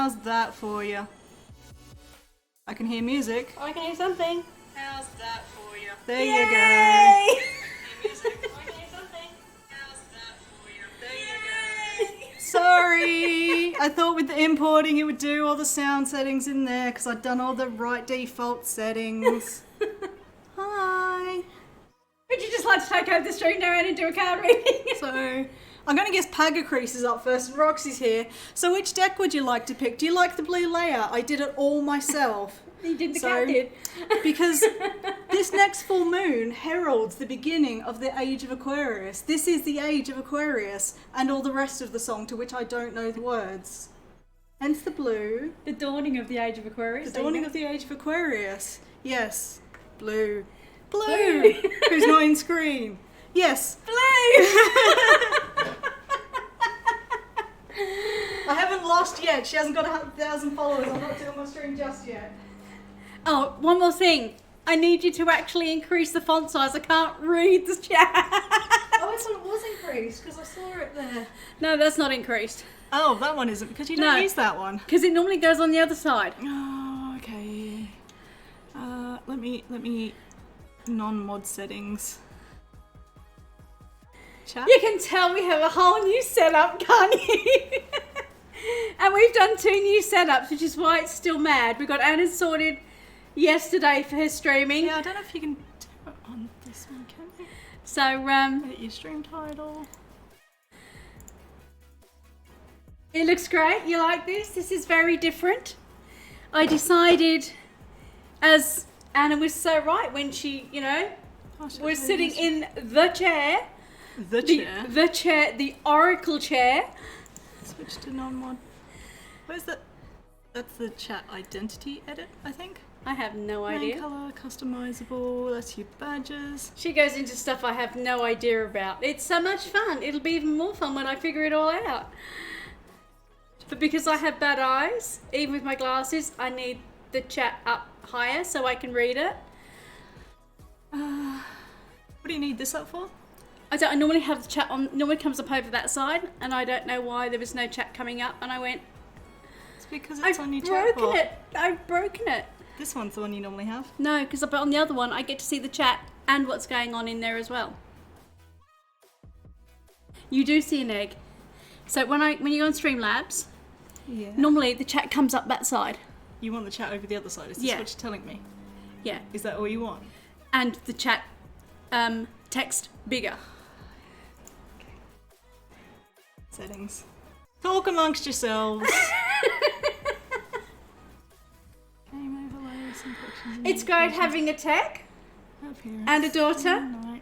How's that for you? I can hear music. I can hear something. How's that for you? There Yay! you go. Hear music. I can hear something. How's that for you? There you go. Sorry. I thought with the importing it would do all the sound settings in there because I'd done all the right default settings. Hi. Would you just like to take over the stream now and do a card reading? So, I'm going to guess Pagacrease is up first and Roxy's here. So which deck would you like to pick? Do you like the blue layer? I did it all myself. You did, the cat did. Because this next full moon heralds the beginning of the Age of Aquarius. This is the Age of Aquarius and all the rest of the song to which I don't know the words. Hence the blue. The dawning of the Age of Aquarius. The dawning of the Age of Aquarius. Yes. Blue. Blue! Who's not in screen? Yes. Blue! I haven't lost yet. She hasn't got 1,000 followers. I'm not doing my stream just yet. Oh, one more thing. I need you to actually increase the font size. I can't read the chat. Oh, I thought it was increased because I saw it there. No, that's not increased. Oh, that one isn't because you don't use that one. Because it normally goes on the other side. Oh, okay. Let me non-mod settings. Chat. You can tell we have a whole new setup, can't you? And we've done 2 new setups, which is why it's still mad. We got Anna sorted yesterday for her streaming. Yeah, I don't know if you can do it on this one, can you? So, Edit your stream title. it looks great. You like this? This is very different. I decided, as Anna was so right when she, was sitting in the chair. The chair? The chair, the oracle chair. Switch to non-mod. Where's that? That's the chat identity edit, I think. I have no idea. Main color, customizable, that's your badges. She goes into stuff I have no idea about. It's so much fun. It'll be even more fun when I figure it all out. But because I have bad eyes, even with my glasses, I need the chat up higher so I can read it. What do you need this up for? I normally have the chat on, normally comes up over that side, and I don't know why there was no chat coming up, and I went, It's because it's on your chat I've broken it. I've broken it. This one's the one you normally have? No, because on the other one, I get to see the chat and what's going on in there as well. You do see an egg. So when you go on Streamlabs, Yeah. normally the chat comes up that side. You want the chat over the other side, is this Yeah. what you're telling me? Yeah. Is that all you want? And the chat text bigger. Settings. Talk amongst yourselves. Game overlays and pictures. It's great having a tech Appearance. and a daughter Right.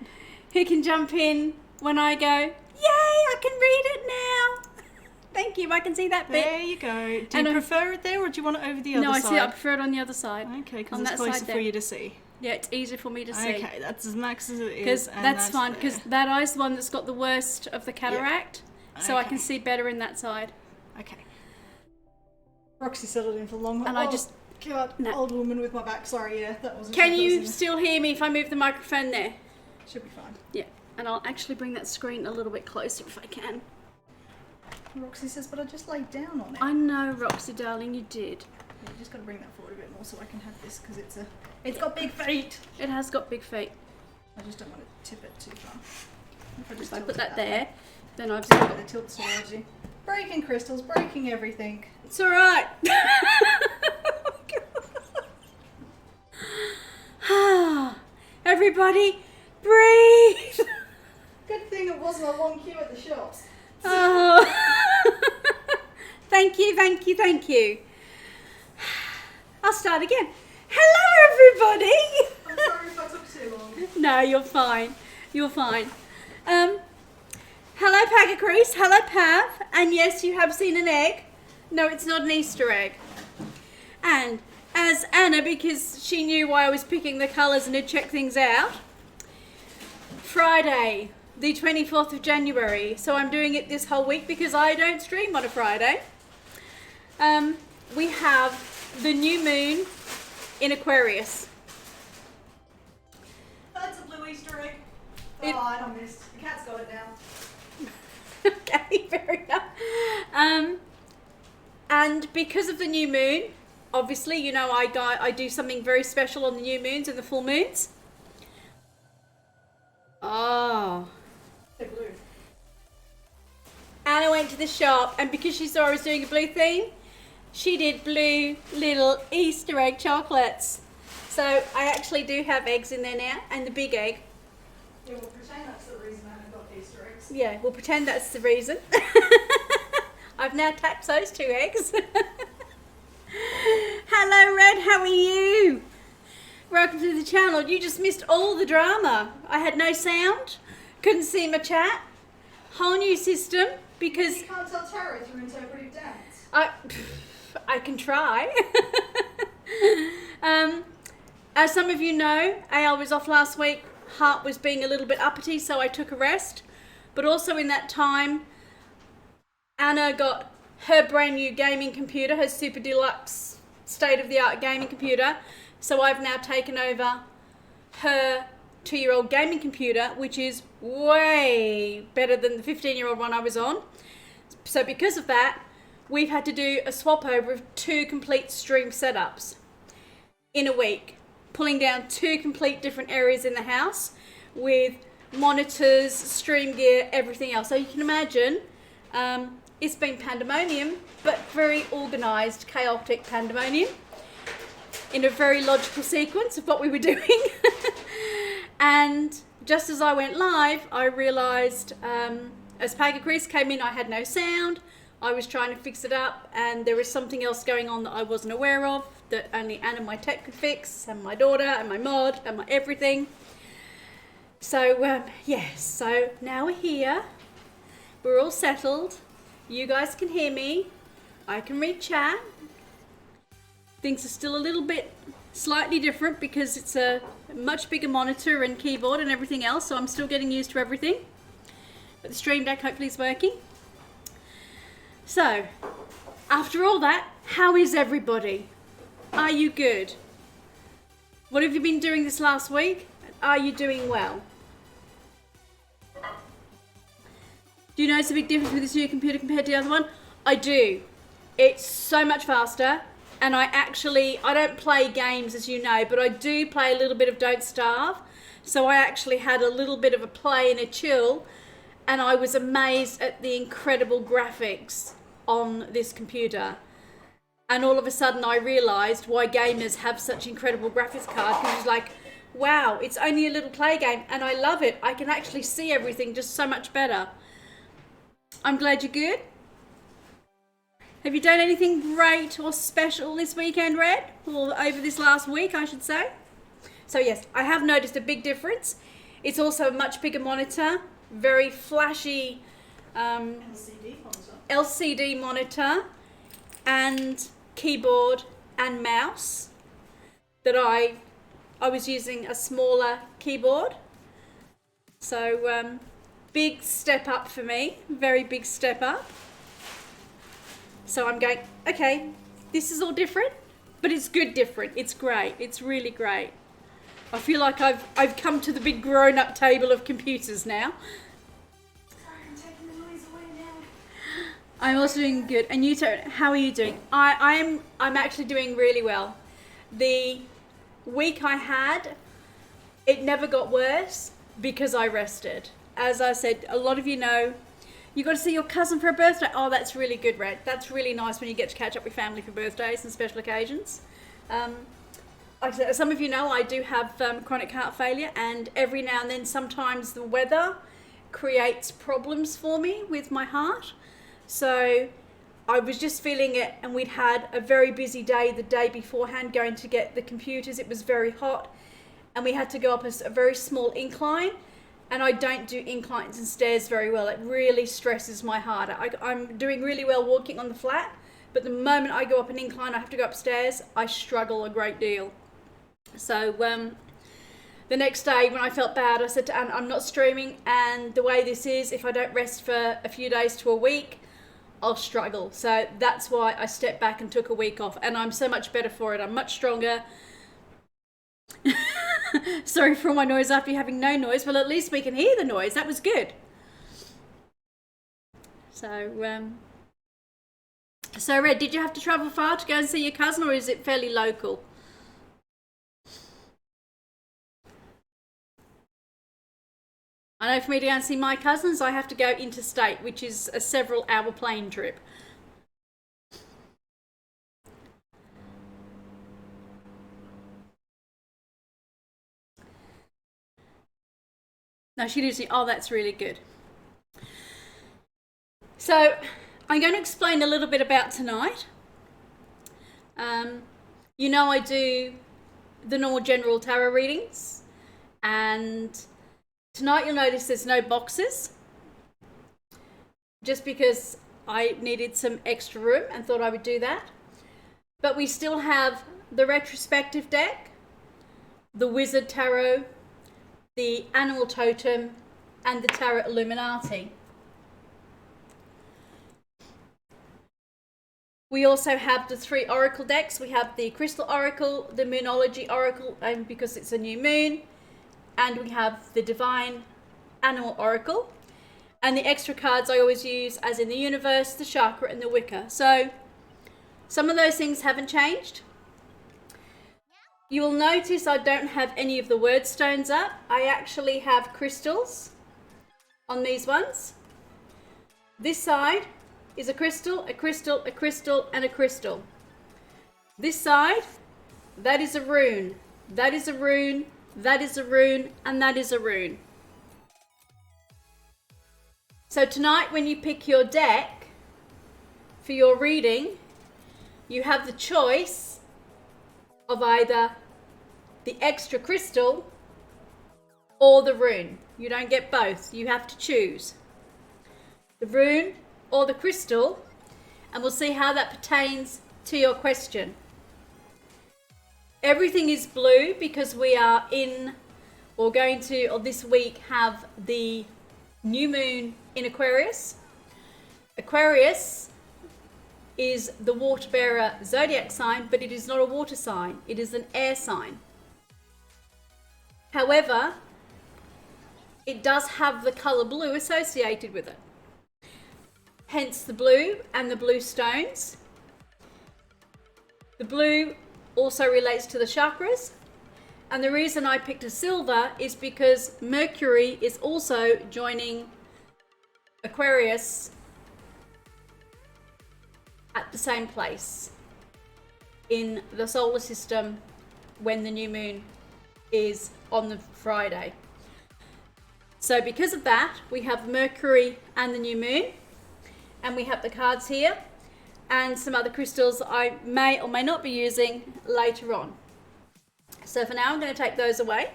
who can jump in when I go, yay, I can read it now. Thank you, I can see that bit. There you go. Do And you I'm- prefer it there or do you want it over the other No, side? I see. I prefer it on the other side. Okay, because on it's that closer side for there. you to see. Yeah, it's easier for me to see. Okay, that's as max as it is. Because and that's fine, there. because that eye's the one that's got the worst of the cataract. So I Okay. can see better in that side. Okay. Roxy settled in for long haul. And I just... God, No. old woman with my back. Sorry, yeah, that was. Can you still hear me if I move the microphone there? Should be fine. Yeah. And I'll actually bring that screen a little bit closer if I can. Roxy says, but I just laid down on it. I know, Roxy, darling, you did. Yeah, you just got to bring that forward a bit more so I can have this because it's got big feet. It has got big feet. I just don't want to tip it too far. If I just If I tilt put it that way. there, then I've Just got got the tilt strategy. Breaking crystals, breaking everything. It's alright. Everybody, breathe. Good thing it wasn't a long queue at the shops. Oh. Thank you, thank you, thank you. I'll start again. Hello, everybody. I'm sorry if I took too long. No, you're fine. You're fine. Hello, Pagacrease. Hello, Pav. And yes, you have seen an egg. No, it's not an Easter egg. And as Anna, because she knew why I was picking the colours and had checked things out, Friday, the 24th of January. So I'm doing it this whole week because I don't stream on a Friday. We have the new moon in Aquarius. That's a blue Easter egg. It- Oh, I missed. The cat's got it now. Okay, fair enough. And because of the new moon, obviously, you know, I do something very special on the new moons and the full moons. Oh. Anna went to the shop, and because she saw I was doing a blue theme, she did blue little Easter egg chocolates. So I actually do have eggs in there now, and the big egg. Yeah, we'll pretend that's the reason I got Easter eggs. Yeah, we'll pretend that's the reason. I've now tapped those 2 eggs. Hello Red, how are you? Welcome to the channel. You just missed all the drama. I had no sound, couldn't see my chat. Whole new system because... You can't tell tarot through interpretive dance. I can try. As some of you know, AL was off last week. Heart was being a little bit uppity, so I took a rest. But also in that time, Anna got her brand new gaming computer, her super deluxe state-of-the-art gaming computer. So I've now taken over her 2-year-old gaming computer, which is way better than the 15-year-old one I was on. So because of that, we've had to do a swap over of 2 complete stream setups in a week, pulling down 2 complete different areas in the house with monitors, stream gear, everything else. So you can imagine it's been pandemonium, but very organised, chaotic pandemonium in a very logical sequence of what we were doing. And just as I went live, I realised as Paga Chris came in, I had no sound. I was trying to fix it up, and there was something else going on that I wasn't aware of, that only Anna, my tech, could fix, and my daughter, and my mod, and my everything. So, yes, so now we're here. We're all settled. You guys can hear me. I can read chat. Things are still a little bit slightly different because it's a much bigger monitor and keyboard and everything else, so I'm still getting used to everything. But the Stream Deck hopefully is working. So, after all that, how is everybody? Are you good? What have you been doing this last week? Are you doing well? Do you notice a big difference with this new computer compared to the other one? I do. It's so much faster, and I don't play games, as you know, but I do play a little bit of Don't Starve. So I actually had a little bit of a play and a chill, and I was amazed at the incredible graphics on this computer. And all of a sudden I realised why gamers have such incredible graphics cards, because it's like, wow, it's only a little play game, and I love it. I can actually see everything just so much better. I'm glad you're good. Have you done anything great or special this weekend, Red? Or over this last week, I should say. So yes, I have noticed a big difference. It's also a much bigger monitor, very flashy LCD monitor, and keyboard and mouse. That I was using a smaller keyboard. So big step up for me, very big step up. So I'm going, okay, this is all different, but it's good different. It's great. It's really great. I feel like I've come to the big grown-up table of computers now. Sorry, I'm taking the noise away now. I'm also doing good. And you, too, how are you doing? I'm actually doing really well. The week I had, it never got worse because I rested. As I said, a lot of you know, you got to see your cousin for a birthday. Oh, that's really good, Red. That's really nice when you get to catch up with family for birthdays and special occasions. Some of you know I do have chronic heart failure, and every now and then sometimes the weather creates problems for me with my heart. So I was just feeling it, and we'd had a very busy day the day beforehand going to get the computers. It was very hot, and we had to go up a very small incline. And I don't do inclines and stairs very well. It really stresses my heart. I'm doing really well walking on the flat, but the moment I go up an incline, I have to go upstairs, I struggle a great deal. So the next day when I felt bad, I said to Anne, I'm not streaming, and the way this is, if I don't rest for a few days to a week, I'll struggle. So that's why I stepped back and took a week off, and I'm so much better for it. I'm much stronger. Sorry for all my noise after having no noise. Well, at least we can hear the noise. That was good. So, So Red, did you have to travel far to go and see your cousin, or is it fairly local? I know for me to go and see my cousins, I have to go interstate, which is a several-hour plane trip. No, she lives in, oh, that's really good. So I'm going to explain a little bit about tonight. You know, I do the normal general tarot readings, and tonight you'll notice there's no boxes, just because I needed some extra room and thought I would do that. But we still have the retrospective deck, the Wizard Tarot, the Animal Totem, and the Tarot Illuminati. We also have the 3 Oracle decks. We have the Crystal Oracle, the Moonology Oracle, and because it's a new moon, and we have the Divine Animal Oracle. And the extra cards I always use, as in the Universe, the Chakra, and the Wicca. So some of those things haven't changed. You will notice I don't have any of the word stones up. I actually have crystals on these ones. This side is a crystal, a crystal, a crystal, and a crystal. This side, that is a rune. That is a rune, that is a rune, and that is a rune. So tonight when you pick your deck for your reading, you have the choice of either the extra crystal or the rune. You don't get both. You have to choose the rune or the crystal, and we'll see how that pertains to your question. Everything is blue because we are in, or going to, or this week, have the new moon in Aquarius. Aquarius is the water bearer zodiac sign, but it is not a water sign. It is an air sign. However, it does have the color blue associated with it. Hence the blue and the blue stones. The blue also relates to the chakras. And the reason I picked a silver is because Mercury is also joining Aquarius at the same place in the solar system when the new moon is on the Friday. So because of that, we have Mercury and the new moon, and we have the cards here and some other crystals I may or may not be using later on. So for now, I'm going to take those away.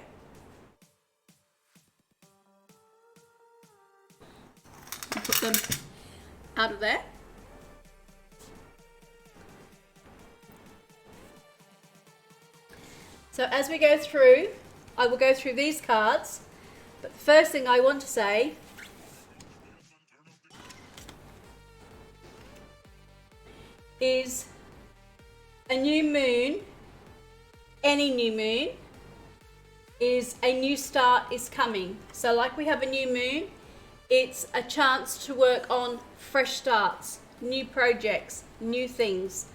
I'll put them out of there. So as we go through, I will go through these cards, but the first thing I want to say is a new moon, any new moon, is a new start is coming. So like we have a new moon, it's a chance to work on fresh starts, new projects, new things.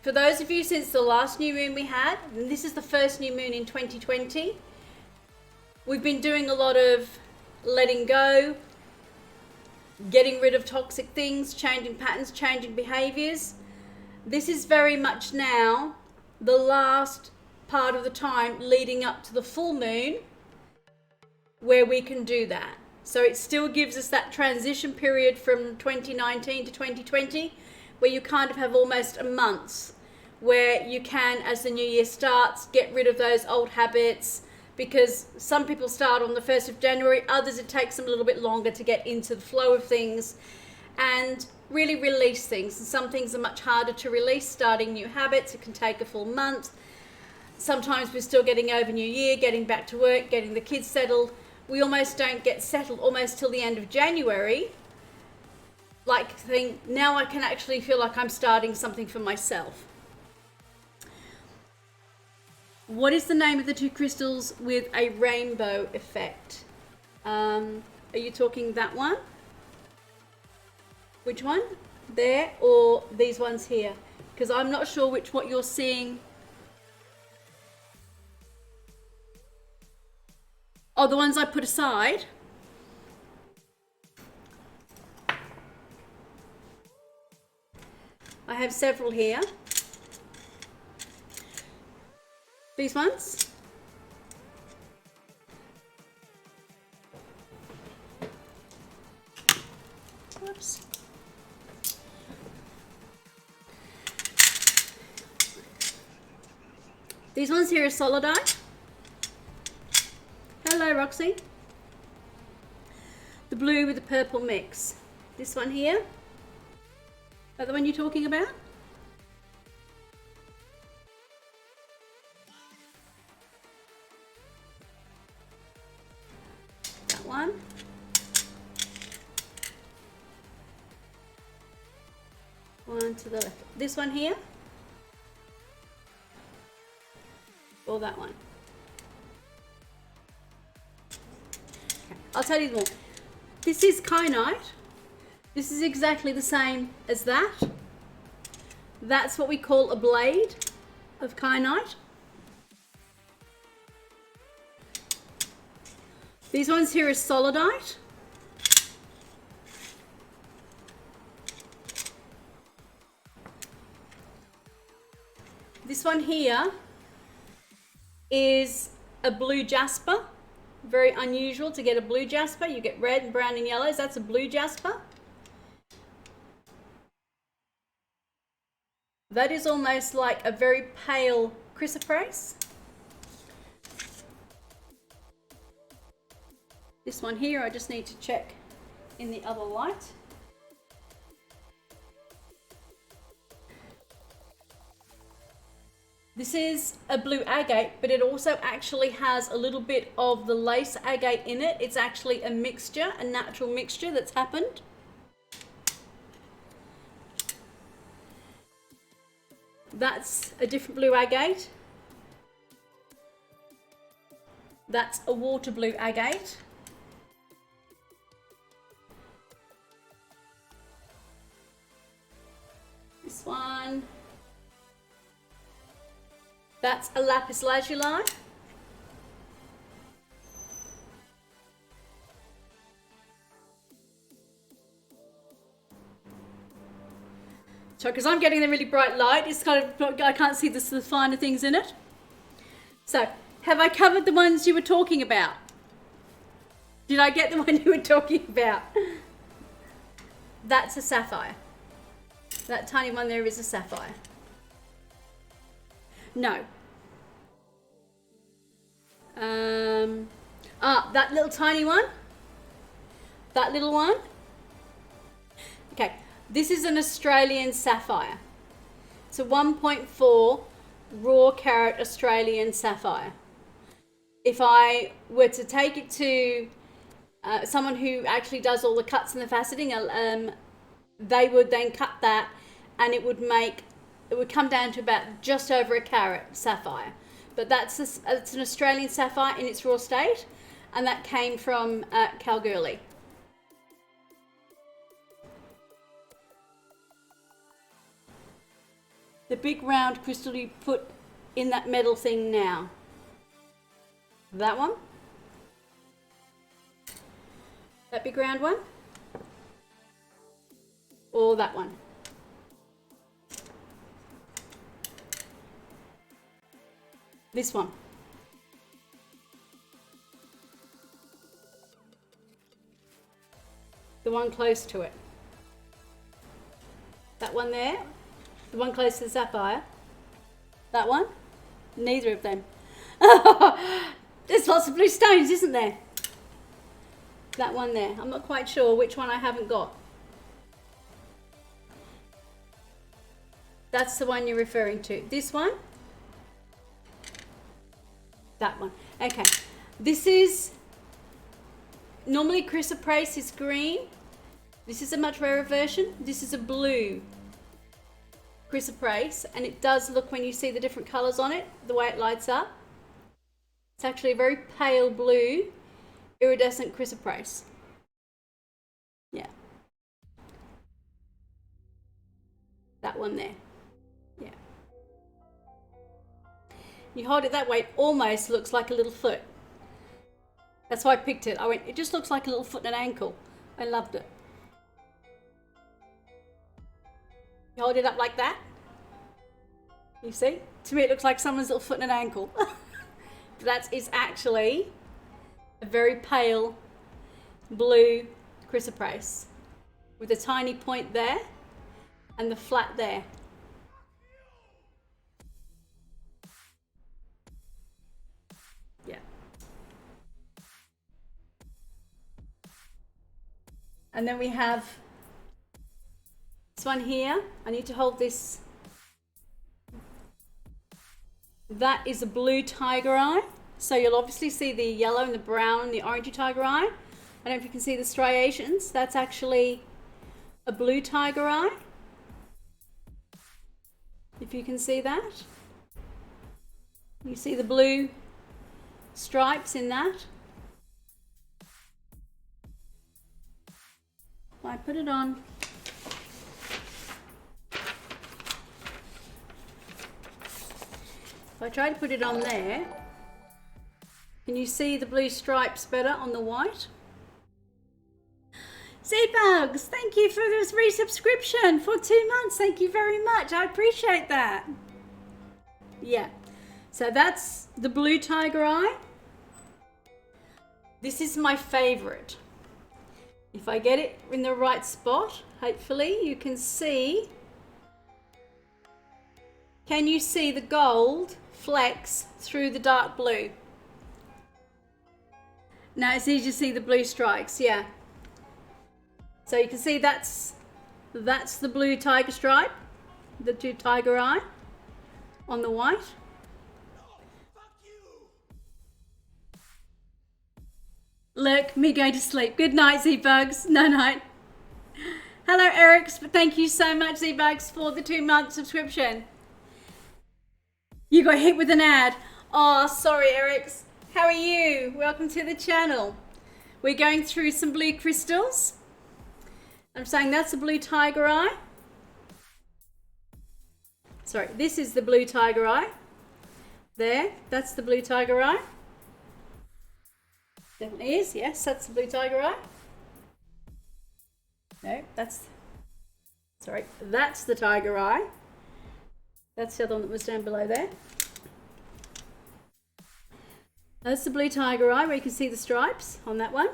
For those of you since the last new moon we had, and this is the first new moon in 2020, we've been doing a lot of letting go, getting rid of toxic things, changing patterns, changing behaviors. This is very much now the last part of the time leading up to the full moon where we can do that. So it still gives us that transition period from 2019 to 2020 where you kind of have almost a month where you can, as the new year starts, get rid of those old habits, because some people start on the 1st of January, others it takes them a little bit longer to get into the flow of things and really release things. And some things are much harder to release. Starting new habits, it can take a full month. Sometimes we're still getting over New Year, getting back to work, getting the kids settled. We almost don't get settled almost till the end of January. Like think, now I can actually feel like I'm starting something for myself. What is the name of the two crystals with a rainbow effect? Are you talking that one? Which one? there or these ones here, because I'm not sure which what you're seeing. Oh, the ones I put aside. I have several here. These ones. Whoops. These ones here are solidite. Hello, Roxy. The blue with the purple mix. This one here. Is that the one you're talking about? That one. One to the left. This one here. Or that one. Okay. I'll tell you more. This is kyanite. This is exactly the same as that. That's what we call a blade of kyanite. These ones here are solidite. This one here is a blue jasper. Very unusual to get a blue jasper. You get red and brown and yellows. That's a blue jasper. That is almost like a very pale chrysoprase. This one here, I just need to check in the other light. This is a blue agate, but it also actually has a little bit of the lace agate in it. It's actually a mixture, a natural mixture that's happened. That's a different blue agate. That's a water blue agate. This one. That's a lapis lazuli. Sorry, because I'm getting the really bright light. It's kind of, I can't see the finer things in it. So, have I covered the ones you were talking about? Did I get the one you were talking about? That's a sapphire. That tiny one there is a sapphire. No. That little tiny one. That little one. Okay, this is an Australian sapphire. It's a 1.4 raw carat Australian sapphire. If I were to take it to someone who actually does all the cuts and the faceting, they would then cut that, and it would come down to about just over a carat sapphire. But it's an Australian sapphire in its raw state, and that came from Kalgoorlie. The big round crystal you put in that metal thing now. That one. That big round one. Or that one. This one. The one close to it. That one there. The one close to the sapphire. That one. Neither of them. There's lots of blue stones, isn't there? That one there. I'm not quite sure which one I haven't got. That's the one you're referring to. This one. That one. Okay. This is, normally chrysoprase is green. This is a much rarer version. This is a blue chrysoprase, and it does look, when you see the different colours on it, the way it lights up. It's actually a very pale blue iridescent chrysoprase. Yeah. that one there. Yeah. You hold it that way, it almost looks like a little foot. That's why I picked it. I went, it just looks like a little foot and an ankle. I loved it. You hold it up like that. You see? To me it looks like someone's little foot and an ankle. But that is actually a very pale blue chrysoprase with a tiny point there and the flat there. Yeah. And then we have this one here. I need to hold this. That is a blue tiger eye. So you'll obviously see the yellow and the brown and the orangey tiger eye. I don't know if you can see the striations. That's actually a blue tiger eye. If you can see that. You see the blue stripes in that. If I put it on. If I try to put it on there, can you see the blue stripes better on the white? Z-Bugs, thank you for this resubscription for 2 months. Thank you very much. I appreciate that. Yeah, so that's the blue tiger eye. This is my favorite. If I get it in the right spot, hopefully you can see. Can you see the gold flecks through the dark blue? Now it's easy to see the blue strikes, yeah. So you can see that's the blue tiger stripe, the two tiger eye on the white. Look, me going to sleep. Good night, Z-Bugs. No night. Hello, Eric. Thank you so much, Z-Bugs, for the 2-month subscription. You got hit with an ad. Oh, sorry, Eric. How are you? Welcome to the channel. We're going through some blue crystals. I'm saying that's a blue tiger eye. Sorry, this is the blue tiger eye. There, that's the blue tiger eye. Definitely is, yes, that's the blue tiger eye. No, that's the tiger eye. That's the other one that was down below there. That's the blue tiger eye where you can see the stripes on that one.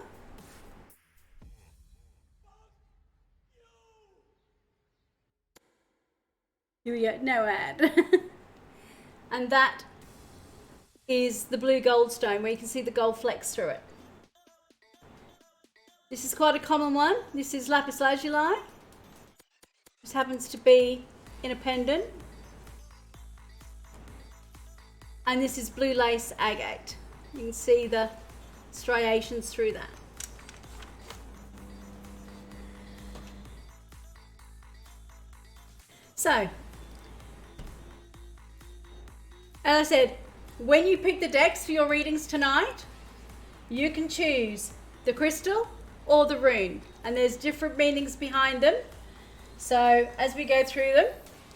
Here we go, no ad. And that is the blue goldstone where you can see the gold flecks through it. This is quite a common one. This is lapis lazuli. This happens to be in a pendant. And this is blue lace agate. You can see the striations through that. So, as I said, when you pick the decks for your readings tonight, you can choose the crystal or the rune, and there's different meanings behind them. So as we go through them,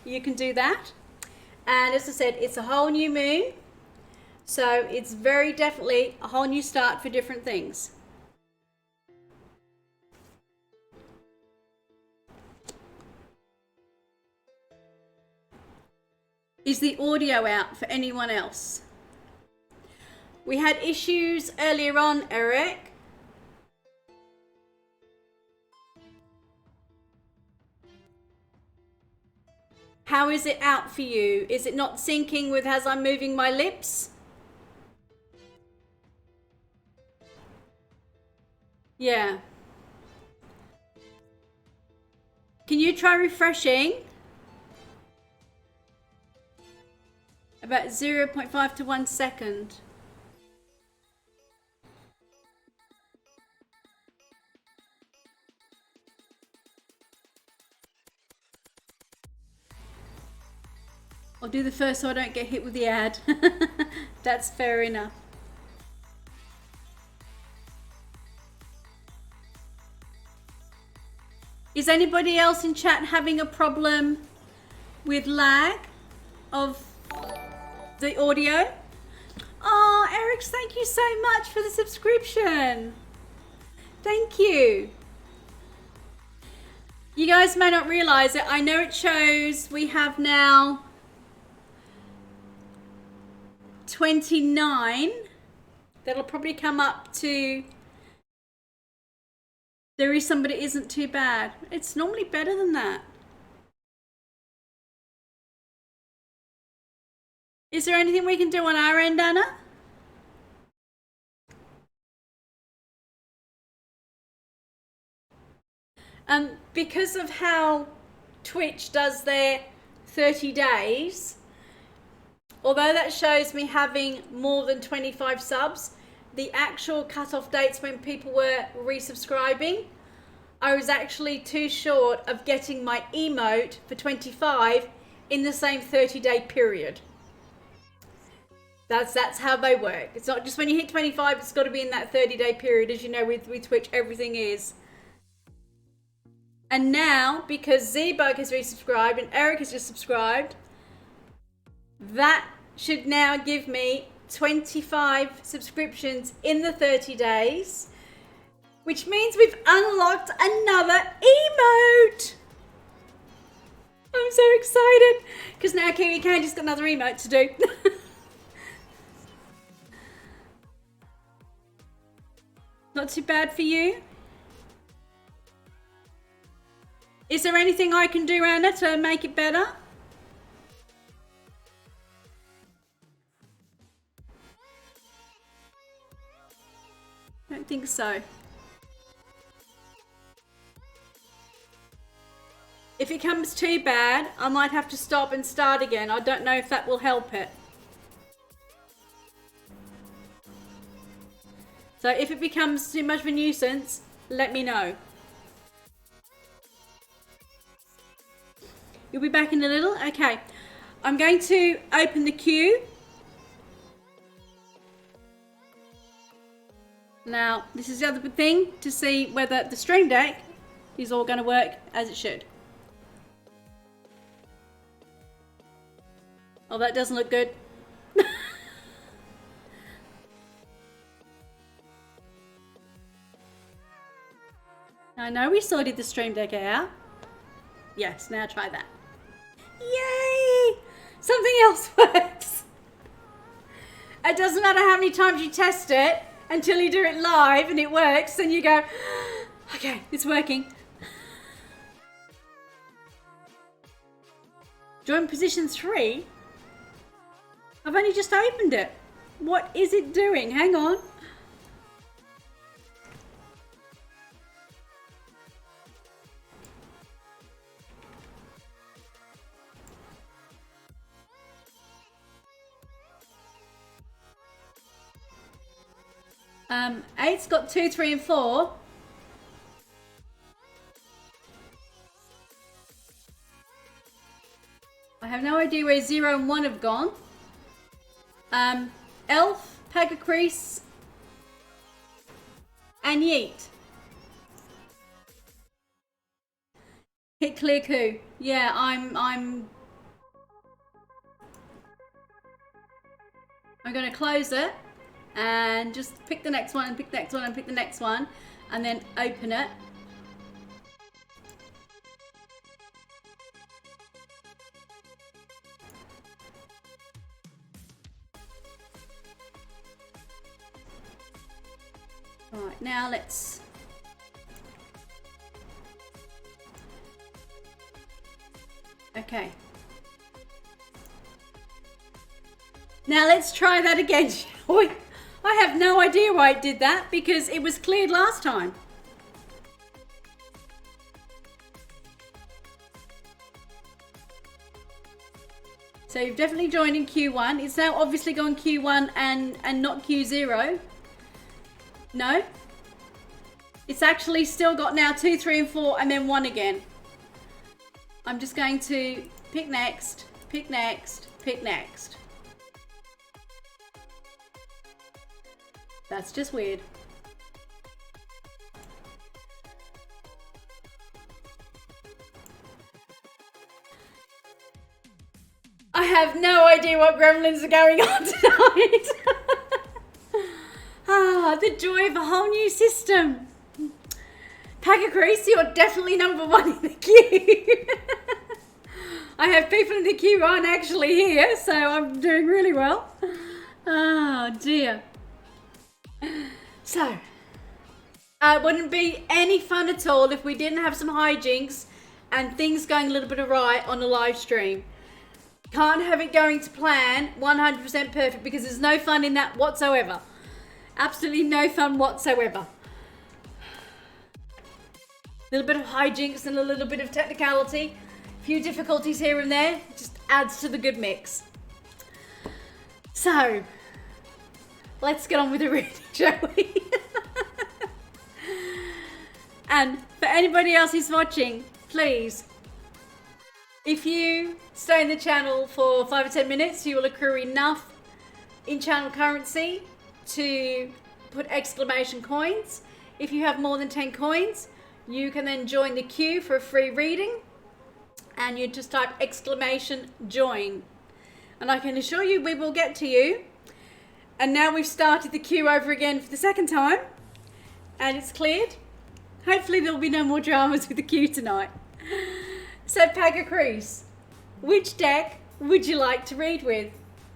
you can do that. And as I said, it's a whole new moon, so it's very definitely a whole new start for different things. Is the audio out for anyone else? We had issues earlier on, Eric. How is it out for you? Is it not syncing with as I'm moving my lips? Yeah. Can you try refreshing? About 0.5 to 1 second. I'll do the first so I don't get hit with the ad. That's fair enough. Is anybody else in chat having a problem with lag of the audio. Oh, Eric, thank you so much for the subscription. Thank you. You guys may not realize it. I know it shows we have now 29. That'll probably come up to, there is some, but it isn't too bad. It's normally better than that. Is there anything we can do on our end, Anna? Because of how Twitch does their 30 days, although that shows me having more than 25 subs, the actual cut-off dates when people were resubscribing, I was actually too short of getting my emote for 25 in the same 30-day period. That's how they work. It's not just when you hit 25, it's got to be in that 30-day period. As you know, with Twitch, everything is. And now, because Z-Bug has resubscribed and Eric has just subscribed, that should now give me 25 subscriptions in the 30 days, which means we've unlocked another emote. I'm so excited because now Kiwi Candy's got another emote to do. Not too bad for you. Is there anything I can do, Anna, to make it better? I don't think so. If it comes too bad, I might have to stop and start again. I don't know if that will help it. So if it becomes too much of a nuisance, let me know. You'll be back in a little? Okay. I'm going to open the queue. Now, this is the other thing to see whether the Stream Deck is all going to work as it should. Oh, that doesn't look good. I know we sorted the Stream Deck out. Yes, now try that. Yay! Something else works. It doesn't matter how many times you test it until you do it live and it works and you go, okay, it's working. Join position 3. I've only just opened it. What is it doing? Hang on. Eight's got 2, 3, and 4. I have no idea where 0 and 1 have gone. Elf, Pagacrease, and Yeet. Hit clear coup. Yeah, I'm gonna close it and just pick the next one and pick the next one and pick the next one and then open it. Alright, now let's okay. Now let's try that again, shall we? I have no idea why it did that because it was cleared last time. So you've definitely joined in Q1. It's now obviously gone Q1 and not Q0. No? It's actually still got now 2, 3, and 4 and then 1 again. I'm just going to pick next, pick next, pick next. That's just weird. I have no idea what gremlins are going on tonight. The joy of a whole new system. Packer Crease, you're definitely number one in the queue. I have people in the queue aren't actually here, so I'm doing really well. Oh dear. So, it wouldn't be any fun at all if we didn't have some hijinks and things going a little bit awry on a live stream. Can't have it going to plan 100% perfect because there's no fun in that whatsoever. Absolutely no fun whatsoever. A little bit of hijinks and a little bit of technicality. A few difficulties here and there. Just adds to the good mix. So, let's get on with the reading, shall we? And for anybody else who's watching, please, if you stay in the channel for 5 or 10 minutes, you will accrue enough in-channel currency to put exclamation coins. If you have more than 10 coins, you can then join the queue for a free reading, and you just type exclamation join. And I can assure you we will get to you. And now we've started the queue over again for the second time, and it's cleared. Hopefully there'll be no more dramas with the queue tonight. So Packer Crease, which deck would you like to read with?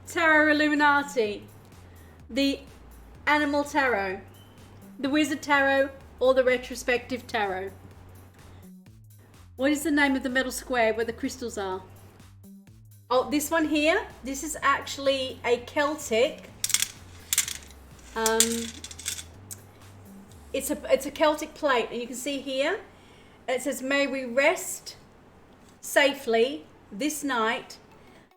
Tarot Illuminati, the Animal Tarot, the Wizard Tarot, or the Retrospective Tarot? What is the name of the metal square where the crystals are? Oh, this one here. This is actually a Celtic. It's a Celtic plate, and you can see here it says, "May we rest safely this night,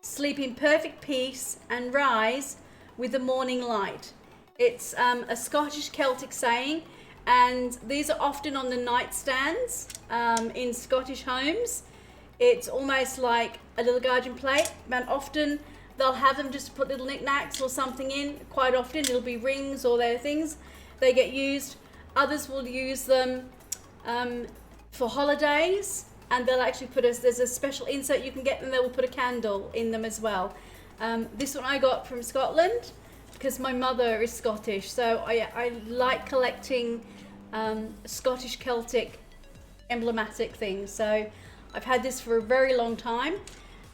sleep in perfect peace, and rise with the morning light." It's a Scottish Celtic saying, and these are often on the nightstands in Scottish homes. It's almost like a little guardian plate, and often they'll have them just to put little knickknacks or something in. Quite often it'll be rings or their things. They get used. Others will use them for holidays, and they'll actually there's a special insert you can get, and they will put a candle in them as well. This one I got from Scotland because my mother is Scottish, so I like collecting Scottish Celtic emblematic things. So I've had this for a very long time,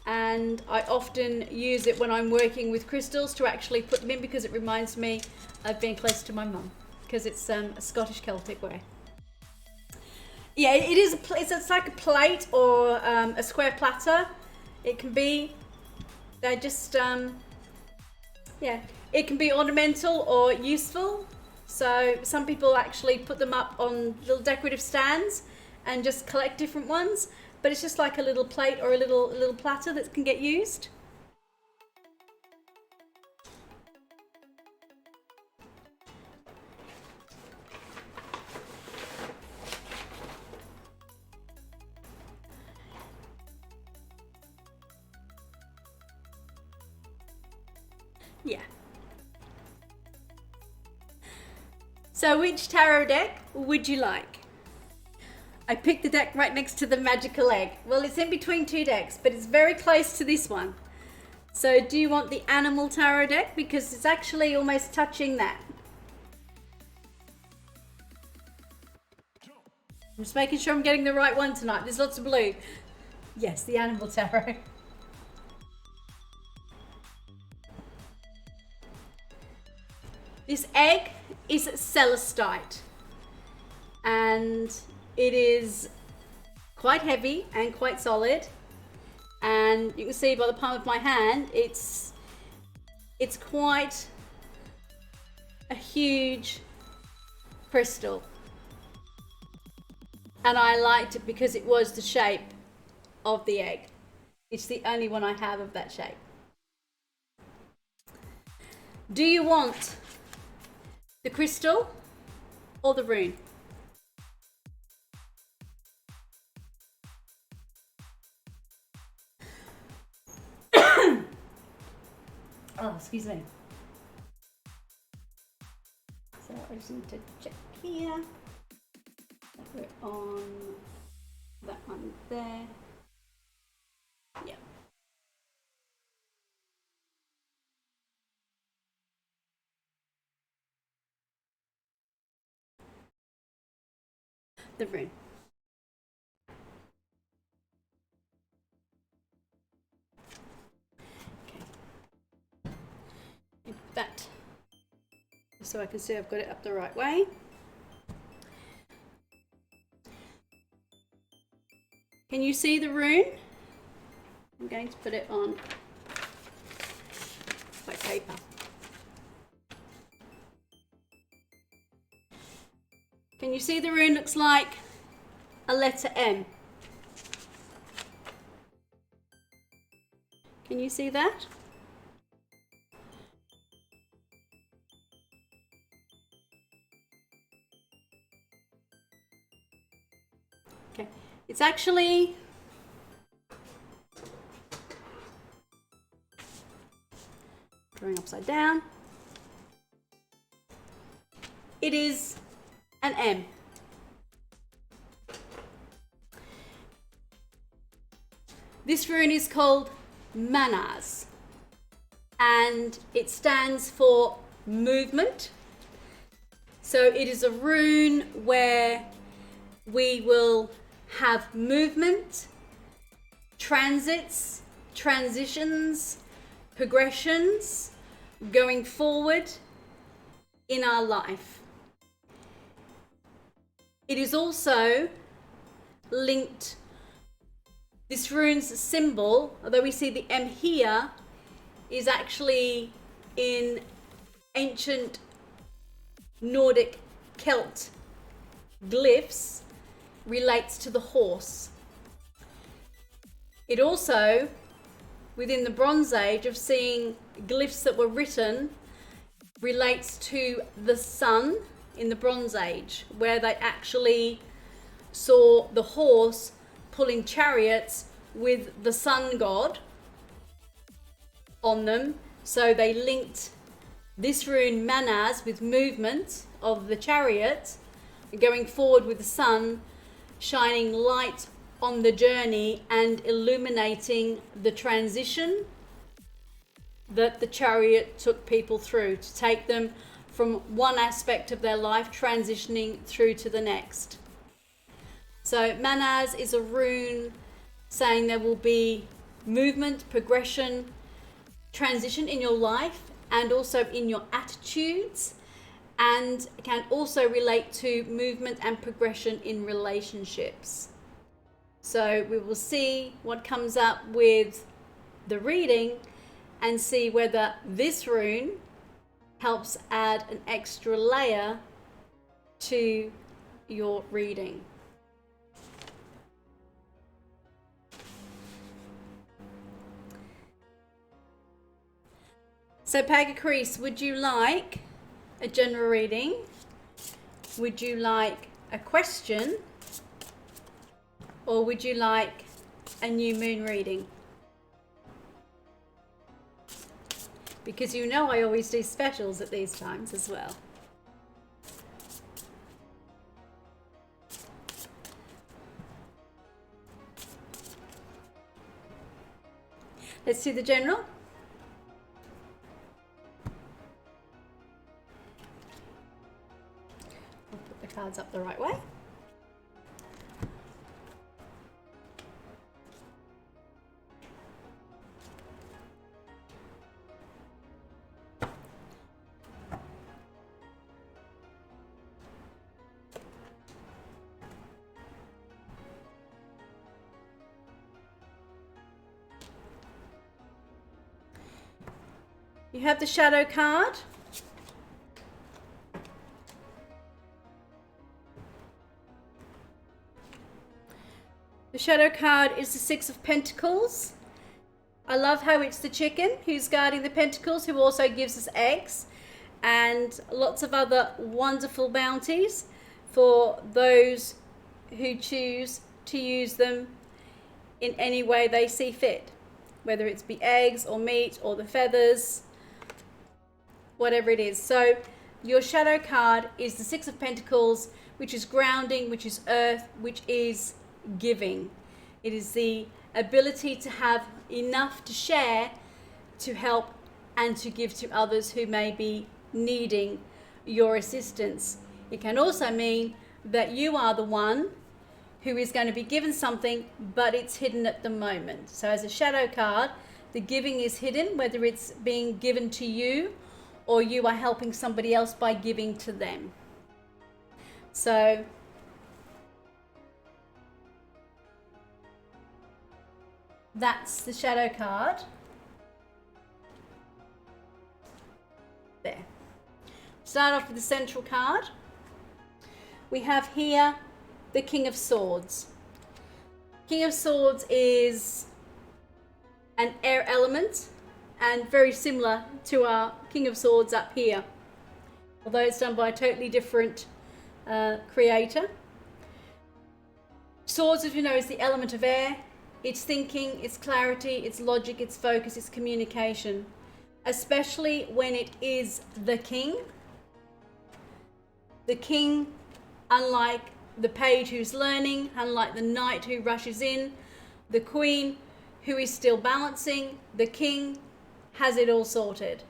and I often use it when I'm working with crystals to actually put them in, because it reminds me of being close to my mum, because it's a Scottish Celtic way. Yeah, it is. It's like a plate or a square platter. It can be. They're just yeah. It can be ornamental or useful. So some people actually put them up on little decorative stands and just collect different ones. But it's just like a little plate or a little platter that can get used. Yeah. So which tarot deck would you like? I picked the deck right next to the magical egg. Well, it's in between two decks, but it's very close to this one. So do you want the Animal Tarot deck? Because it's actually almost touching that. I'm just making sure I'm getting the right one tonight. There's lots of blue. Yes, the Animal Tarot. This egg is celestite, and it is quite heavy and quite solid, and you can see by the palm of my hand it's quite a huge crystal, and I liked it because it was the shape of the egg. It's the only one I have of that shape. Do you want the crystal or the rune? Oh, excuse me. So I just need to check here. Put it on that one there. Yeah. the rune. Okay. That, so I can see I've got it up the right way. Can you see the rune? I'm going to put it on my paper. Can you see the rune looks like a letter M? Can you see that? Okay, it's actually drawing upside down. It is an M. This rune is called Manas, and it stands for movement. So it is a rune where we will have movement, transits, transitions, progressions going forward in our life. It is also linked, this rune's symbol, although we see the M here, is actually in ancient Nordic Celt glyphs, relates to the horse. It also, within the Bronze Age, of seeing glyphs that were written, relates to the sun in the Bronze Age, where they actually saw the horse pulling chariots with the sun god on them. So they linked this rune Manas with movement of the chariot going forward with the sun shining light on the journey and illuminating the transition that the chariot took people through, to take them from one aspect of their life transitioning through to the next. So Manas is a rune saying there will be movement, progression, transition in your life and also in your attitudes, and can also relate to movement and progression in relationships. So we will see what comes up with the reading and see whether this rune helps add an extra layer to your reading. So Pagakris, would you like a general reading? Would you like a question? Or would you like a new moon reading? Because you know I always do specials at these times as well. Let's do the general. I'll put the cards up the right way. You have the shadow card. The shadow card is the Six of Pentacles. I love how it's the chicken who's guarding the pentacles, who also gives us eggs and lots of other wonderful bounties for those who choose to use them in any way they see fit, whether it's be eggs or meat or the feathers, whatever it is. So your shadow card is the Six of Pentacles, which is grounding, which is earth, which is giving. It is the ability to have enough to share, to help and to give to others who may be needing your assistance. It can also mean that you are the one who is going to be given something, but it's hidden at the moment. So as a shadow card, the giving is hidden, whether it's being given to you or you are helping somebody else by giving to them. So that's the shadow card. There. Start off with the central card. We have here the King of Swords. King of Swords is an air element and very similar to our King of Swords up here, although it's done by a totally different creator. Swords, as you know, is the element of air. It's thinking, it's clarity, it's logic, it's focus, it's communication, especially when it is the king. The king, unlike the page who's learning, unlike the knight who rushes in, the queen who is still balancing, the king has it all sorted.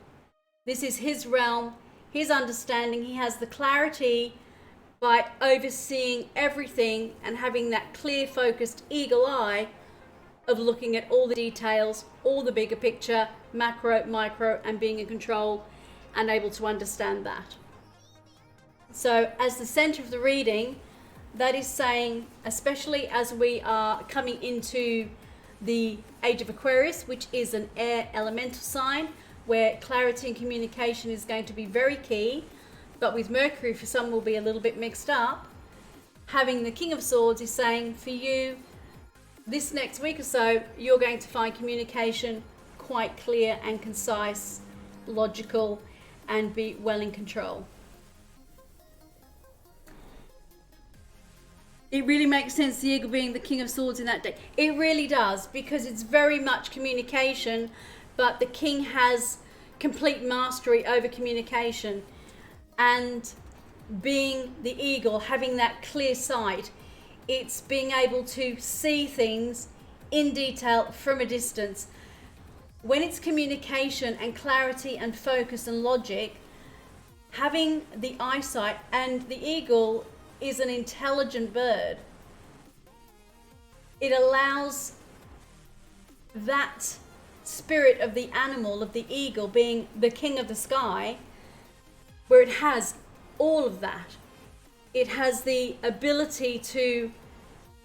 This is his realm, his understanding. He has the clarity by overseeing everything and having that clear, focused eagle eye of looking at all the details, all the bigger picture, macro, micro, and being in control and able to understand that. So as the center of the reading, that is saying, especially as we are coming into the age of Aquarius, which is an air elemental sign, where clarity and communication is going to be very key, but with Mercury for some will be a little bit mixed up. Having the King of Swords is saying for you, this next week or so, you're going to find communication quite clear and concise, logical, and be well in control. It really makes sense, the eagle being the King of Swords in that deck. It really does, because it's very much communication, but the king has complete mastery over communication. And being the eagle, having that clear sight, it's being able to see things in detail from a distance. When it's communication and clarity and focus and logic, having the eyesight, and the eagle is an intelligent bird, it allows that spirit of the animal, of the eagle being the king of the sky, where it has all of that. It has the ability to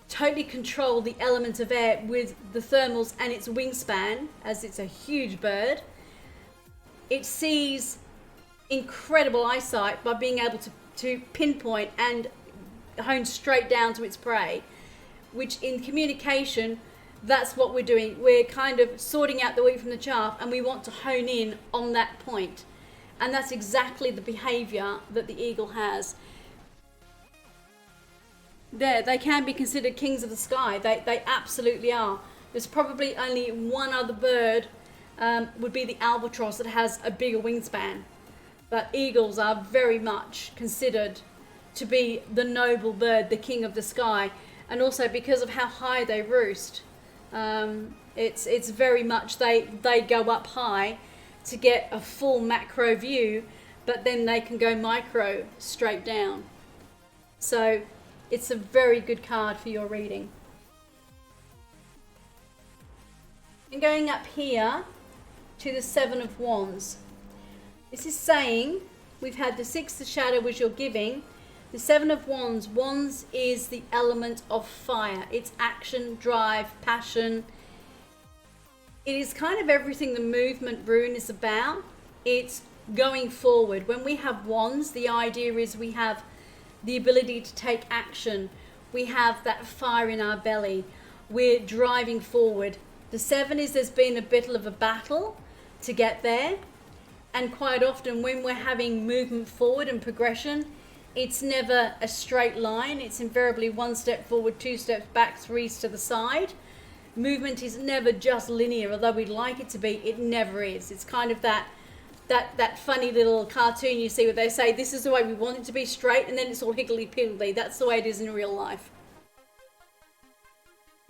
totally control the element of air with the thermals and its wingspan, as it's a huge bird. It sees incredible eyesight by being able to pinpoint and hone straight down to its prey, which in communication, that's what we're doing. We're kind of sorting out the wheat from the chaff, and we want to hone in on that point. And that's exactly the behavior that the eagle has. They can be considered kings of the sky. They absolutely are. There's probably only one other bird, would be the albatross, that has a bigger wingspan. But eagles are very much considered to be the noble bird, the king of the sky. And also because of how high they roost, it's very much, they go up high to get a full macro view, but then they can go micro straight down. So it's a very good card for your reading. And going up here to the Seven of Wands. This is saying, we've had the Six, the shadow was your giving. The Seven of Wands. Wands is the element of fire. It's action, drive, passion. It is kind of everything the movement rune is about. It's going forward. When we have wands, the idea is we have the ability to take action. We have that fire in our belly. We're driving forward. The seven is there's been a bit of a battle to get there. And quite often when we're having movement forward and progression, it's never a straight line. It's invariably one step forward, two steps back, three to the side. Movement is never just linear, although we'd like it to be. It never is. It's kind of that funny little cartoon you see where they say this is the way we want it to be, straight, and then it's all higgledy-piggledy. That's the way it is in real life.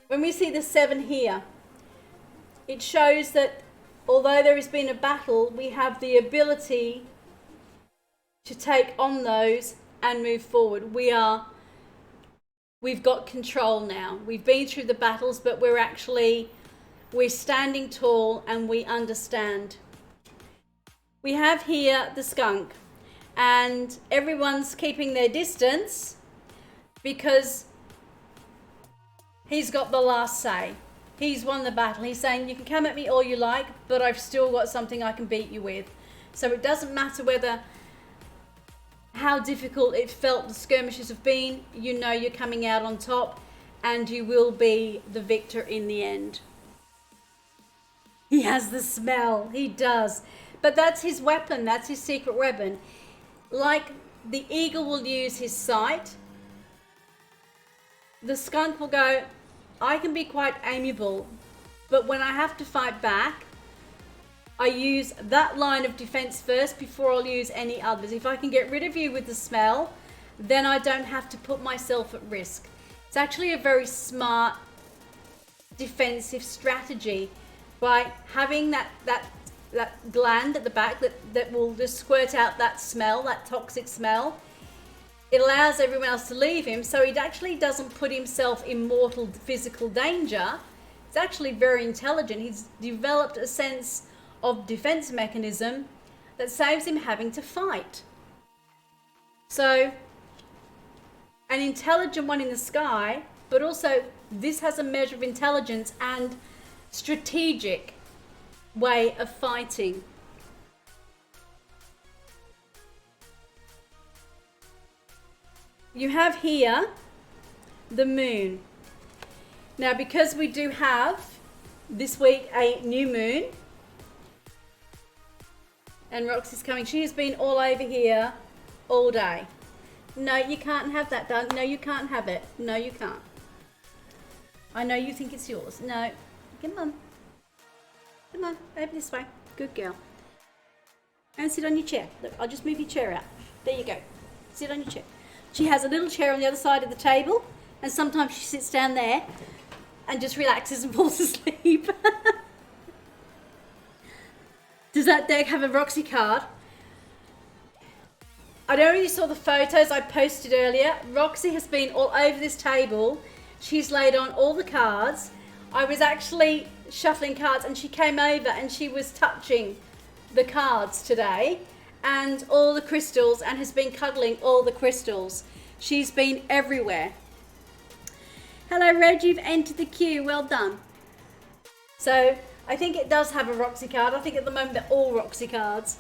When we see the seven here, it shows that although there has been a battle, we have the ability to take on those and move forward. We are we've got control now. We've been through the battles, but we're standing tall and we understand. We have here the skunk, and everyone's keeping their distance because he's got the last say. He's won the battle. He's saying, you can come at me all you like, but I've still got something I can beat you with. So it doesn't matter how difficult it felt the skirmishes have been, you know you're coming out on top and you will be the victor in the end. He has the smell, he does. But that's his weapon, that's his secret weapon. Like the eagle will use his sight, the skunk will go, I can be quite amiable, but when I have to fight back, I use that line of defense first before I'll use any others. If I can get rid of you with the smell, then I don't have to put myself at risk. It's actually a very smart defensive strategy by having that gland at the back that will just squirt out that smell, that toxic smell. It allows everyone else to leave him, so he actually doesn't put himself in mortal physical danger. It's actually very intelligent. He's developed a sense of defense mechanism that saves him having to fight. So, an intelligent one in the sky, but also this has a measure of intelligence and strategic way of fighting. You have here the moon. Now, because we do have this week a new moon, and Roxy's coming. She has been all over here all day. No, you can't have that done. No, you can't have it. No, you can't. I know you think it's yours. No. Come on. Come on. Over this way. Good girl. And sit on your chair. Look, I'll just move your chair out. There you go. Sit on your chair. She has a little chair on the other side of the table, and sometimes she sits down there and just relaxes and falls asleep. Does that deck have a Roxy card? I already saw the photos I posted earlier. Roxy has been all over this table. She's laid on all the cards. I was actually shuffling cards and she came over and she was touching the cards today and all the crystals and has been cuddling all the crystals. She's been everywhere. Hello Reg, you've entered the queue. Well done. So I think it does have a Roxy card. I think at the moment they're all Roxy cards.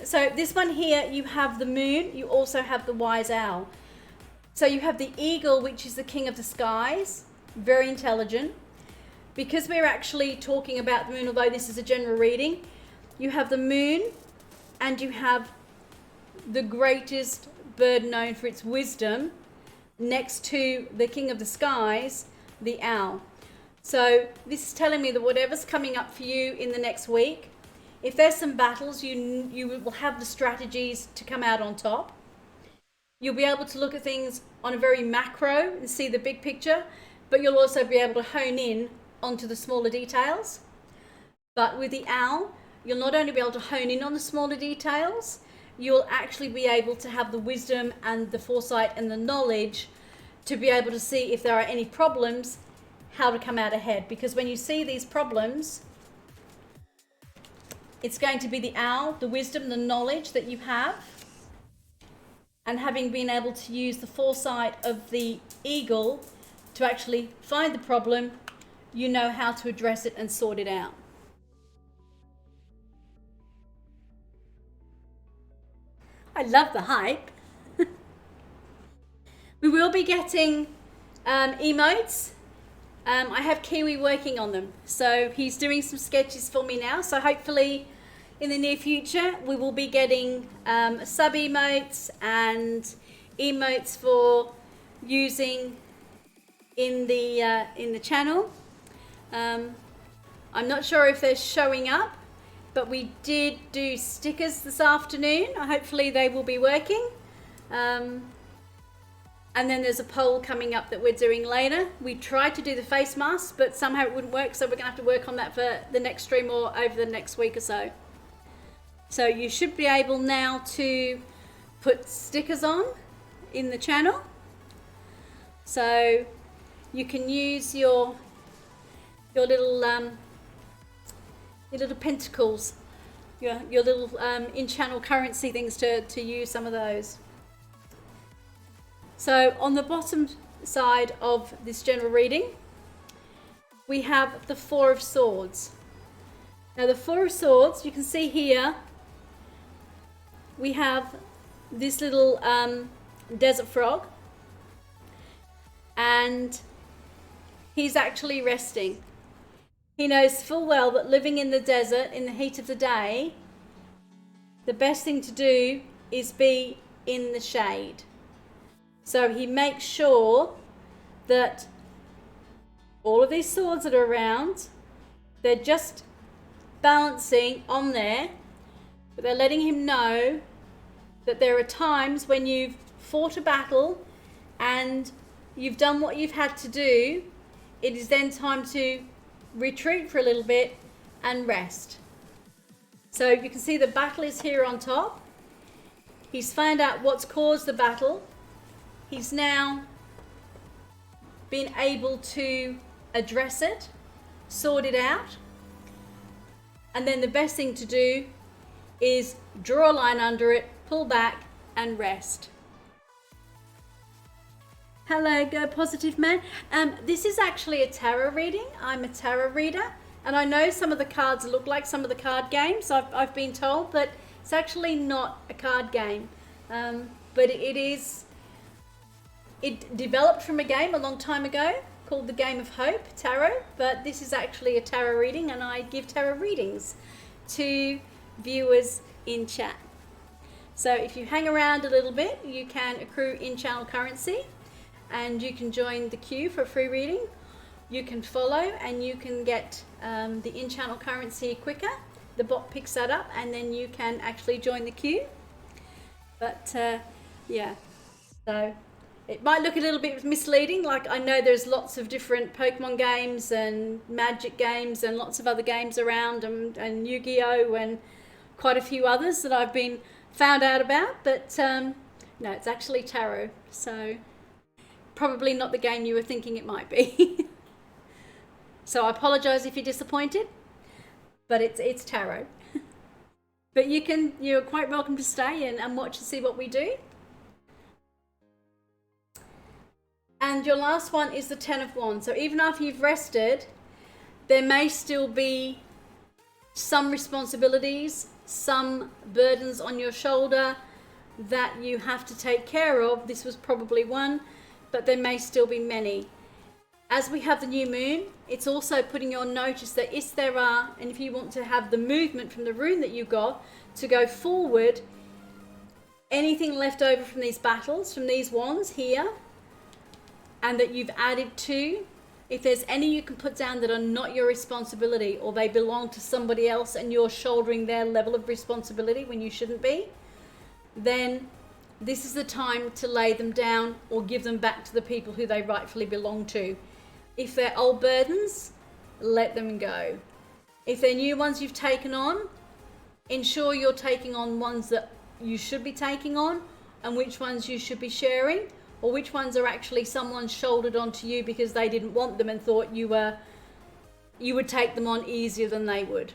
So this one here, you have the moon. You also have the wise owl. So you have the eagle, which is the king of the skies. Very intelligent. Because we're actually talking about the moon, although this is a general reading, you have the moon and you have the greatest bird known for its wisdom next to the king of the skies, the owl. So this is telling me that whatever's coming up for you in the next week, if there's some battles, you will have the strategies to come out on top. You'll be able to look at things on a very macro and see the big picture, but you'll also be able to hone in onto the smaller details. But with the owl, you'll not only be able to hone in on the smaller details, you'll actually be able to have the wisdom and the foresight and the knowledge to be able to see if there are any problems, how to come out ahead. Because when you see these problems, it's going to be the owl, the wisdom, the knowledge that you have, and having been able to use the foresight of the eagle to actually find the problem, you know how to address it and sort it out. I love the hype. We will be getting emotes. I have Kiwi working on them. So he's doing some sketches for me now. So hopefully in the near future, we will be getting sub emotes and emotes for using in the channel. I'm not sure if they're showing up, but we did do stickers this afternoon. Hopefully they will be working. And then there's a poll coming up that we're doing later. We tried to do the face masks, but somehow it wouldn't work, so we're gonna have to work on that for the next stream or over the next week or so. So you should be able now to put stickers on in the channel. So you can use your little pentacles, your little in-channel currency things to use some of those. So on the bottom side of this general reading, we have the Four of Swords. Now the Four of Swords, you can see here, we have this little desert frog, and he's actually resting. He knows full well that living in the desert in the heat of the day, the best thing to do is be in the shade. So he makes sure that all of these swords that are around, they're just balancing on there, but they're letting him know that there are times when you've fought a battle and you've done what you've had to do. It is then time to retreat for a little bit and rest. So you can see the battle is here on top. He's found out what's caused the battle. He's now been able to address it, sort it out, and then the best thing to do is draw a line under it, pull back and rest. Hello, Go Positive Man. This is actually a tarot reading. I'm a tarot reader, and I know some of the cards look like some of the card games, I've been told, but it's actually not a card game. But it developed from a game a long time ago called the Game of Hope Tarot, but this is actually a tarot reading, and I give tarot readings to viewers in chat. So if you hang around a little bit, you can accrue in-channel currency, and you can join the queue for a free reading. You can follow and you can get the in-channel currency quicker. The bot picks that up and then you can actually join the queue. But yeah, so it might look a little bit misleading. Like, I know there's lots of different Pokemon games and Magic games and lots of other games around, and Yu-Gi-Oh! And quite a few others that I've been found out about, but no, it's actually tarot. So probably not the game you were thinking it might be. So I apologize if you're disappointed, but it's tarot. But you're quite welcome to stay and watch and see what we do. And your last one is the Ten of Wands. So even after you've rested, there may still be some responsibilities, some burdens on your shoulder that you have to take care of. This was probably one, but there may still be many. As we have the new moon, it's also putting you on notice that if there are, and if you want to have the movement from the rune that you got to go forward, anything left over from these battles, from these wands here, and that you've added to, if there's any you can put down that are not your responsibility, or they belong to somebody else and you're shouldering their level of responsibility when you shouldn't be, then this is the time to lay them down or give them back to the people who they rightfully belong to. If they're old burdens, let them go. If they're new ones you've taken on, ensure you're taking on ones that you should be taking on, and which ones you should be sharing, or which ones are actually someone shouldered onto you because they didn't want them and thought you would take them on easier than they would.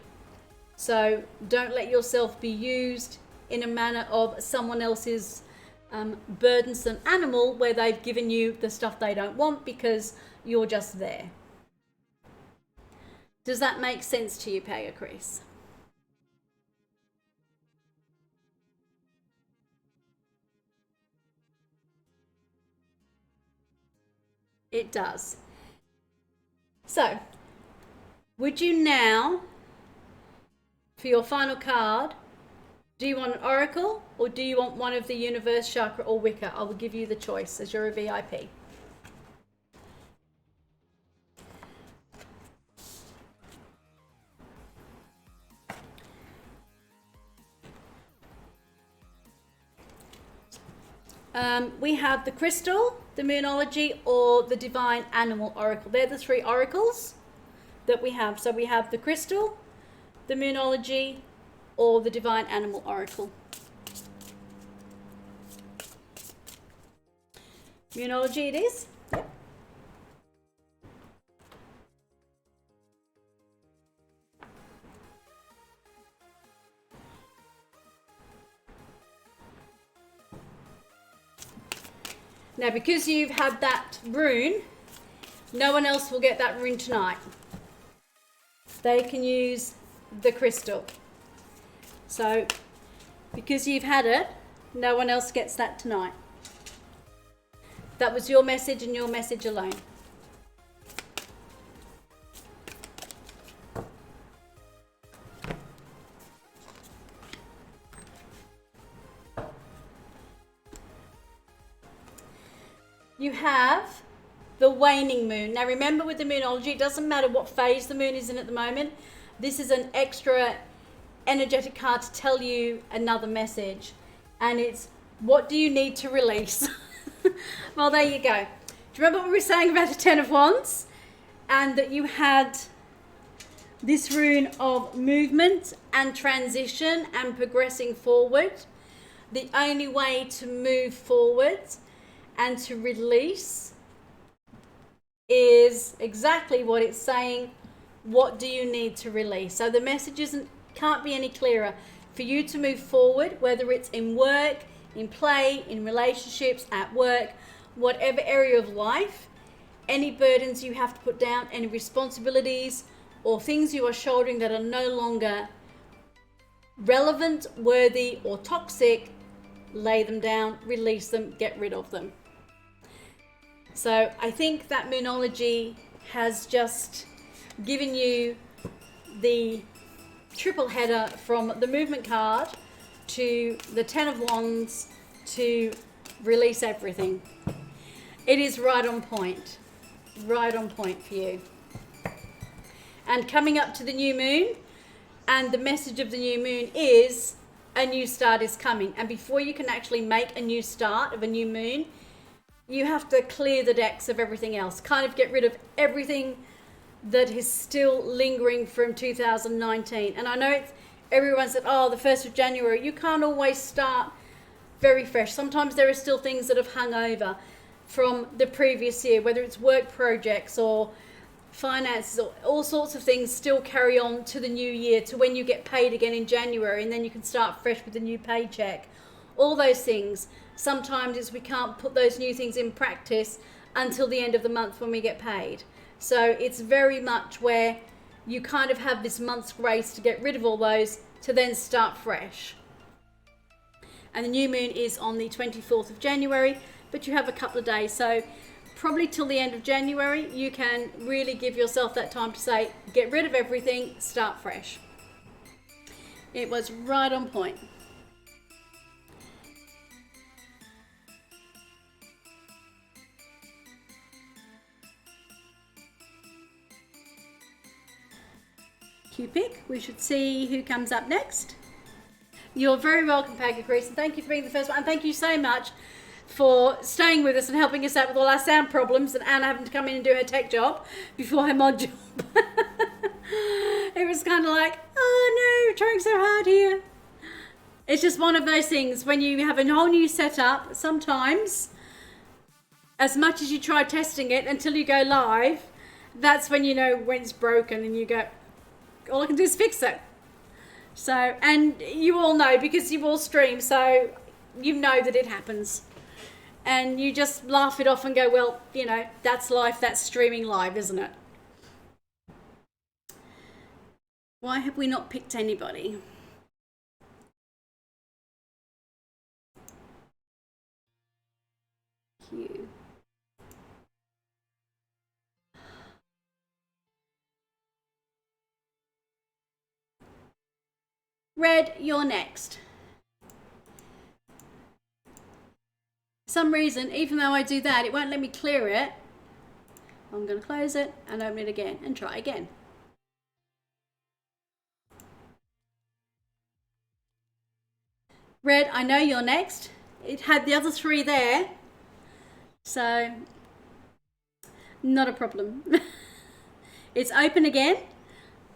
So don't let yourself be used in a manner of someone else's burdensome animal where they've given you the stuff they don't want because you're just there. Does that make sense to you, Pagacris? It does. So, would you now, for your final card, do you want an oracle or do you want one of the universe, chakra or Wicca? I will give you the choice as you're a VIP. We have the crystal, the moonology, or the divine animal oracle. They're the three oracles that we have. So we have the crystal, the moonology, or the divine animal oracle. Moonology it is. Now, because you've had that rune, no one else will get that rune tonight. They can use the crystal. So, because you've had it, no one else gets that tonight. That was your message and your message alone. You have the waning moon. Now remember, with the moonology, it doesn't matter what phase the moon is in at the moment. This is an extra energetic card to tell you another message. And it's, what do you need to release? Well, there you go. Do you remember what we were saying about the Ten of Wands? And that you had this rune of movement and transition and progressing forward. The only way to move forward and to release is exactly what it's saying. What do you need to release? So the message can't be any clearer. For you to move forward, whether it's in work, in play, in relationships, at work, whatever area of life, any burdens you have to put down, any responsibilities or things you are shouldering that are no longer relevant, worthy, or toxic, lay them down, release them, get rid of them. So I think that moonology has just given you the triple header from the movement card to the Ten of Wands to release everything. It is right on point for you. And coming up to the new moon, and the message of the new moon is a new start is coming. And before you can actually make a new start of a new moon, you have to clear the decks of everything else. Kind of get rid of everything that is still lingering from 2019. And I know everyone said, oh, the 1st of January. You can't always start very fresh. Sometimes there are still things that have hung over from the previous year, whether it's work projects or finances or all sorts of things still carry on to the new year, to when you get paid again in January, and then you can start fresh with a new paycheck. All those things. Sometimes we can't put those new things in practice until the end of the month when we get paid. So it's very much where you kind of have this month's grace to get rid of all those to then start fresh. And the new moon is on the 24th of January, but you have a couple of days. So probably till the end of January, you can really give yourself that time to say, get rid of everything, start fresh. It was right on point. Pick. We should see who comes up next. You're very welcome, Peggy Crease, and thank you for being the first one. And thank you so much for staying with us and helping us out with all our sound problems and Anna having to come in and do her tech job before her mod job. It was kind of like, oh no, we're trying so hard here. It's just one of those things when you have a whole new setup. Sometimes, as much as you try testing it until you go live, that's when you know when it's broken and you go, all I can do is fix it. So, and you all know because you all stream, so you know that it happens. And you just laugh it off and go, well, you know, that's life, that's streaming live, isn't it? Why have we not picked anybody? Q. Red, you're next. For some reason, even though I do that, it won't let me clear it. I'm going to close it and open it again and try again. Red, I know you're next. It had the other three there, so not a problem. It's open again.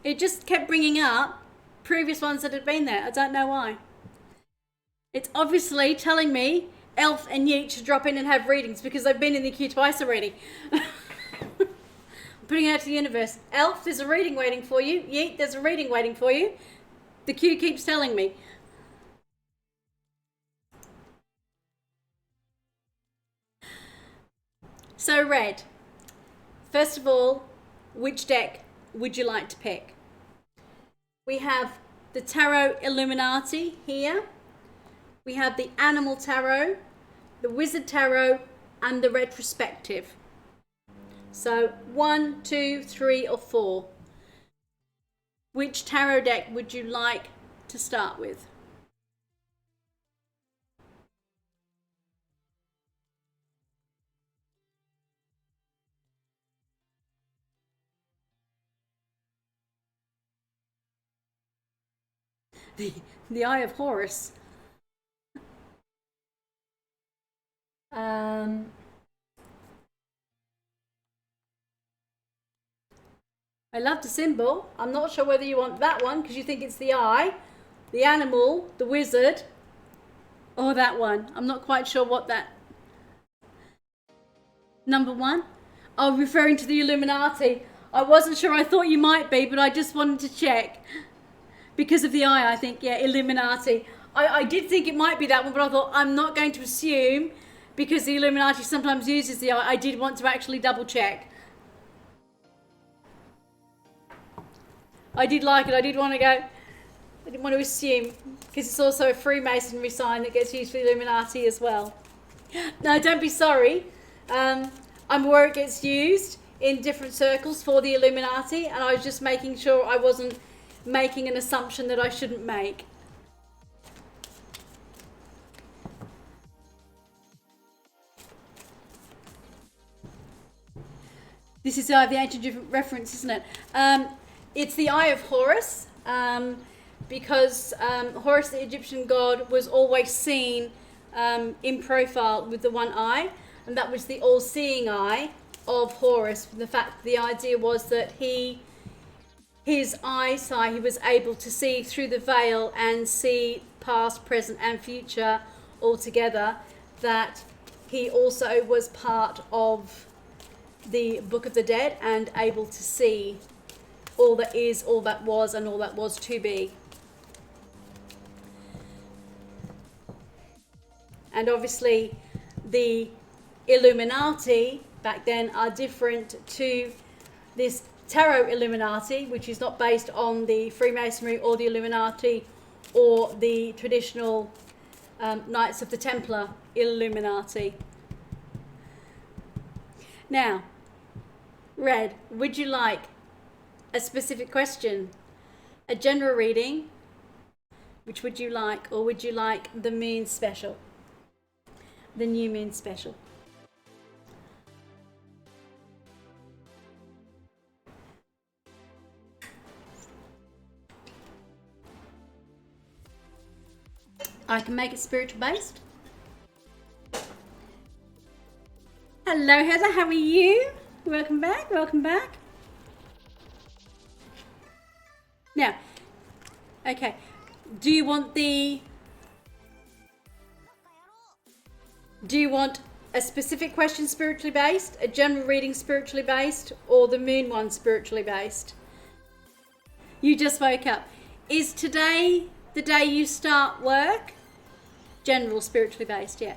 It just kept bringing up previous ones that had been there. I don't know why. It's obviously telling me Elf and Yeet should drop in and have readings because they've been in the queue twice already. I'm putting it out to the universe. Elf, there's a reading waiting for you. Yeet, there's a reading waiting for you. The queue keeps telling me. So Red, first of all, which deck would you like to pick? We have the Tarot Illuminati here. We have the Animal Tarot, the Wizard Tarot, and the Retrospective. So 1, 2, 3, or 4. Which tarot deck would you like to start with? The Eye of Horus. I love the symbol. I'm not sure whether you want that one because you think it's the eye, the animal, the wizard, or that one. I'm not quite sure what that... Number 1? Oh, referring to the Illuminati. I wasn't sure. I thought you might be, but I just wanted to check. Because of the eye, I think, yeah, Illuminati. I did think it might be that one, but I thought I'm not going to assume because the Illuminati sometimes uses the eye. I did want to actually double check. I did like it. I did want to go. I didn't want to assume because it's also a Freemasonry sign that gets used for the Illuminati as well. No, don't be sorry. I'm aware it gets used in different circles for the Illuminati, and I was just making sure I wasn't making an assumption that I shouldn't make. This is the ancient reference, isn't it? It's the Eye of Horus, because Horus, the Egyptian god, was always seen in profile with the one eye, and that was the all-seeing eye of Horus. The idea was that his eyesight, he was able to see through the veil and see past, present, and future all together. That he also was part of the Book of the Dead and able to see all that is, all that was, and all that was to be. And obviously the Illuminati back then are different to this Tarot Illuminati, which is not based on the Freemasonry or the Illuminati or the traditional Knights of the Templar Illuminati. Now, Red, would you like a specific question, a general reading, which would you like, or would you like the moon special, the new moon special? I can make it spiritual based. Hello Heather, how are you? Welcome back, welcome back. Now, okay, do you want a specific question spiritually based, a general reading spiritually based, or the moon one spiritually based? You just woke up. Is today the day you start work? General spiritually based, yeah.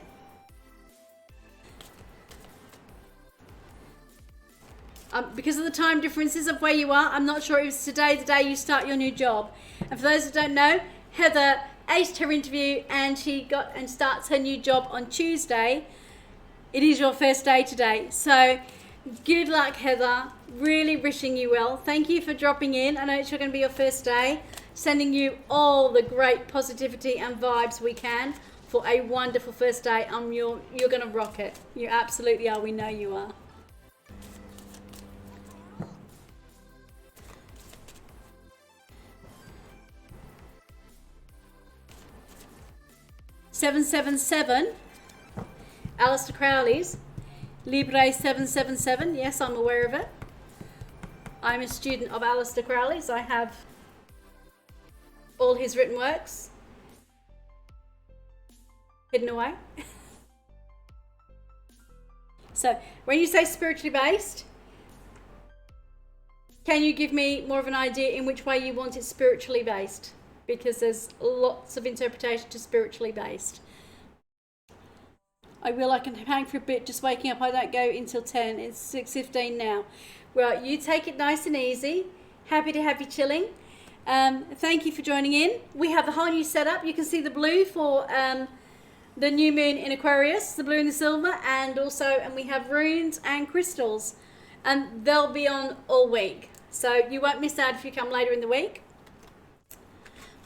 Because of the time differences of where you are, I'm not sure if it's today the day you start your new job. And for those that don't know, Heather aced her interview and she starts her new job on Tuesday. It is your first day today. So good luck, Heather. Really wishing you well. Thank you for dropping in. I know it's going to be your first day. Sending you all the great positivity and vibes we can for a wonderful first day. You're going to rock it. You absolutely are. We know you are. "777, Alistair Crowley's Libre 777. Yes, I'm aware of it. I'm a student of Alistair Crowley's. I have all his written works hidden away. So when you say spiritually based, can you give me more of an idea in which way you want it spiritually based? Because there's lots of interpretation to spiritually based. I can hang for a bit, just waking up. I don't go until 10. It's 6:15 now. Well, you take it nice and easy. Happy to have you chilling. Thank you for joining in. We have the whole new setup. You can see the blue for the new moon in Aquarius, the blue and the silver, and we have runes and crystals, and they'll be on all week. So you won't miss out if you come later in the week.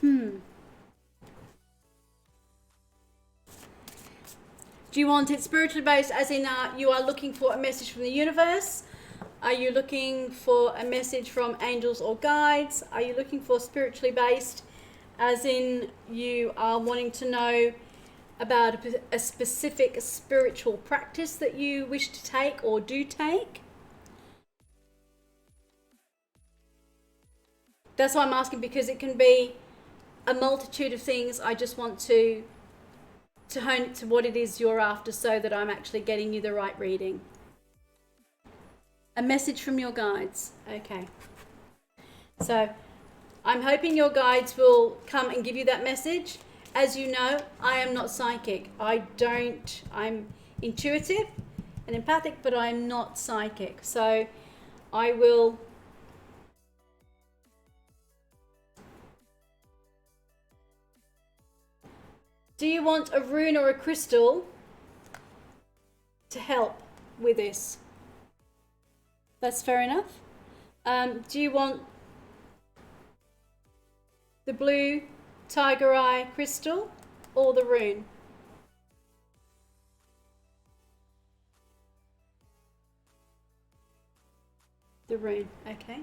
Do you want it spiritually based, as in you are looking for a message from the universe? Are you looking for a message from angels or guides? Are you looking for spiritually based, as in you are wanting to know about a specific spiritual practice that you wish to take or do take? That's why I'm asking, because it can be a multitude of things. I just want to hone it to what it is you're after, so that I'm actually getting you the right reading. A message from your guides. Okay. So I'm hoping your guides will come and give you that message. As you know, I am not psychic. I'm intuitive and empathic, but I'm not psychic. So I will Do you want a rune or a crystal to help with this? That's fair enough. Do you want the blue tiger eye crystal or the rune? The rune, okay.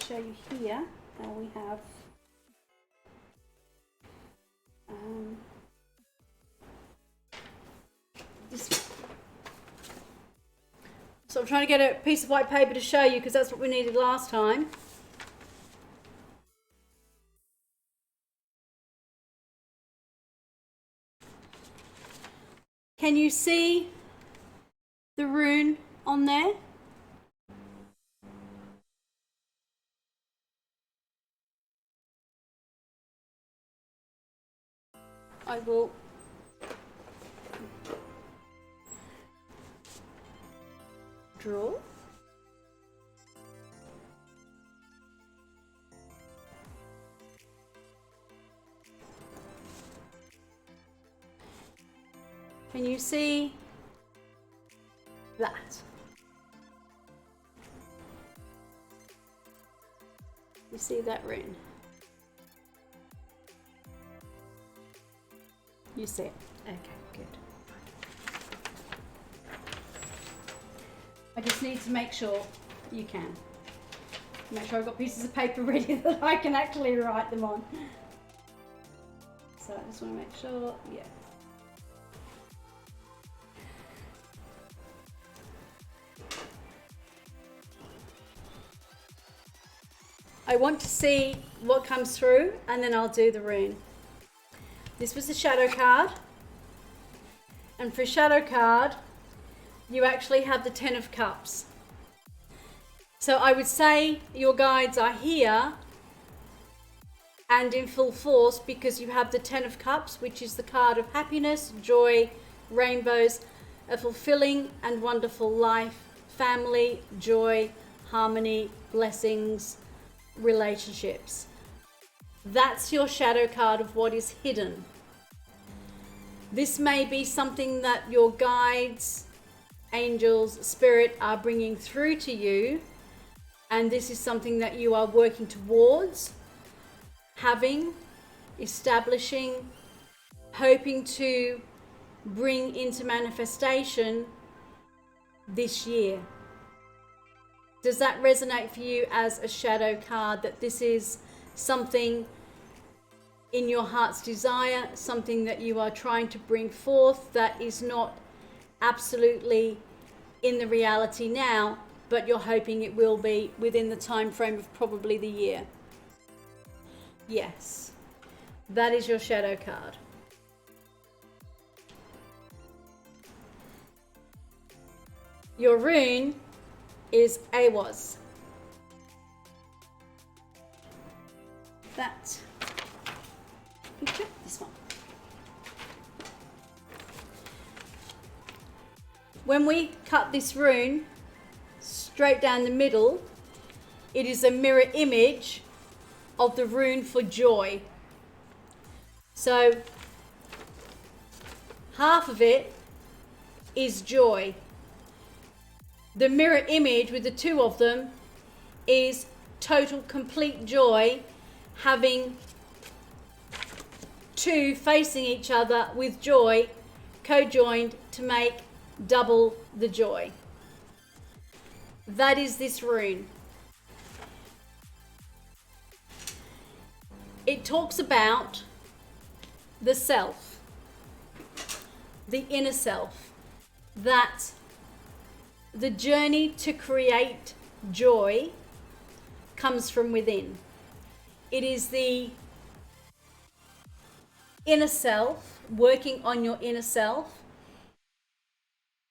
Show you here how we have this. So I'm trying to get a piece of white paper to show you, because that's what we needed last time. Can you see the rune on there? I will draw. Can you see that? You see that rune? You see it? Okay, good. I just need to make sure you can. Make sure I've got pieces of paper ready that I can actually write them on. So I just want to make sure, yeah. I want to see what comes through, and then I'll do the rune. This was the shadow card, and for a shadow card you actually have the 10 of Cups. So I would say your guides are here and in full force, because you have the 10 of Cups, which is the card of happiness, joy, rainbows, a fulfilling and wonderful life, family, joy, harmony, blessings, relationships. That's your shadow card of what is hidden. This may be something that your guides, angels, spirit are bringing through to you, and this is something that you are working towards having, establishing, hoping to bring into manifestation this year? Does that resonate for you as a shadow card, that this is something in your heart's desire, something that you are trying to bring forth that is not absolutely in the reality now, but you're hoping it will be within the time frame of probably the year? Yes, that is your shadow card. Your rune is Awaz. That picture, this one. When we cut this rune straight down the middle, it is a mirror image of the rune for joy. So half of it is joy. The mirror image with the two of them is total, complete joy, having two facing each other with joy, co-joined to make double the joy. That is this rune. It talks about the self, the inner self, that the journey to create joy comes from within. It is the inner self, working on your inner self,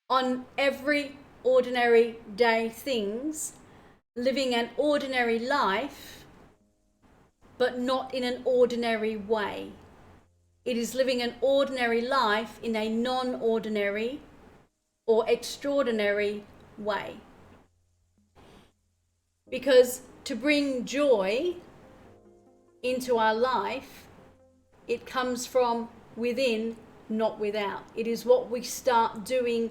on every ordinary day things, living an ordinary life, but not in an ordinary way. It is living an ordinary life in a non-ordinary or extraordinary way. Because to bring joy into our life, it comes from within, not without. It is what we start doing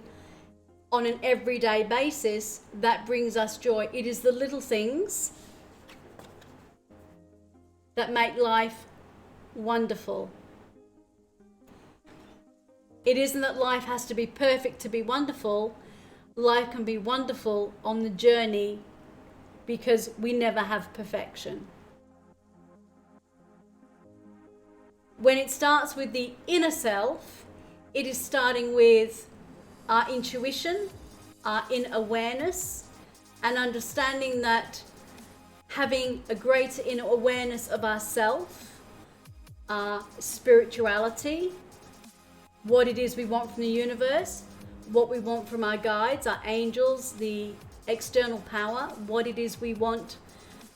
on an everyday basis that brings us joy. It is the little things that make life wonderful. It isn't that life has to be perfect to be wonderful. Life can be wonderful on the journey because we never have perfection. When it starts with the inner self, it is starting with our intuition, our inner awareness, and understanding that having a greater inner awareness of ourself, our spirituality, what it is we want from the universe, what we want from our guides, our angels, the external power, what it is we want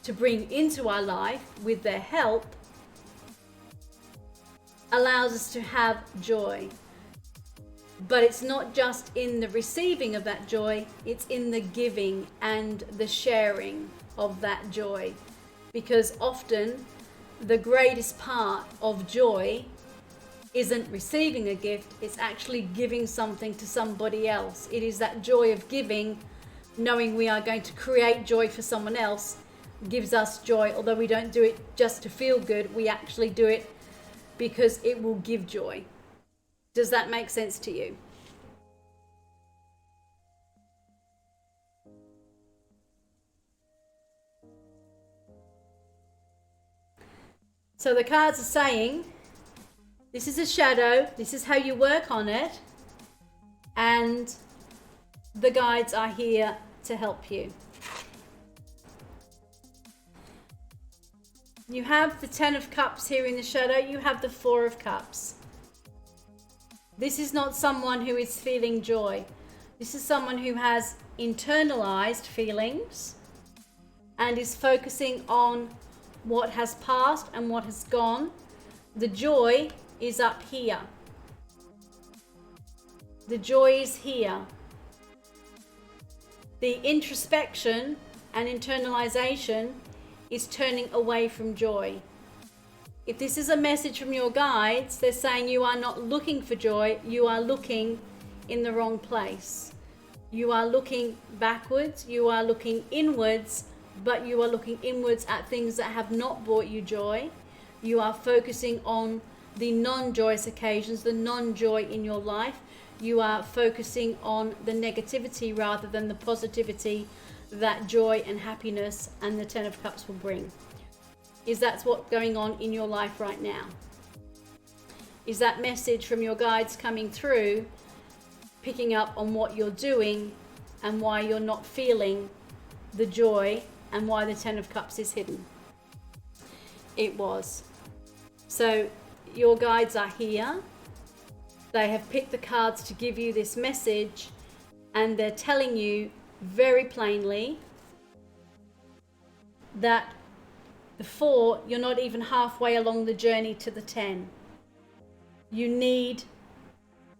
to bring into our life with their help, allows us to have joy. But it's not just in the receiving of that joy, it's in the giving and the sharing of that joy. Because often the greatest part of joy isn't receiving a gift, it's actually giving something to somebody else. It is that joy of giving, knowing we are going to create joy for someone else, gives us joy. Although we don't do it just to feel good, we actually do it because it will give joy. Does that make sense to you? So the cards are saying, this is a shadow, this is how you work on it, and the guides are here to help you. You have the 10 of Cups here in the shadow, you have the 4 of Cups. This is not someone who is feeling joy. This is someone who has internalized feelings and is focusing on what has passed and what has gone. The joy is up here. The joy is here. The introspection and internalization is turning away from joy. If this is a message from your guides, they're saying you are not looking for joy, you are looking in the wrong place. You are looking backwards, you are looking inwards, but you are looking inwards at things that have not brought you joy. You are focusing on the non-joyous occasions, the non-joy in your life. You are focusing on the negativity rather than the positivity that joy and happiness and the Ten of Cups will bring. Is that what's going on in your life right now? Is that message from your guides coming through, picking up on what you're doing and why you're not feeling the joy and why the Ten of Cups is hidden? It was. So your guides are here. They have picked the cards to give you this message, and they're telling you very plainly that the 4, you're not even halfway along the journey to the 10. You need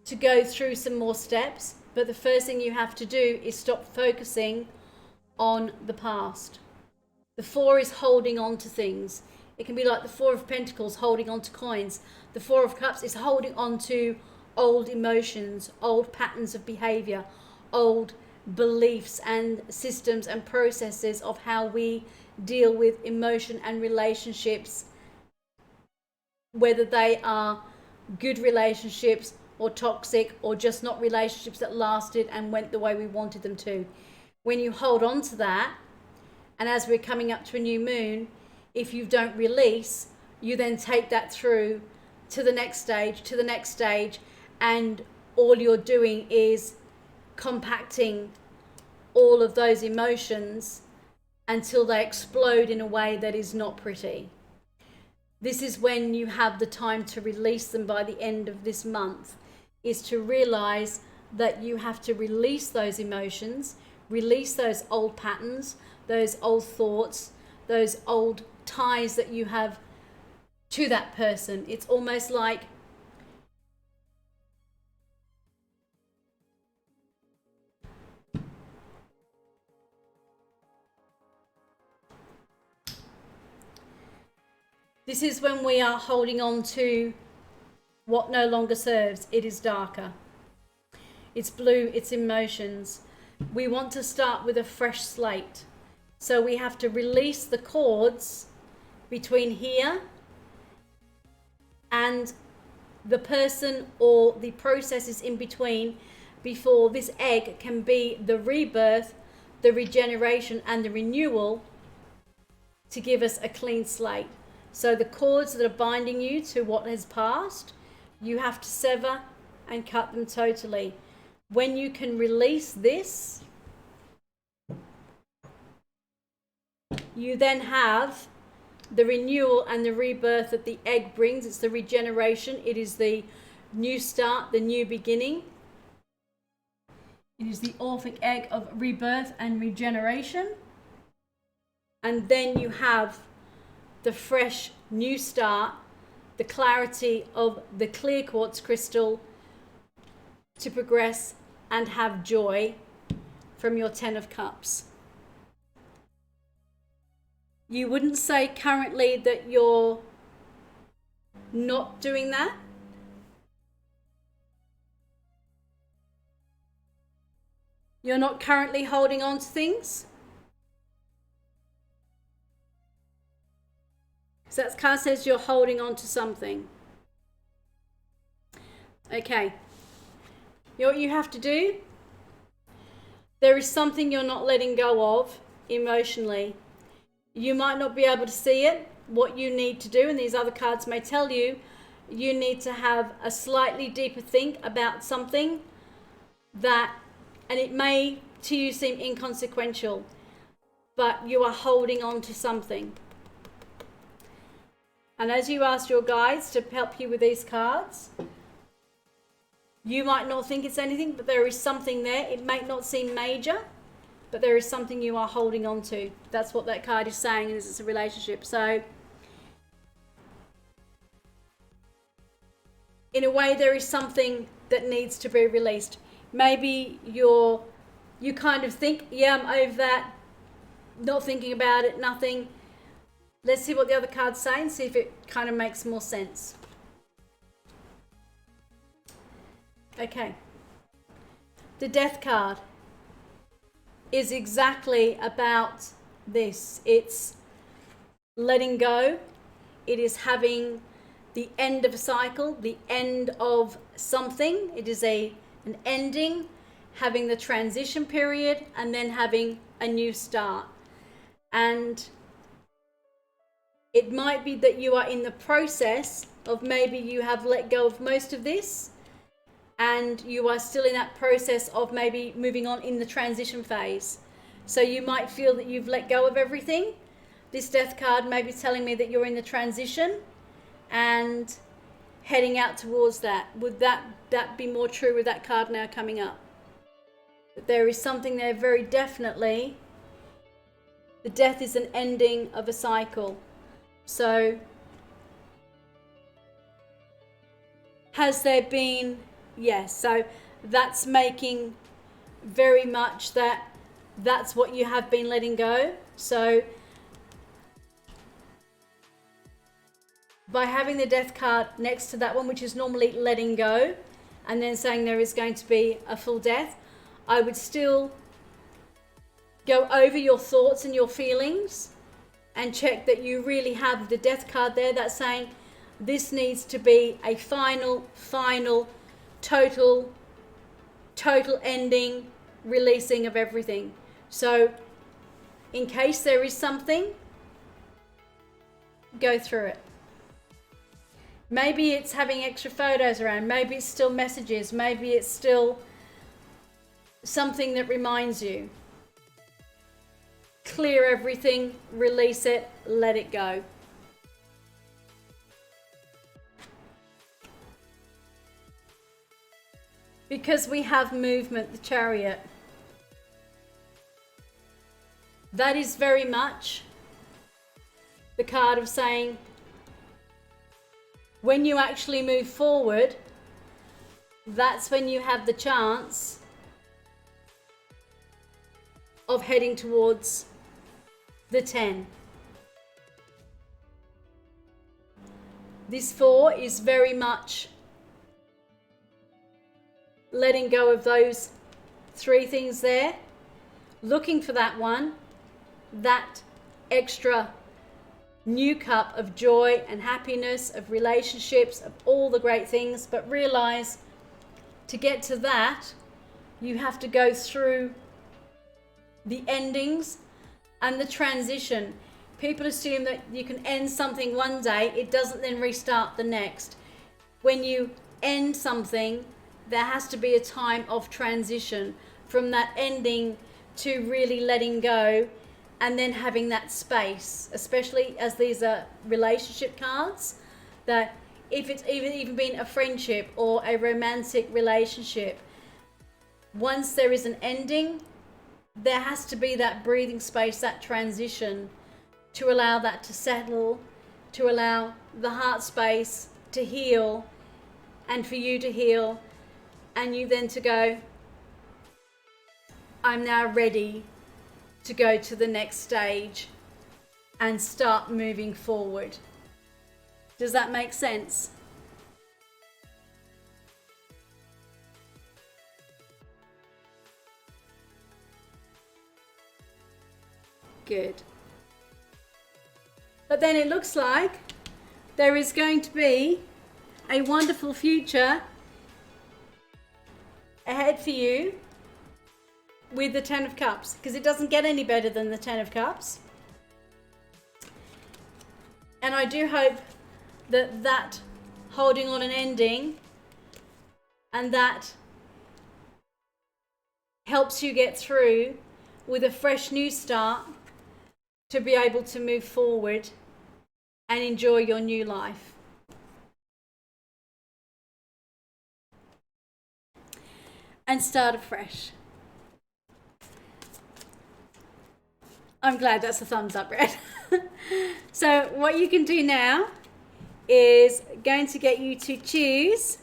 to go through some more steps, but the first thing you have to do is stop focusing on the past. The 4 is holding on to things. It can be like the 4 of Pentacles holding on to coins. The 4 of Cups is holding on to old emotions, old patterns of behavior, old beliefs and systems and processes of how we deal with emotion and relationships, whether they are good relationships or toxic or just not relationships that lasted and went the way we wanted them to. When you hold on to that, and as we're coming up to a new moon, if you don't release, you then take that through to the next stage, to the next stage, and all you're doing is compacting all of those emotions until they explode in a way that is not pretty. This is when you have the time to release them by the end of this month, is to realize that you have to release those emotions, release those old patterns, those old thoughts, those old ties that you have to that person. It's almost like this is when we are holding on to what no longer serves. It is darker. It's blue, it's emotions. We want to start with a fresh slate. So we have to release the cords between here and the person or the processes in between before this egg can be the rebirth, the regeneration and the renewal to give us a clean slate. So the cords that are binding you to what has passed, you have to sever and cut them totally. When you can release this, you then have the renewal and the rebirth that the egg brings. It's the regeneration. It is the new start, the new beginning. It is the Orphic egg of rebirth and regeneration. And then you have the fresh new start, the clarity of the clear quartz crystal to progress and have joy from your 10 of Cups. You wouldn't say currently that you're not doing that. You're not currently holding on to things. So that card says you're holding on to something. Okay. You know what you have to do? There is something you're not letting go of emotionally. You might not be able to see it. What you need to do, and these other cards may tell you, you need to have a slightly deeper think about something that, and it may to you seem inconsequential, but you are holding on to something. And as you ask your guides to help you with these cards, you might not think it's anything, but there is something there. It might not seem major, but there is something you are holding on to. That's what that card is saying, is it's a relationship. So in a way, there is something that needs to be released. Maybe you kind of think, yeah, I'm over that, not thinking about it, nothing. Let's see what the other cards say and see if it kind of makes more sense. Okay. The Death card is exactly about this. It's letting go. It is having the end of a cycle, the end of something. It is an ending, having the transition period, and then having a new start. And it might be that you are in the process of, maybe you have let go of most of this and you are still in that process of maybe moving on in the transition phase. So you might feel that you've let go of everything. This death card may be telling me that you're in the transition and heading out towards that. Would that be more true with that card now coming up? But there is something there very definitely. The death is an ending of a cycle. So has there been, yes, so that's making very much that's what you have been letting go. So by having the death card next to that one, which is normally letting go, and then saying there is going to be a full death, I would still go over your thoughts and your feelings and check that you really have the death card there that's saying this needs to be a final, total ending, releasing of everything. So in case there is something, go through it. Maybe it's having extra photos around, maybe it's still messages, maybe it's still something that reminds you. Clear everything, release it, let it go. Because we have movement, the Chariot. That is very much the card of saying, when you actually move forward, that's when you have the chance of heading towards the 10. This 4 is very much letting go of those 3 things there, looking for that one, that extra new cup of joy and happiness, of relationships, of all the great things, but realize to get to that, you have to go through the endings and the transition. People assume that you can end something one day, it doesn't then restart the next. When you end something, there has to be a time of transition from that ending to really letting go, and then having that space, especially as these are relationship cards, that if it's even been a friendship or a romantic relationship, once there is an ending, there has to be that breathing space, that transition, to allow that to settle, to allow the heart space to heal, and for you to heal, and you then to go, I'm now ready to go to the next stage and start moving forward. Does that make sense? Good. But then it looks like there is going to be a wonderful future ahead for you with the 10 of Cups, because it doesn't get any better than the 10 of Cups. And I do hope that holding on an ending and that helps you get through with a fresh new start to be able to move forward and enjoy your new life. And start afresh. I'm glad that's a thumbs up, Red. So what you can do now is going to get you to choose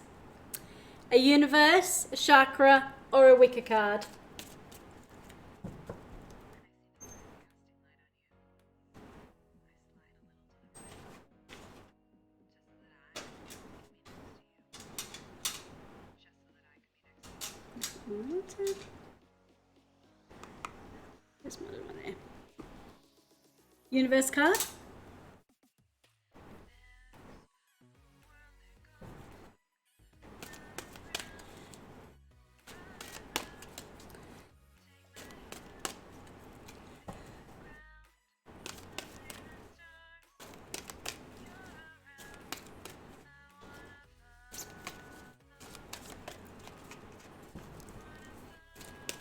a universe, a chakra, or a Wicca card. There's my little one there. Universe card.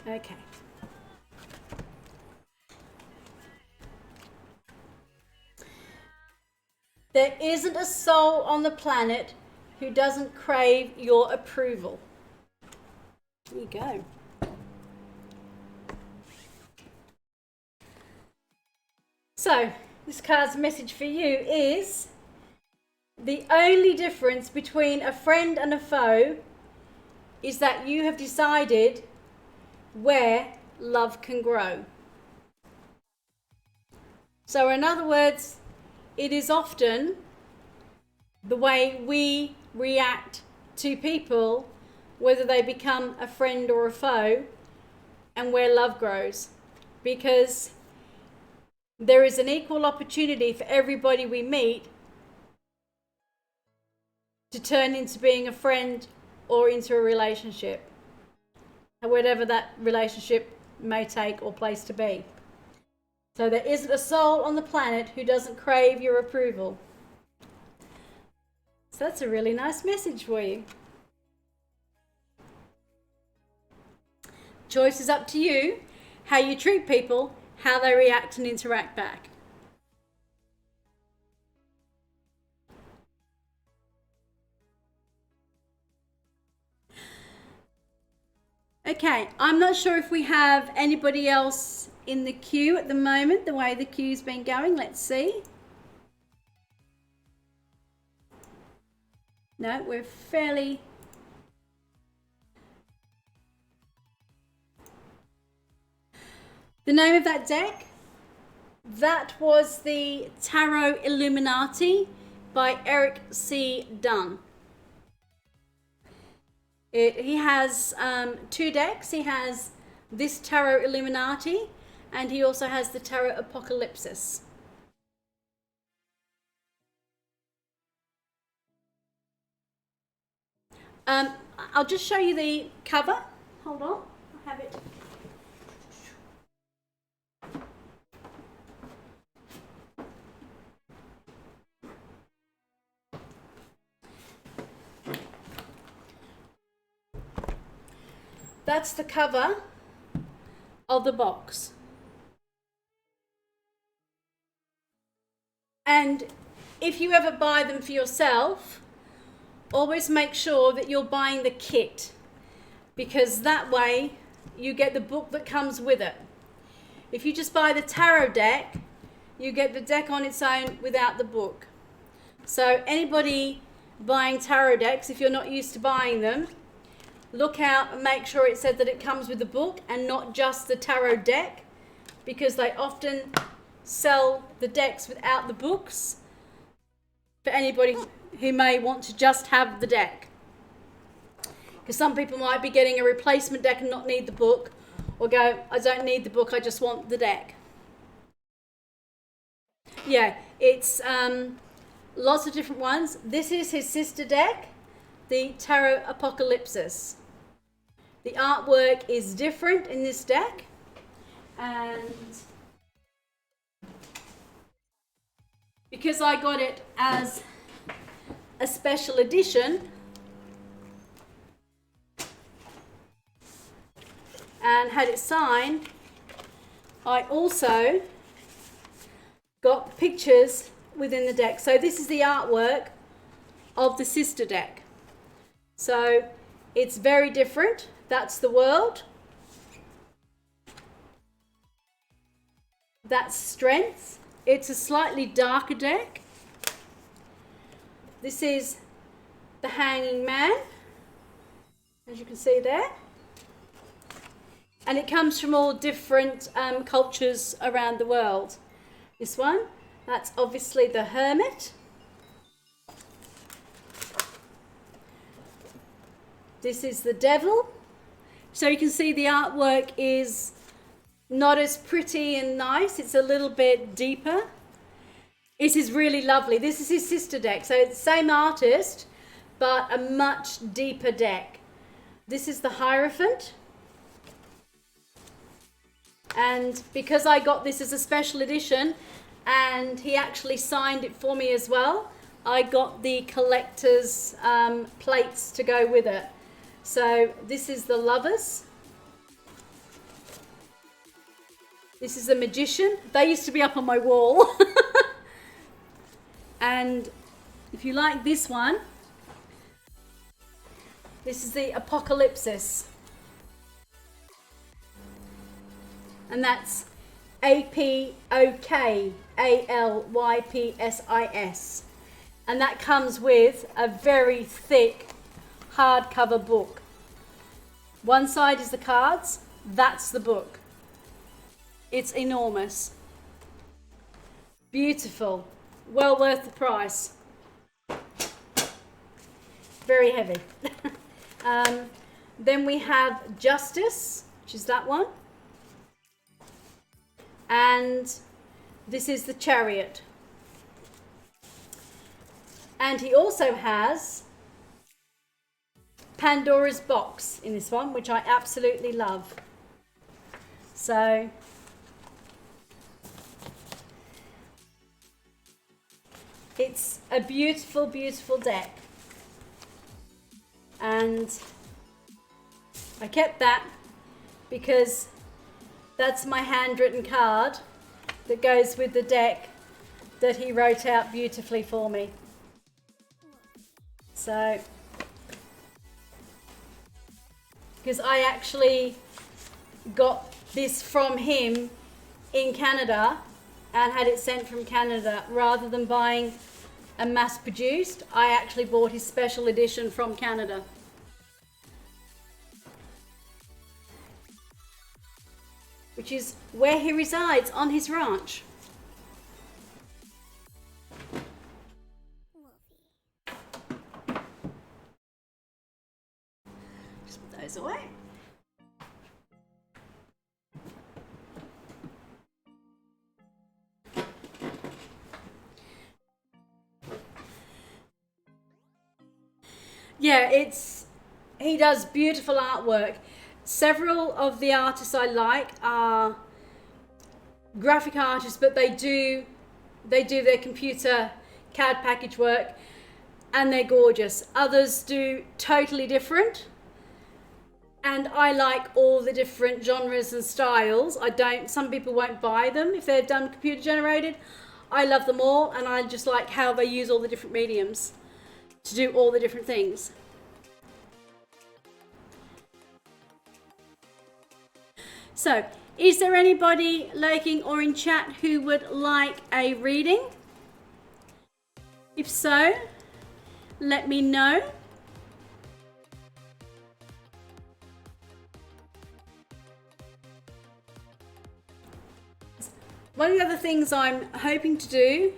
Okay. There isn't a soul on the planet who doesn't crave your approval. There you go. So, this card's message for you is the only difference between a friend and a foe is that you have decided where love can grow. So, in other words, it is often the way we react to people, whether they become a friend or a foe, and where love grows. Because there is an equal opportunity for everybody we meet to turn into being a friend or into a relationship, whatever that relationship may take or place to be. So there isn't a soul on the planet who doesn't crave your approval. So that's a really nice message for you. Choice is up to you, how you treat people, how they react and interact back. Okay, I'm not sure if we have anybody else in the queue at the moment, the way the queue's been going. Let's see. No, we're fairly... The name of that deck? That was the Tarot Illuminati by Eric C. Dunn. He has 2 decks. He has this Tarot Illuminati and he also has the Tarot Apocalypsis. I'll just show you the cover. Hold on, I have it. That's the cover of the box. And if you ever buy them for yourself, always make sure that you're buying the kit, because that way you get the book that comes with it. If you just buy the tarot deck, you get the deck on its own without the book. So anybody buying tarot decks, if you're not used to buying them, look out and make sure it said that it comes with the book and not just the tarot deck, because they often sell the decks without the books for anybody who may want to just have the deck. Because some people might be getting a replacement deck and not need the book, or go, I don't need the book, I just want the deck. Yeah, it's lots of different ones. This is his sister deck, the Tarot Apocalypsis. The artwork is different in this deck, and because I got it as a special edition and had it signed, I also got pictures within the deck. So this is the artwork of the sister deck. So it's very different. That's the world. That's strength. It's a slightly darker deck. This is the Hanging Man, as you can see there. And it comes from all different cultures around the world. This one, that's obviously the Hermit. This is the Devil. So you can see the artwork is not as pretty and nice. It's a little bit deeper. It is really lovely. This is his sister deck. So it's the same artist, but a much deeper deck. This is the Hierophant. And because I got this as a special edition, and he actually signed it for me as well, I got the collector's plates to go with it. So this is the Lovers. This is a Magician. They used to be up on my wall. And if you like this one, this is the Apocalypsis. And that's Apokalypsis. And that comes with a very thick hardcover book. One side is the cards, that's the book. It's enormous. Beautiful. Well worth the price. Very heavy. Then we have Justice, which is that one. And this is the Chariot. And he also has Pandora's Box in this one, which I absolutely love. So it's a beautiful, beautiful deck. And I kept that because that's my handwritten card that goes with the deck that he wrote out beautifully for me. So, because I actually got this from him in Canada and had it sent from Canada rather than buying a mass produced. I actually bought his special edition from Canada. Which is where he resides on his ranch. Just put those away. Yeah, he does beautiful artwork. Several of the artists I like are graphic artists, but they do their computer CAD package work and they're gorgeous. Others do totally different, and I like all the different genres and styles. Some people won't buy them if they're done computer generated. I love them all, and I just like how they use all the different mediums to do all the different things. So, is there anybody lurking or in chat who would like a reading? If so, let me know. One of the other things I'm hoping to do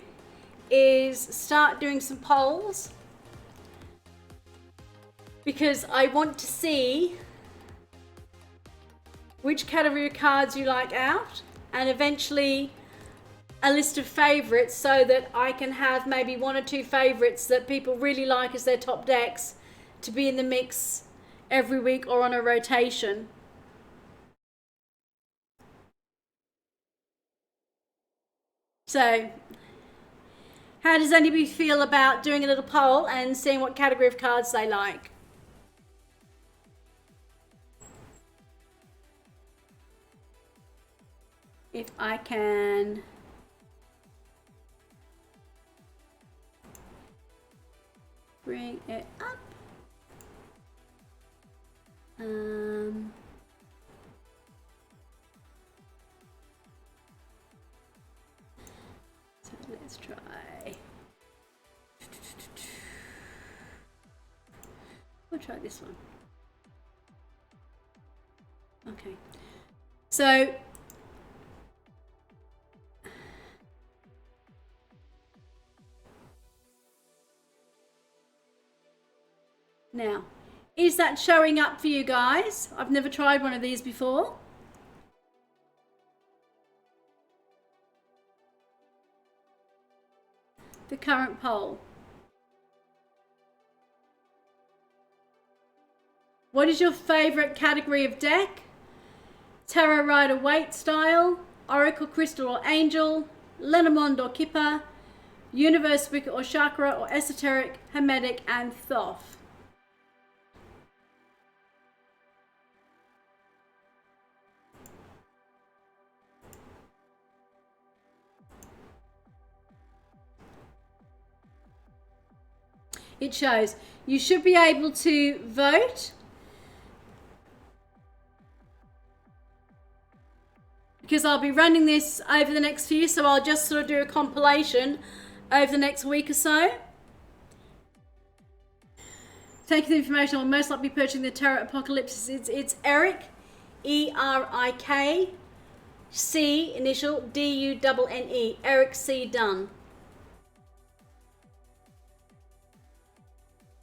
is start doing some polls, because I want to see which category of cards you like out, and eventually a list of favourites, so that I can have maybe one or two favourites that people really like as their top decks to be in the mix every week or on a rotation. So, how does anybody feel about doing a little poll and seeing what category of cards they like? If I can bring it up. So let's try. We'll try this one. Okay. So now, is that showing up for you guys? I've never tried one of these before. The current poll. What is your favourite category of deck? Tarot Rider Waite style, Oracle Crystal or Angel, Lenormand or Kipper, Universe Wicket or Chakra, or Esoteric, Hermetic and Thoth. it shows. You should be able to vote. Because I'll be running this over the next few, so I'll just sort of do a compilation over the next week or so. Thank you for the information. I'll most likely be purchasing the Tarot Apocalypse. It's Eric, E-R-I-K, C, initial, D-U-N-N-E, Eric C. Dunn.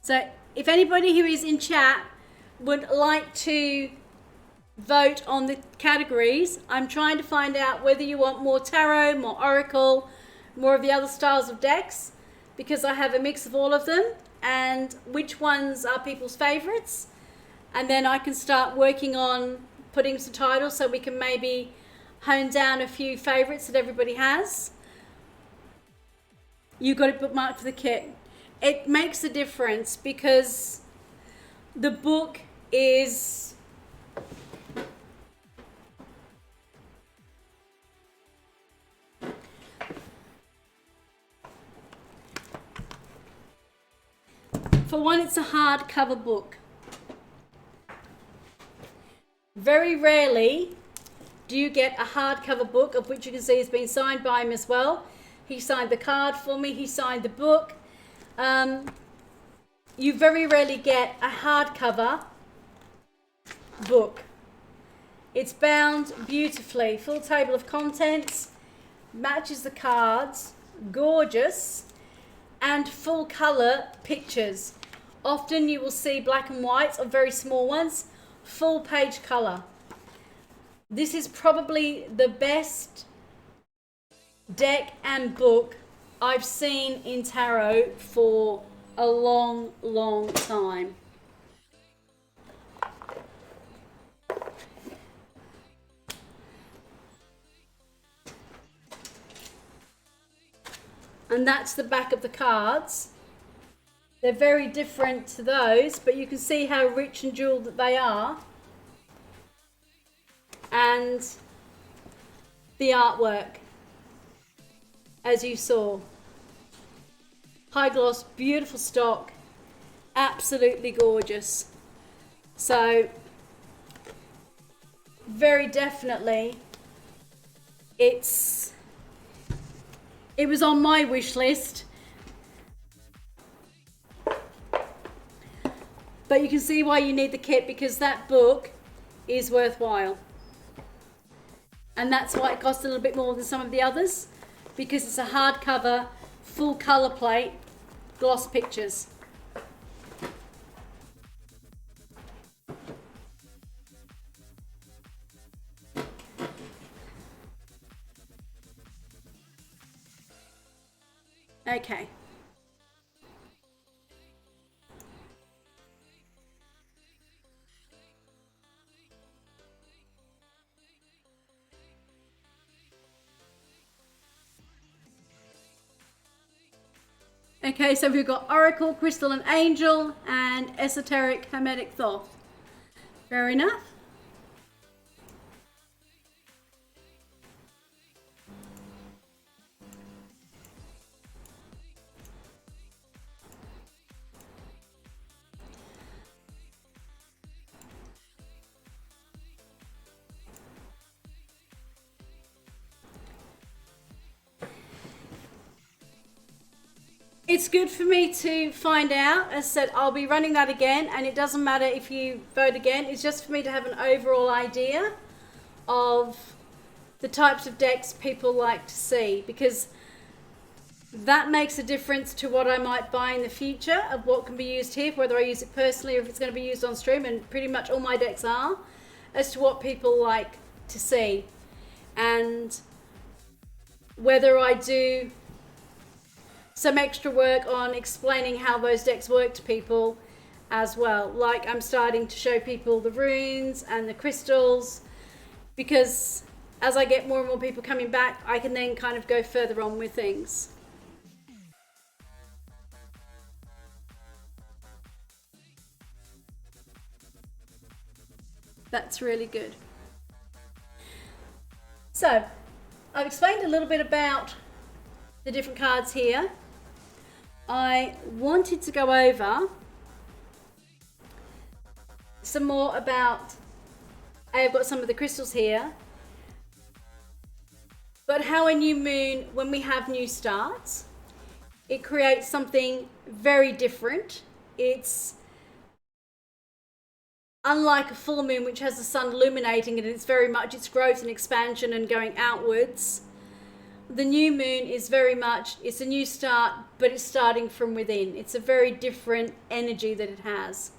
So if anybody who is in chat would like to vote on the categories, I'm trying to find out whether you want more tarot, more oracle, more of the other styles of decks, because I have a mix of all of them, and which ones are people's favorites, and then I can start working on putting some titles so we can maybe hone down a few favorites that everybody has. You got it bookmarked for the kit. It makes a difference because the book is for one, it's a hardcover book. Very rarely do you get a hardcover book, of which you can see has been signed by him as well. He signed the card for me, he signed the book. You very rarely get a hardcover book. It's bound beautifully, full table of contents, matches the cards, gorgeous, and full color pictures. Often you will see black and whites or very small ones, full page color. This is probably the best deck and book I've seen in tarot for a long, long time. And that's the back of the cards. They're very different to those, but you can see how rich and jeweled that they are. And the artwork, as you saw. High gloss, beautiful stock, absolutely gorgeous. So, very definitely, it was on my wish list. But you can see why you need the kit, because that book is worthwhile. And that's why it costs a little bit more than some of the others, because it's a hardcover, full color plate, gloss pictures. Okay. Okay, so we've got Oracle, Crystal and Angel, and Esoteric, Hermetic, Thoth. Fair enough. It's good for me to find out. As I said, I'll be running that again, and it doesn't matter if you vote again. It's just for me to have an overall idea of the types of decks people like to see, because that makes a difference to what I might buy in the future, of what can be used here, whether I use it personally or if it's going to be used on stream, and pretty much all my decks are, as to what people like to see. And whether I do some extra work on explaining how those decks work to people as well. Like I'm starting to show people the runes and the crystals, because as I get more and more people coming back, I can then kind of go further on with things. That's really good. So, I've explained a little bit about the different cards here. I wanted to go over some more about, I've got some of the crystals here, but how a new moon, when we have new starts, it creates something very different. It's unlike a full moon, which has the sun illuminating it, and it's very much its growth and expansion and going outwards. The new moon is very much, it's a new start, but it's starting from within. It's a very different energy that it has.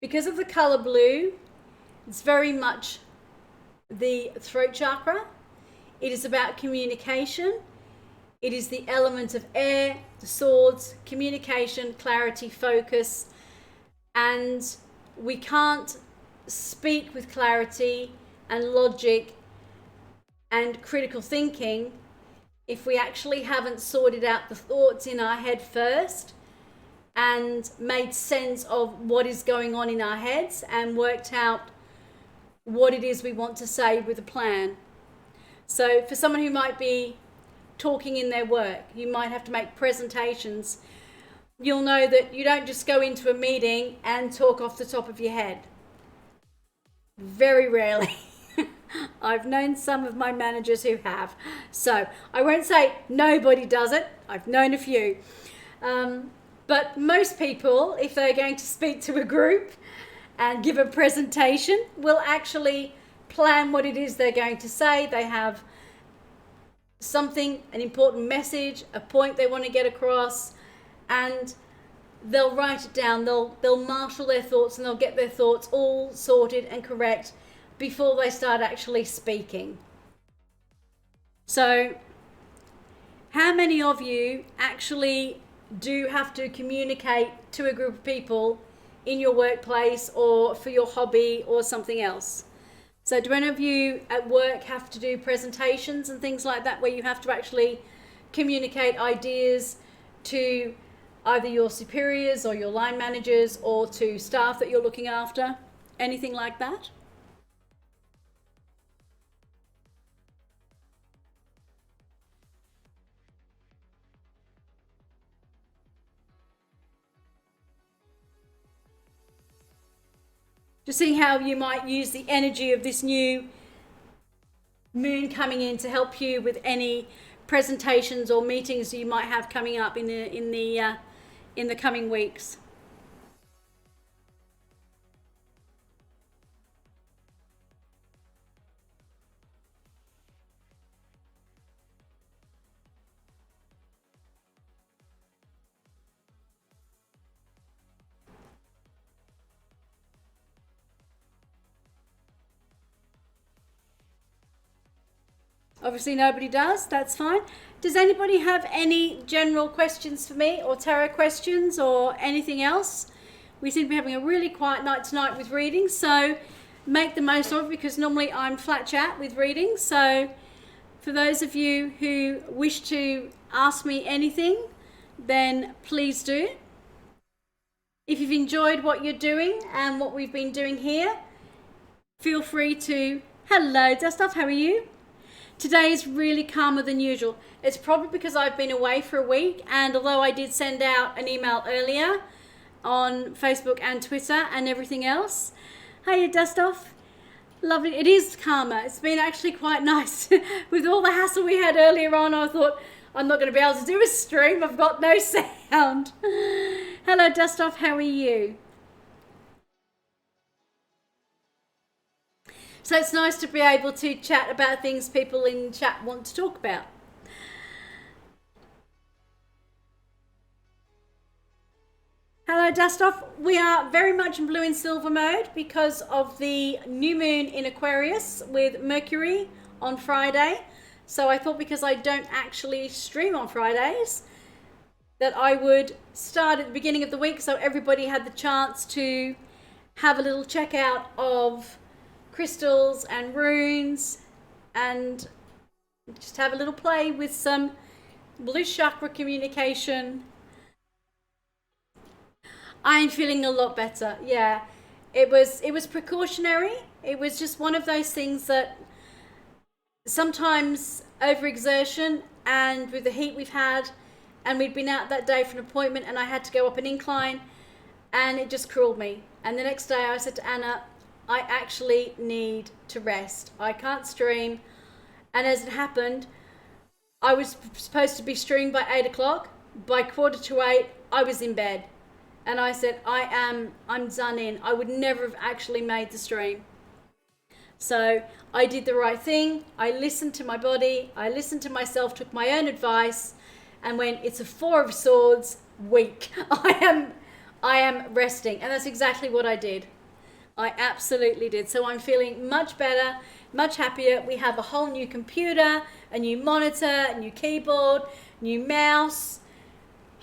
Because of the color blue, it's very much the throat chakra. It is about communication. It is the element of air, the swords, communication, clarity, focus. And we can't speak with clarity and logic and critical thinking if we actually haven't sorted out the thoughts in our head first and made sense of what is going on in our heads and worked out what it is we want to say with a plan. So for someone who might be talking in their work, you might have to make presentations. You'll know that you don't just go into a meeting and talk off the top of your head. Very rarely. I've known some of my managers who have. So I won't say nobody does it. I've known a few. But most people, if they're going to speak to a group and give a presentation, will actually plan what it is they're going to say. They have something, an important message, a point they want to get across, and they'll write it down. They'll marshal their thoughts, and they'll get their thoughts all sorted and correct before they start actually speaking. So how many of you actually do have to communicate to a group of people in your workplace or for your hobby or something else? So do any of you at work have to do presentations and things like that, where you have to actually communicate ideas to either your superiors or your line managers or to staff that you're looking after? Anything like that? Just seeing how you might use the energy of this new moon coming in to help you with any presentations or meetings you might have coming up in the coming weeks. Obviously nobody does, that's fine. Does anybody have any general questions for me, or tarot questions or anything else? We seem to be having a really quiet night tonight with readings, so make the most of it, because normally I'm flat chat with readings. So for those of you who wish to ask me anything, then please do. If you've enjoyed what you're doing and what we've been doing here, feel free to... Hello, Dustoff, how are you? Today is really calmer than usual. It's probably because I've been away for a week, and although I did send out an email earlier on Facebook and Twitter and everything else. Hey, Dustoff. Lovely. It is calmer. It's been actually quite nice. With all the hassle we had earlier on, I thought, I'm not going to be able to do a stream. I've got no sound. Hello, Dustoff. How are you? So it's nice to be able to chat about things people in chat want to talk about. Hello, Dustoff. We are very much in blue and silver mode because of the new moon in Aquarius with Mercury on Friday. So I thought, because I don't actually stream on Fridays, that I would start at the beginning of the week so everybody had the chance to have a little check out of crystals and runes and just have a little play with some blue chakra communication. I'm feeling a lot better. Yeah, it was precautionary. It was just one of those things that sometimes overexertion, and with the heat we've had, and we'd been out that day for an appointment, and I had to go up an incline, and it just cruelled me. And the next day I said to Anna, I actually need to rest. I can't stream. And as it happened, I was supposed to be streaming by 8 o'clock. By 7:45, I was in bed. And I said, I'm done in. I would never have actually made the stream. So I did the right thing. I listened to my body. I listened to myself, took my own advice, and went, it's a 4 of Swords week. I am resting. And that's exactly what I did. I absolutely did. So I'm feeling much better, much happier. We have a whole new computer, a new monitor, a new keyboard, new mouse,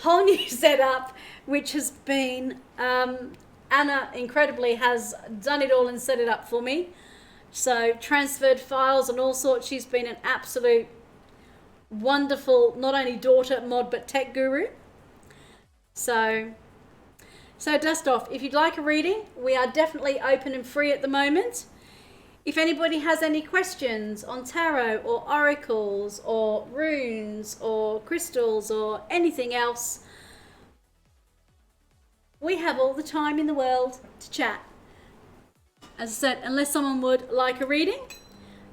whole new setup, which has been, Anna incredibly has done it all and set it up for me. So transferred files and all sorts. She's been an absolute wonderful, not only daughter, mod, but tech guru. So dust off. If you'd like a reading, we are definitely open and free at the moment. If anybody has any questions on tarot or oracles or runes or crystals or anything else, we have all the time in the world to chat. As I said, unless someone would like a reading,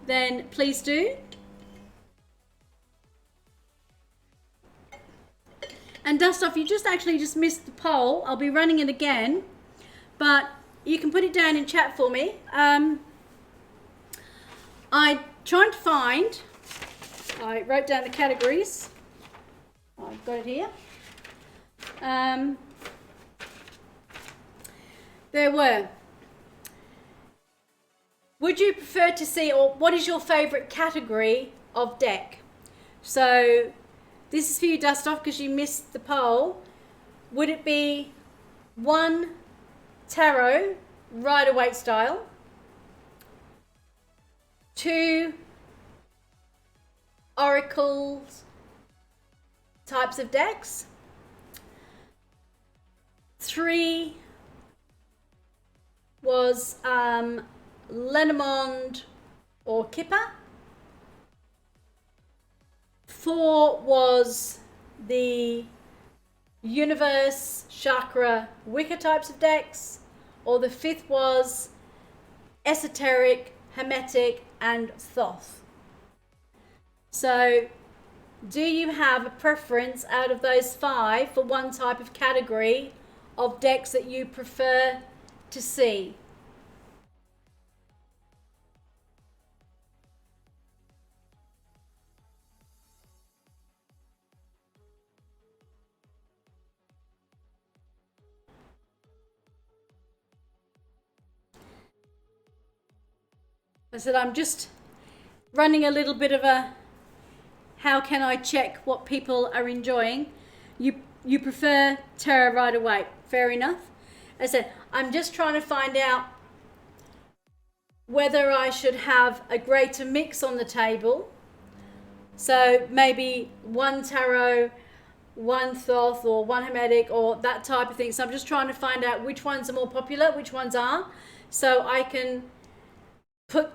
then please do. And dust off, you just missed the poll. I'll be running it again, but you can put it down in chat for me. I wrote down the categories. I've got it here. There were, would you prefer to see, or what is your favourite category of deck? So this is for you, dust off, because you missed the poll. Would it be 1 tarot, Rider-Waite style, 2 oracles types of decks, 3 was Lenormand or Kipper, 4 was the Universe, Chakra, Wicca types of decks, or the 5th was Esoteric, Hermetic, and Thoth. So, do you have a preference out of those 5 for one type of category of decks that you prefer to see? I said I'm just running a little bit of a how can I check what people are enjoying. You prefer tarot Rider-Waite, fair enough. I said I'm just trying to find out whether I should have a greater mix on the table. So maybe 1 tarot, 1 Thoth, or 1 Hermetic, or that type of thing. So I'm just trying to find out which ones are more popular, which ones aren't, so I can put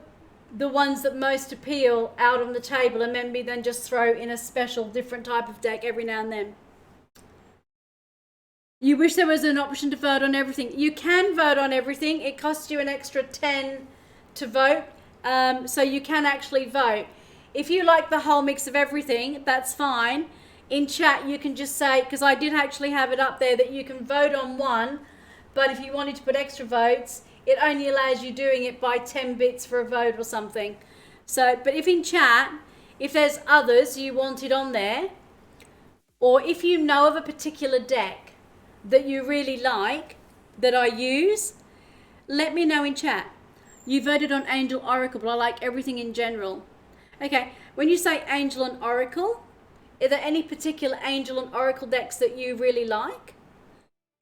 the ones that most appeal out on the table and maybe then just throw in a special different type of deck every now and then. You wish there was an option to vote on everything. You can vote on everything. It costs you an extra 10 to vote, so you can actually vote. If you like the whole mix of everything, that's fine. In chat you can just say, because I did actually have it up there, that you can vote on one, but if you wanted to put extra votes, it only allows you doing it by 10 bits for a vote or something. So, but if in chat, if there's others you wanted on there, or if you know of a particular deck that you really like, that I use, let me know in chat. You voted on Angel Oracle, but I like everything in general. Okay, when you say Angel and Oracle, are there any particular Angel and Oracle decks that you really like?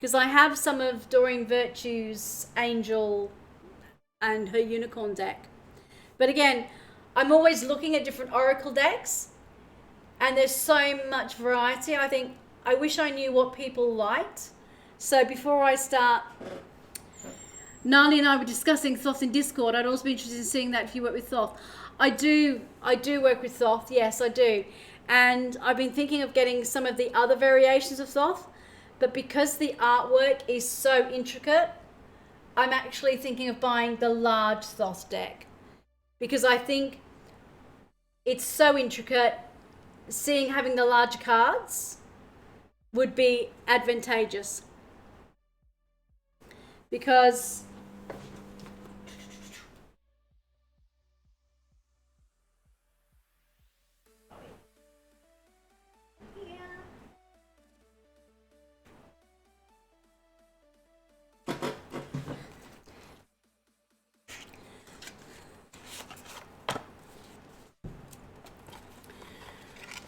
Because I have some of Doreen Virtue's Angel and her Unicorn deck. But again, I'm always looking at different Oracle decks, and there's so much variety. I wish I knew what people liked. So before I start, Nali and I were discussing Thoth in Discord. I'd also be interested in seeing that if you work with Thoth. I do work with Thoth, yes I do. And I've been thinking of getting some of the other variations of Thoth, but because the artwork is so intricate, I'm actually thinking of buying the large Thoth deck, because I think it's so intricate, having the larger cards would be advantageous. Because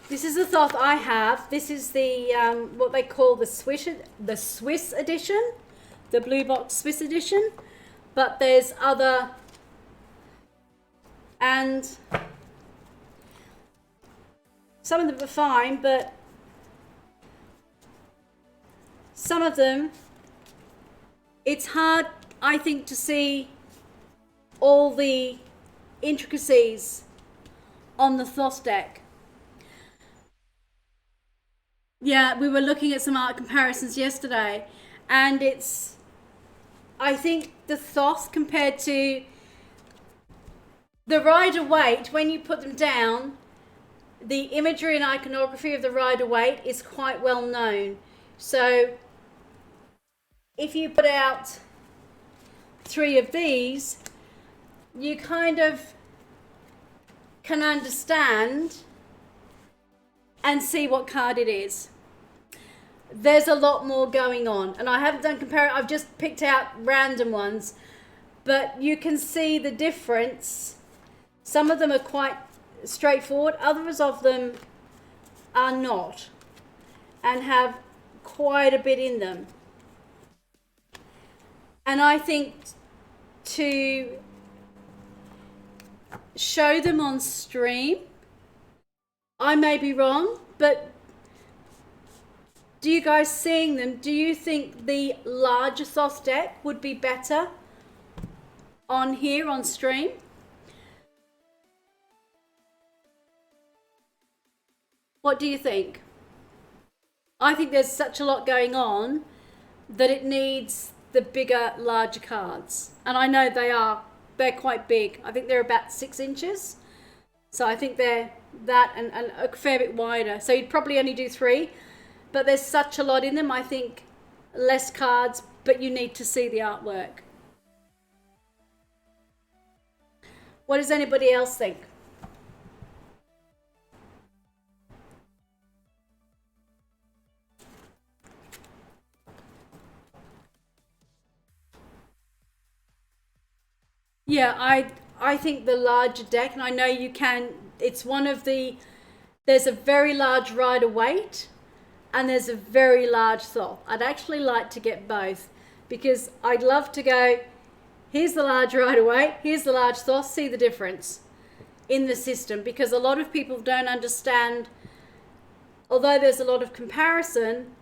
this is the Thoth I have. This is the what they call the Swiss edition, the blue box Swiss edition. But there's other, and some of them are fine, but some of them, it's hard, I think, to see all the intricacies on the Thoth deck. Yeah, we were looking at some art comparisons yesterday, and I think the Thoth compared to the Rider-Waite, when you put them down, the imagery and iconography of the Rider-Waite is quite well known. So if you put out 3 of these, you kind of can understand and see what card it is. There's a lot more going on, and I haven't done compare. I've just picked out random ones, but you can see the difference. Some of them are quite straightforward, others of them are not, and have quite a bit in them. And I think to show them on stream, I may be wrong, but do you guys seeing them, do you think the larger Thoth deck would be better on here on stream? What do you think? I think there's such a lot going on that it needs the bigger, larger cards. And I know they're quite big. I think they're about 6 inches. So I think they're that and a fair bit wider. So you'd probably only do 3, but there's such a lot in them. I think less cards, but you need to see the artwork. What does anybody else think? Yeah, I think the larger deck, and I know you can, it's one of the, there's a very large Rider-Waite and there's a very large Thoth. I'd actually like to get both, because I'd love to go, here's the large Rider-Waite, here's the large Thoth, see the difference in the system, because a lot of people don't understand, although there's a lot of comparison,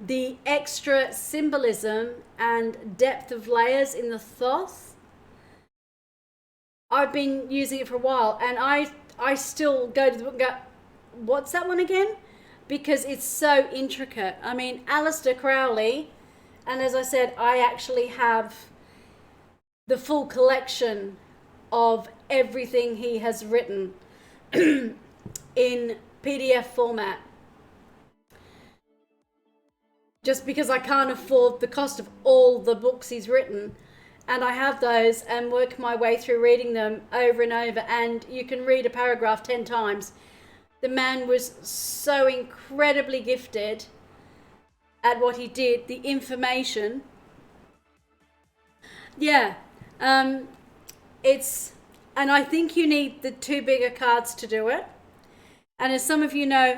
the extra symbolism and depth of layers in the Thoth. I've been using it for a while, and I still go to the book and go, what's that one again? Because it's so intricate. I mean, Aleister Crowley, and as I said, I actually have the full collection of everything he has written in PDF format. Just because I can't afford the cost of all the books he's written. And I have those and work my way through reading them over and over. And you can read a paragraph 10 times. The man was so incredibly gifted at what he did. The information. Yeah. And I think you need the 2 bigger cards to do it. And as some of you know,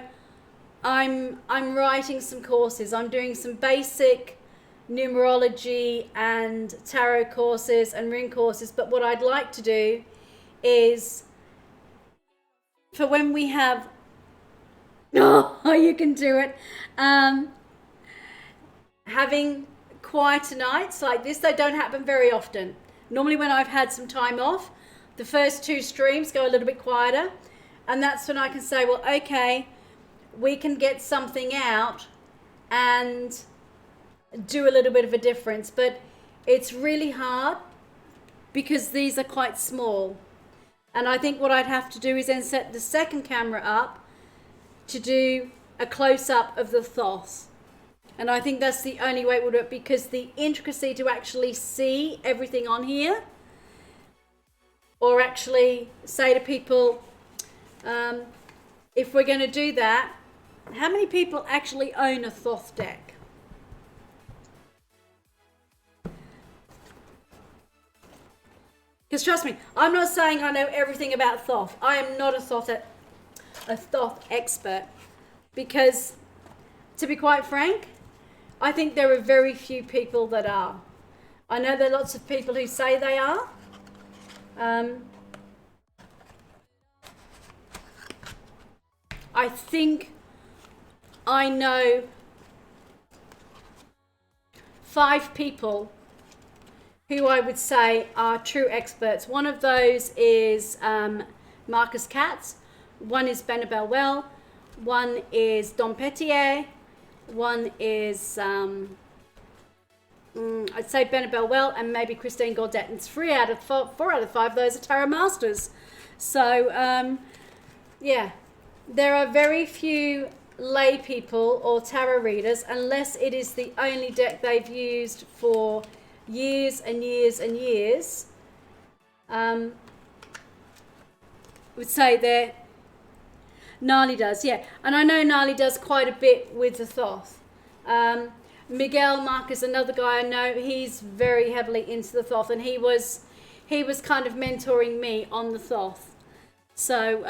I'm writing some courses. I'm doing some basic numerology and tarot courses and rune courses. But what I'd like to do is, for when we have, oh, you can do it, having quieter nights like this. They don't happen very often. Normally when I've had some time off, the first 2 streams go a little bit quieter. And that's when I can say, well, okay, we can get something out and do a little bit of a difference. But it's really hard because these are quite small. And I think what I'd have to do is then set the second camera up to do a close-up of the thoth. And I think that's the only way it would work, because the intricacy to actually see everything on here, or actually say to people, if we're going to do that, how many people actually own a thoth deck? Because trust me, I'm not saying I know everything about thoth. I am not a thoth expert, because to be quite frank, I think there are very few people that are. I know there are lots of people who say they are. I think I know 5 people who I would say are true experts. One of those is Marcus Katz, one is Benabel Well, one is Don Petier, one is I'd say Benabel Well, and maybe Christine Gaudet. And it's 4 out of 5 those are tarot masters. So yeah, there are very few lay people or tarot readers, unless it is the only deck they've used for years and years and years. Would say there. Gnarly does, yeah. And I know Gnarly does quite a bit with the thoth. Miguel Marcus, another guy I know, he's very heavily into the thoth, and he was kind of mentoring me on the thoth. So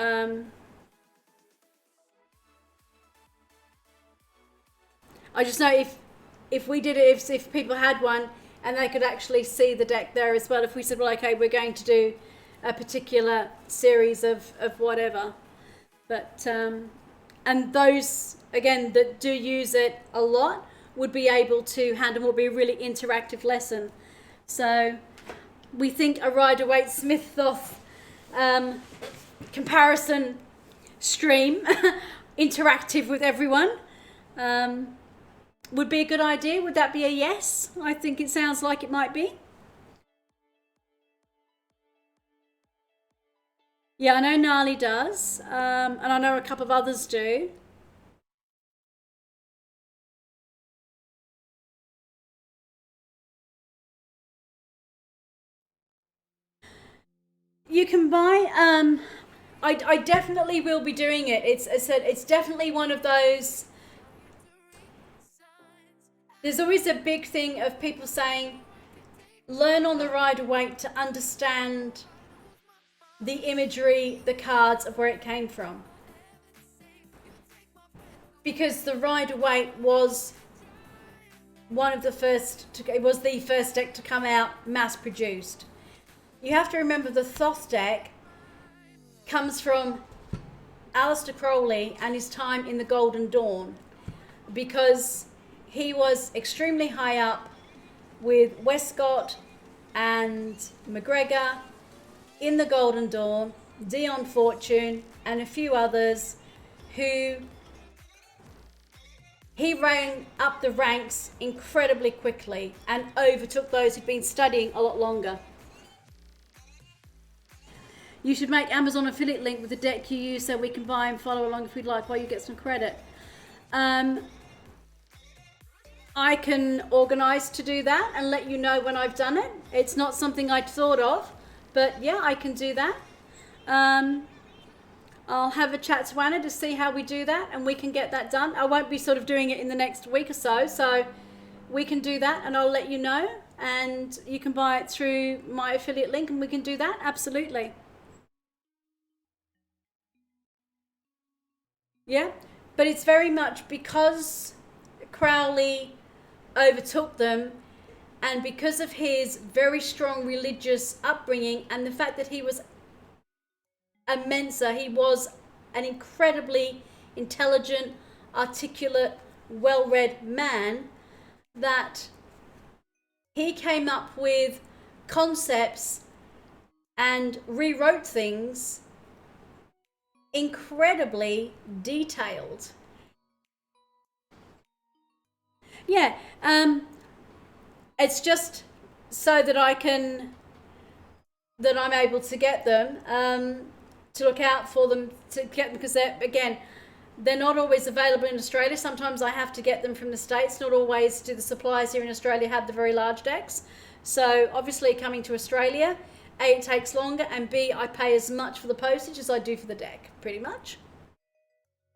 I just know if we did it, if people had one and they could actually see the deck there as well, if we said, well, okay, we're going to do a particular series of whatever. But and those, again, that do use it a lot would be able to handle, will be a really interactive lesson. So we think a Rider-Waite Smith Thoth comparison stream, interactive with everyone, would be a good idea. Would that be a yes? I think it sounds like it might be. Yeah, I know Gnarly does, and I know a couple of others do. You can buy, I definitely will be doing it. It's definitely one of those. There's always a big thing of people saying, learn on the Rider-Waite to understand the imagery, the cards, of where it came from. Because the Rider-Waite was one of the first, it was the first deck to come out mass produced. You have to remember the Thoth deck comes from Aleister Crowley and his time in the Golden Dawn, because he was extremely high up with Westcott and McGregor in the Golden Dawn, Dion Fortune, and a few others who he ran up the ranks incredibly quickly and overtook those who'd been studying a lot longer. You should make Amazon affiliate link with the deck you use so we can buy and follow along if we'd like, while you get some credit. I can organise to do that and let you know when I've done it. It's not something I'd thought of, but yeah, I can do that. I'll have a chat to Anna to see how we do that, and we can get that done. I won't be sort of doing it in the next week or so, so we can do that and I'll let you know, and you can buy it through my affiliate link and we can do that, absolutely. Yeah, but it's very much because Crowley overtook them, and because of his very strong religious upbringing and the fact that he was a Mensa, he was an incredibly intelligent, articulate, well-read man, that he came up with concepts and rewrote things incredibly detailed. Yeah, it's just so that I'm able to get them, to look out for them, to get, because they're not always available in Australia. Sometimes I have to get them from the States. Not always do the suppliers here in Australia have the very large decks. So obviously coming to Australia, A, it takes longer, and B, I pay as much for the postage as I do for the deck, pretty much.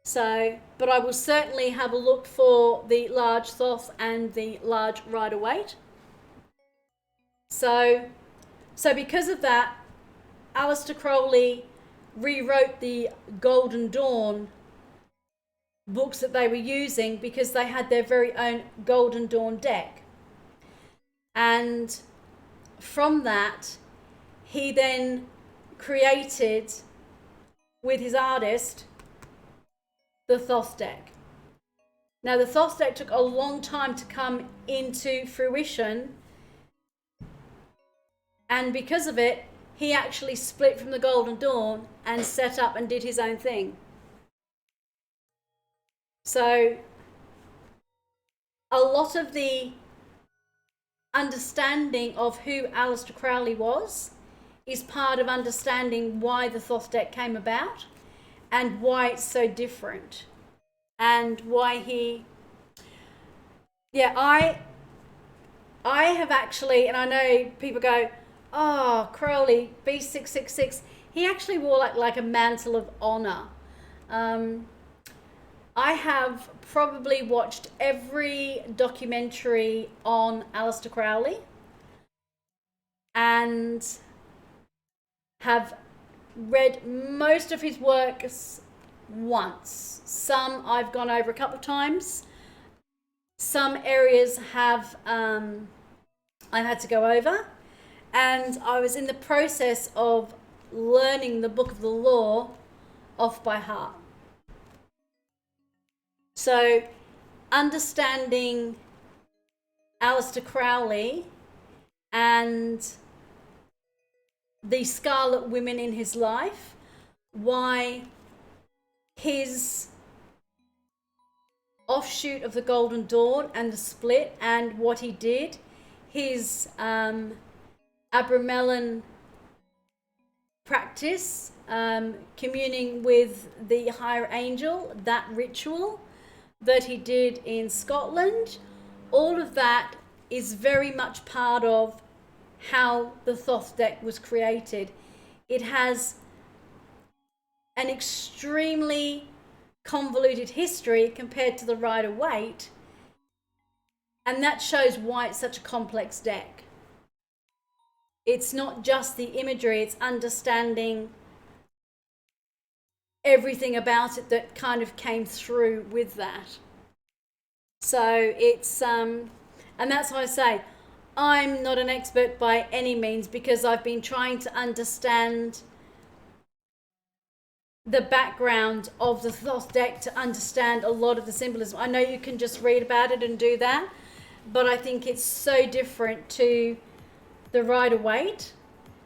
So, but I will certainly have a look for the large Thoth and the large Rider-Waite. So because of that, Aleister Crowley rewrote the Golden Dawn books that they were using, because they had their very own Golden Dawn deck. And from that, he then created, with his artist, the Thoth deck. Now, the Thoth deck took a long time to come into fruition, and because of it, he actually split from the Golden Dawn and set up and did his own thing. So a lot of the understanding of who Aleister Crowley was is part of understanding why the Thoth deck came about and why it's so different, and why he... Yeah, I have actually, and I know people go, oh, Crowley, B666. He actually wore like a mantle of honor. I have probably watched every documentary on Aleister Crowley and have read most of his works once. Some I've gone over a couple of times. Some areas have I've had to go over. And I was in the process of learning the Book of the Law off by heart. So understanding Aleister Crowley and the Scarlet Women in his life, why his offshoot of the Golden Dawn and the split, and what he did, his Abramelin practice, communing with the higher angel, that ritual that he did in Scotland, all of that is very much part of how the Thoth deck was created. It has an extremely convoluted history compared to the Rider-Waite, and that shows why it's such a complex deck. It's not just the imagery, it's understanding everything about it that kind of came through with that. So it's, and that's why I say, I'm not an expert by any means, because I've been trying to understand the background of the Thoth deck to understand a lot of the symbolism. I know you can just read about it and do that, but I think it's so different to the Rider-Waite,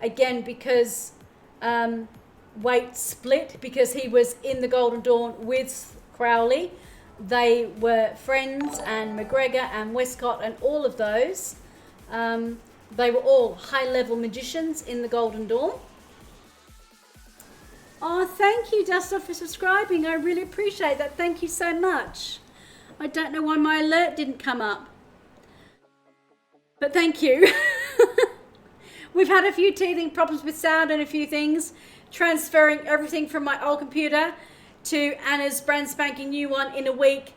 again, because Waite split because he was in the Golden Dawn with Crowley. They were friends, and McGregor and Westcott and all of those. They were all high-level magicians in the Golden Dawn. Oh, thank you, Dustin, for subscribing. I really appreciate that. Thank you so much. I don't know why my alert didn't come up, but thank you. We've had a few teething problems with sound and a few things, transferring everything from my old computer to Anna's brand spanking new one in a week,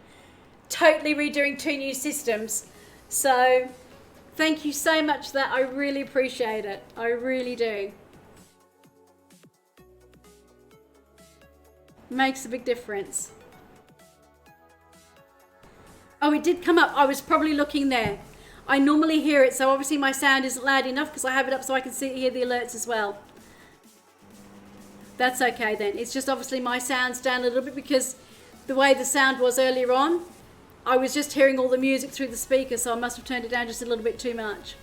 totally redoing 2 new systems. So thank you so much for that. I really appreciate it. I really do. Makes a big difference. Oh, it did come up. I was probably looking there. I normally hear it, so obviously my sound isn't loud enough because I have it up so I can hear the alerts as well. That's okay then. It's just obviously my sound's down a little bit because the way the sound was earlier on, I was just hearing all the music through the speaker, so I must have turned it down just a little bit too much.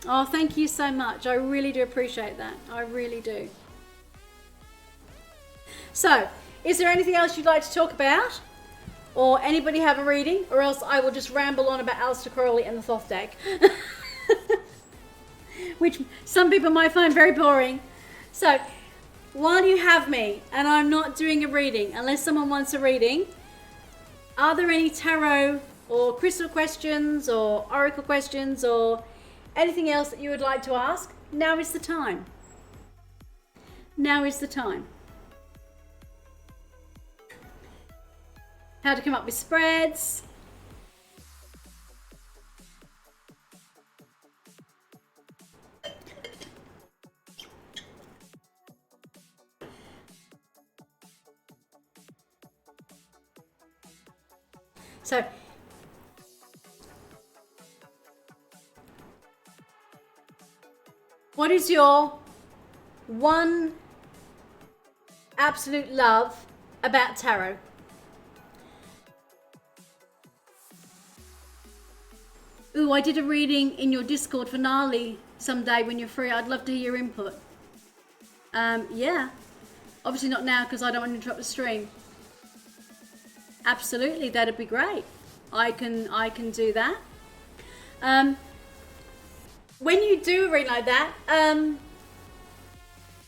Oh, thank you so much. I really do appreciate that. I really do. So, is there anything else you'd like to talk about? Or anybody have a reading? Or else I will just ramble on about Aleister Crowley and the Thoth deck. Which some people might find very boring. So, while you have me, and I'm not doing a reading, unless someone wants a reading, are there any tarot or crystal questions or oracle questions or anything else that you would like to ask? Now is the time. Now is the time. How to come up with spreads. So, what is your one absolute love about tarot? Ooh, I did a reading in your Discord finale someday when you're free. I'd love to hear your input. Yeah. Obviously not now because I don't want to interrupt the stream. Absolutely, that'd be great. I can do that. When you do a reading like that,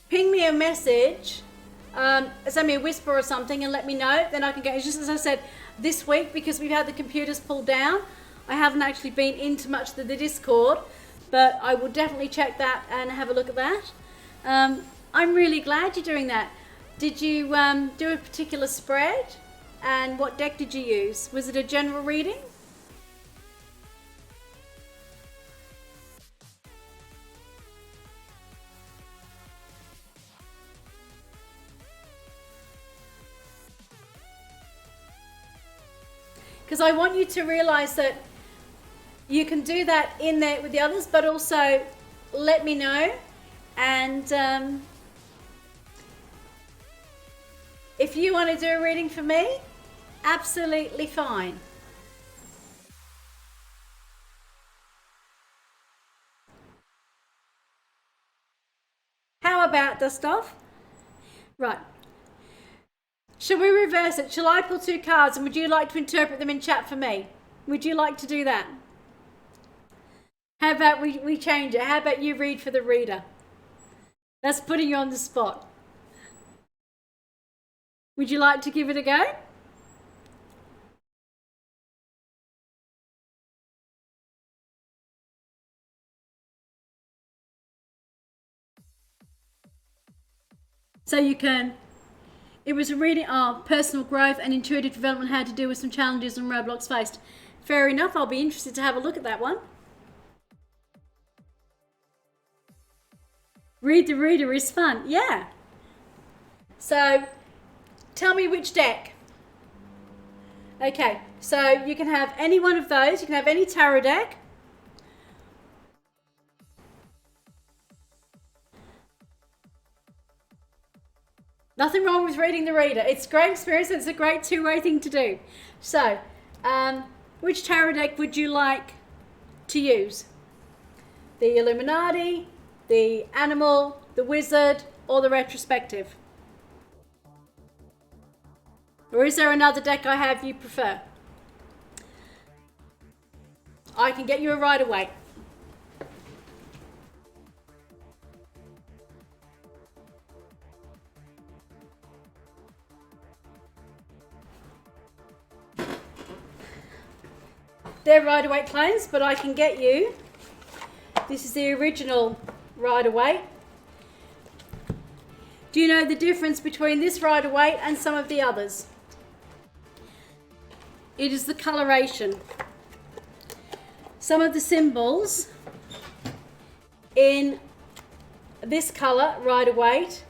ping me a message, send me a whisper or something and let me know. Then I can get, just as I said, this week, because we've had the computers pulled down, I haven't actually been into much of the Discord, but I will definitely check that and have a look at that. I'm really glad you're doing that. Did you do a particular spread? And what deck did you use? Was it a general reading? Because I want you to realize that you can do that in there with the others, but also let me know. And if you want to do a reading for me, absolutely fine. How about dust off? Right. Shall we reverse it? Shall I pull two cards and would you like to interpret them in chat for me? Would you like to do that? How about we change it? How about you read for the reader? That's putting you on the spot. Would you like to give it a go? So you can, it was a reading of personal growth and intuitive development, how to deal with some challenges and roadblocks faced. Fair enough, I'll be interested to have a look at that one. Read the reader is fun, yeah. So, tell me which deck. Okay, so you can have any one of those, you can have any tarot deck. Nothing wrong with reading the reader. It's a great experience. It's a great two-way thing to do. So, which tarot deck would you like to use? The Illuminati, the Animal, the Wizard, or the Retrospective? Or is there another deck I have you prefer? I can get you a Rider-Waite. They're Rider-Waite clones, but I can get you. This is the original Rider-Waite. Do you know the difference between this Rider-Waite and some of the others? It is the coloration. Some of the symbols in this colour, Rider-Waite,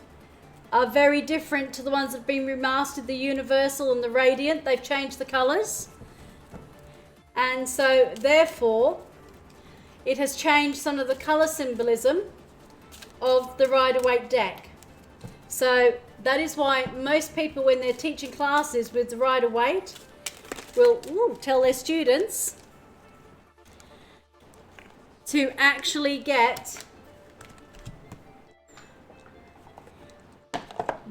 are very different to the ones that have been remastered, the Universal and the Radiant. They've changed the colours. And so, therefore, it has changed some of the colour symbolism of the Rider-Waite deck. So, that is why most people, when they're teaching classes with the Rider-Waite, will tell their students to actually get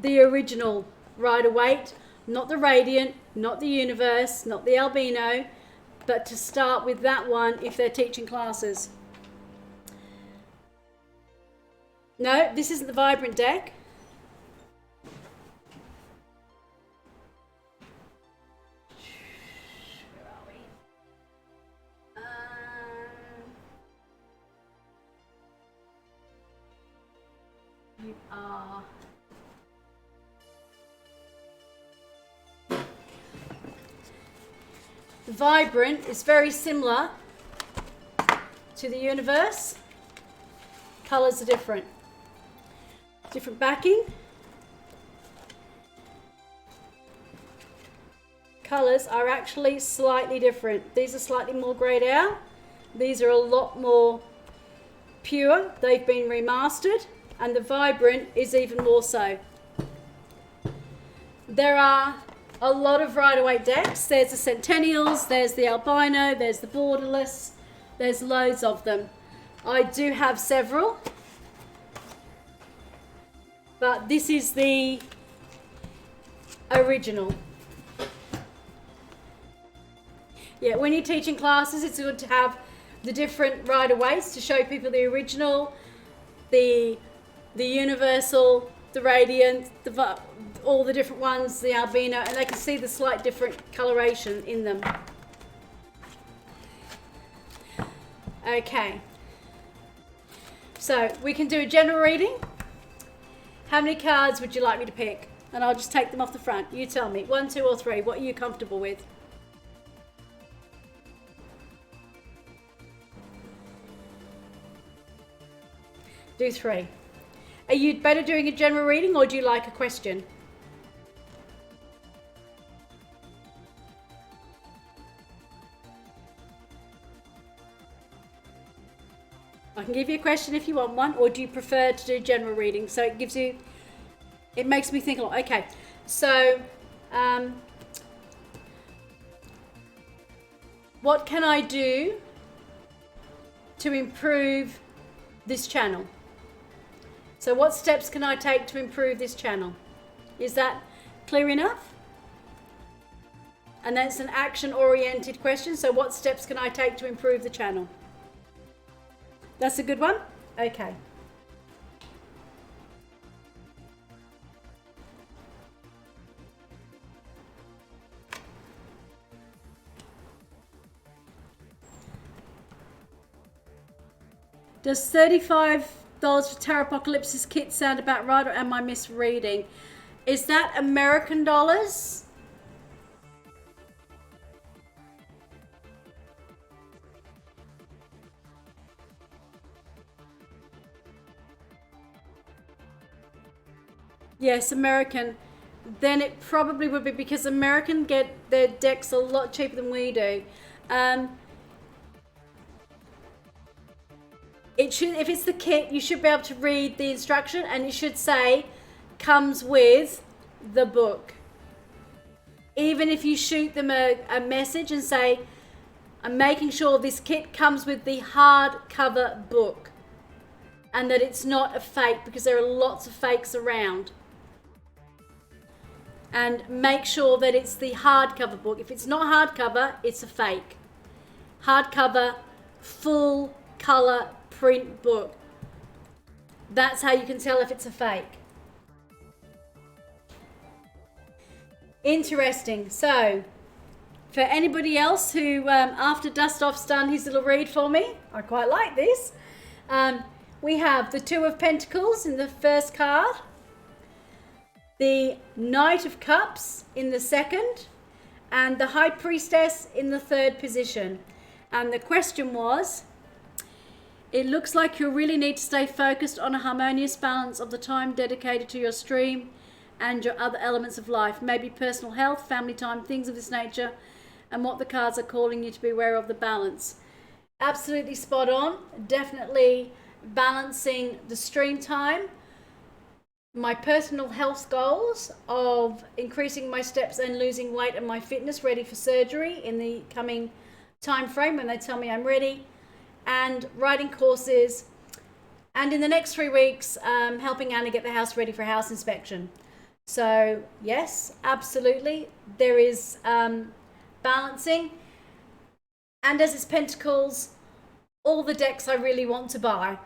the original Rider-Waite, not the Radiant, not the Universe, not the Albino, but to start with that one if they're teaching classes. No, this isn't the Vibrant deck. Where are we? You are... The Vibrant is very similar to the Universe. Colours are different. Different backing. Colours are actually slightly different. These are slightly more greyed out. These are a lot more pure. They've been remastered. And the Vibrant is even more so. There are a lot of Rider-Waite decks. There's the Centennials, there's the Albino, there's the Borderless. There's loads of them. I do have several. But this is the original. Yeah, when you're teaching classes, it's good to have the different Rider-Waites to show people the original, the Universal, the Radiant, all the different ones, the Albino, and they can see the slight different coloration in them. Okay. So we can do a general reading. How many cards would you like me to pick? And I'll just take them off the front. You tell me. 1, 2, or 3. What are you comfortable with? Do 3. Are you better doing a general reading or do you like a question? I can give you a question if you want one, or do you prefer to do general reading? So it gives you, it makes me think a lot. Okay, so what can I do to improve this channel? So what steps can I take to improve this channel? Is that clear enough? And that's an action-oriented question. So what steps can I take to improve the channel? That's a good one? Okay. Does $35 for Terrapocalypse's kit sound about right, or am I misreading? Is that American dollars? Yes, American. Then it probably would be because American get their decks a lot cheaper than we do. It should, if it's the kit, you should be able to read the instruction, and it should say comes with the book. Even if you shoot them a message and say, I'm making sure this kit comes with the hardcover book, and that it's not a fake, because there are lots of fakes around. And make sure that it's the hardcover book. If it's not hardcover, it's a fake. Hardcover, full color print book. That's how you can tell if it's a fake. Interesting. So, for anybody else who, after Dust Off's done his little read for me, I quite like this. We have the Two of Pentacles in the first card. The Knight of Cups in the second, and the High Priestess in the third position. And the question was, it looks like you really need to stay focused on a harmonious balance of the time dedicated to your stream and your other elements of life, maybe personal health, family time, things of this nature, and what the cards are calling you to be aware of the balance. Absolutely spot on. Definitely balancing the stream time, my personal health goals of increasing my steps and losing weight, and my fitness ready for surgery in the coming time frame when they tell me I'm ready, and writing courses, and in the next 3 weeks helping Anna get the house ready for house inspection. So yes, absolutely, there is balancing. And as it's Pentacles, all the decks I really want to buy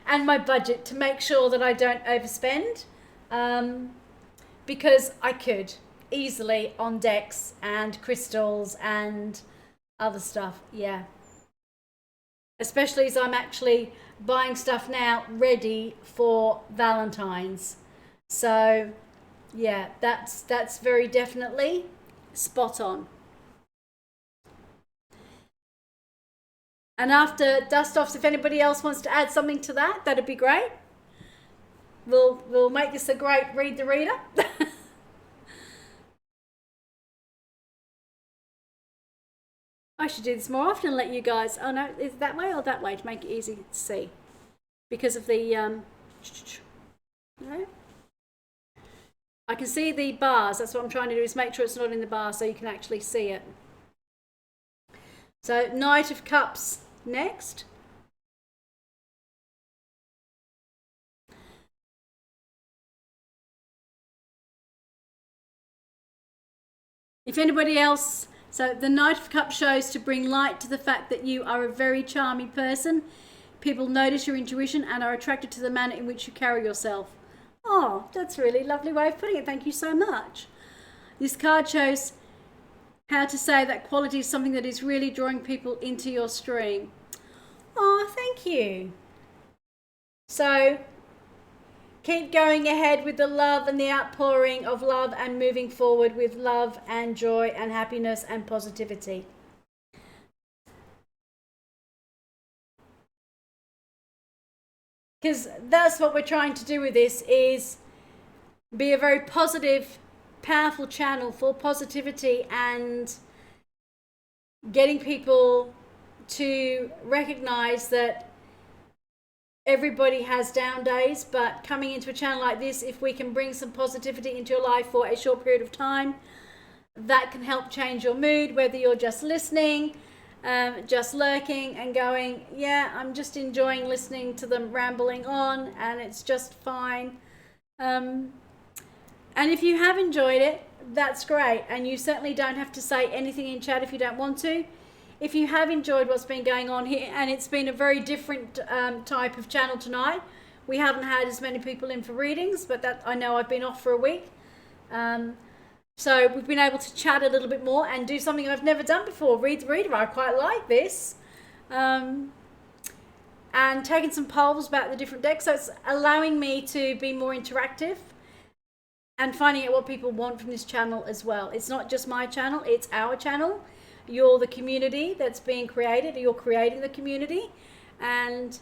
and my budget to make sure that I don't overspend, because I could easily on decks and crystals and other stuff. Yeah, especially as I'm actually buying stuff now ready for Valentine's. So yeah, that's very definitely spot on. And after dust offs, if anybody else wants to add something to that, that'd be great. We'll make this a great read the reader. I should do this more often and let you guys. Oh no, is it that way or that way to make it easy to see? Because of the no? I can see the bars. That's what I'm trying to do, is make sure it's not in the bar so you can actually see it. So Knight of Cups next. If anybody else, so the Knight of Cups shows to bring light to the fact that you are a very charming person. People notice your intuition and are attracted to the manner in which you carry yourself. Oh, that's a really lovely way of putting it. Thank you so much. This card shows how to say that quality is something that is really drawing people into your stream. Oh, thank you. So keep going ahead with the love and the outpouring of love and moving forward with love and joy and happiness and positivity. Because that's what we're trying to do with this, is be a very positive, powerful channel for positivity and getting people to recognize that everybody has down days, but coming into a channel like this, if we can bring some positivity into your life for a short period of time, that can help change your mood, whether you're just listening, just lurking and going, yeah, I'm just enjoying listening to them rambling on and it's just fine. And if you have enjoyed it, that's great. And you certainly don't have to say anything in chat if you don't want to. If you have enjoyed what's been going on here, and it's been a very different type of channel tonight, we haven't had as many people in for readings, but that I know I've been off for a week. So we've been able to chat a little bit more and do something I've never done before, read the reader. I quite like this. And taking some polls about the different decks. So it's allowing me to be more interactive and finding out what people want from this channel as well. It's not just my channel, it's our channel. You're the community that's being created. You're creating the community. And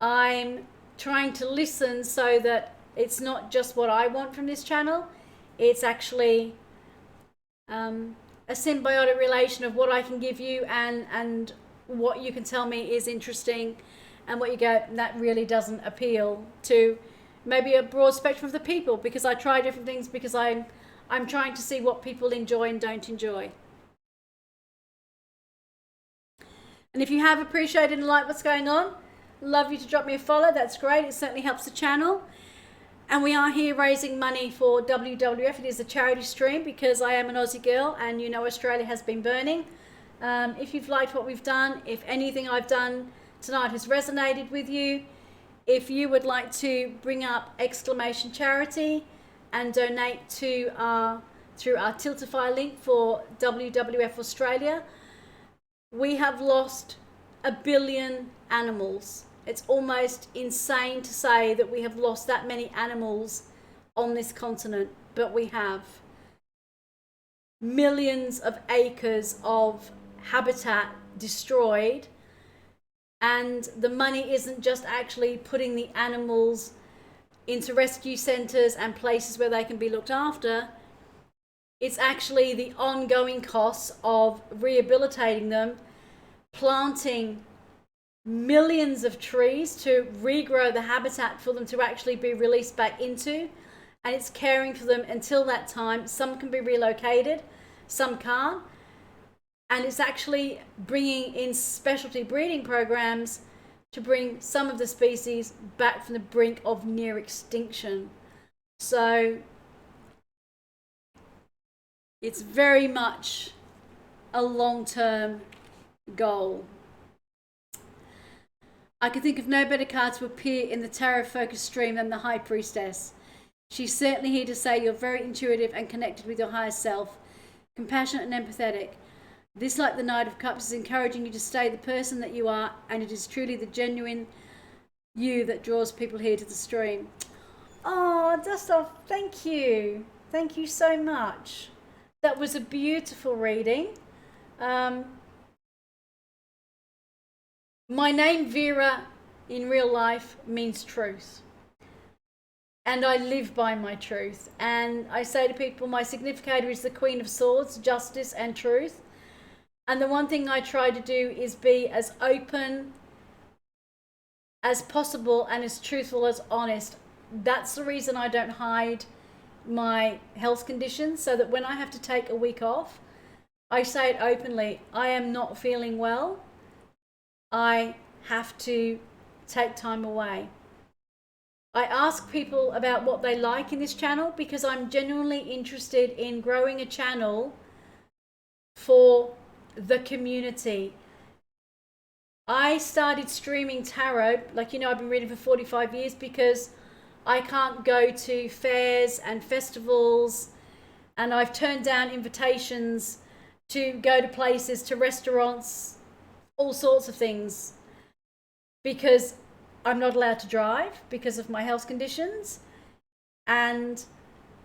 I'm trying to listen so that it's not just what I want from this channel. It's actually a symbiotic relation of what I can give you and what you can tell me is interesting, and what you go, that really doesn't appeal to maybe a broad spectrum of the people, because I try different things because I'm trying to see what people enjoy and don't enjoy. And if you have appreciated and liked what's going on, love you to drop me a follow. That's great. It certainly helps the channel. And we are here raising money for WWF. It is a charity stream because I am an Aussie girl and you know Australia has been burning. If you've liked what we've done, if anything I've done tonight has resonated with you, if you would like to bring up !charity and donate to through our Tiltify link for WWF Australia, we have lost 1 billion animals. It's almost insane to say that we have lost that many animals on this continent, but we have. Millions of acres of habitat destroyed, and the money isn't just actually putting the animals into rescue centres and places where they can be looked after. It's actually the ongoing costs of rehabilitating them, planting millions of trees to regrow the habitat for them to actually be released back into, and it's caring for them until that time. Some can be relocated, some can't, and it's actually bringing in specialty breeding programs to bring some of the species back from the brink of near extinction. So it's very much a long-term goal. I can think of no better card to appear in the tarot focus stream than the High Priestess. She's certainly here to say you're very intuitive and connected with your higher self, compassionate and empathetic. This, like the Knight of Cups, is encouraging you to stay the person that you are, and it is truly the genuine you that draws people here to the stream. Oh, Dustov, thank you. Thank you so much. That was a beautiful reading. My name, Vera, in real life means truth. And I live by my truth. And I say to people, my significator is the Queen of Swords, justice and truth. And the one thing I try to do is be as open as possible and as truthful as honest. That's the reason I don't hide my health conditions, so that when I have to take a week off, I say it openly. I am not feeling well. I have to take time away. I ask people about what they like in this channel because I'm genuinely interested in growing a channel for the community. I started streaming tarot, like you know, I've been reading for 45 years because I can't go to fairs and festivals, and I've turned down invitations to go to places, to restaurants, all sorts of things, because I'm not allowed to drive because of my health conditions. And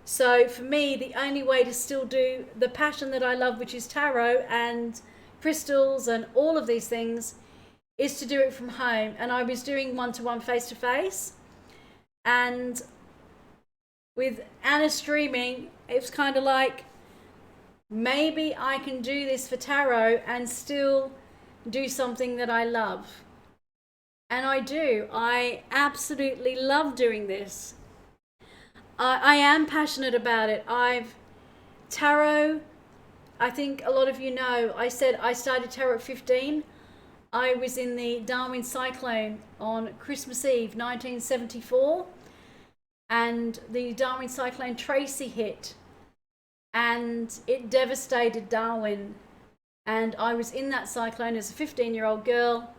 so for me, the only way to still do the passion that I love, which is tarot and crystals and all of these things, is to do it from home. And I was doing one-to-one face-to-face, and with Anna streaming, it was kind of like, maybe I can do this for tarot and still do something that I love. And I do. I absolutely love doing this. I am passionate about it. Tarot, I think a lot of you know, I said I started tarot at 15. I was in the Darwin cyclone on Christmas Eve 1974, and the Darwin cyclone Tracy hit, and it devastated Darwin. And I was in that cyclone as a 15-year-old girl,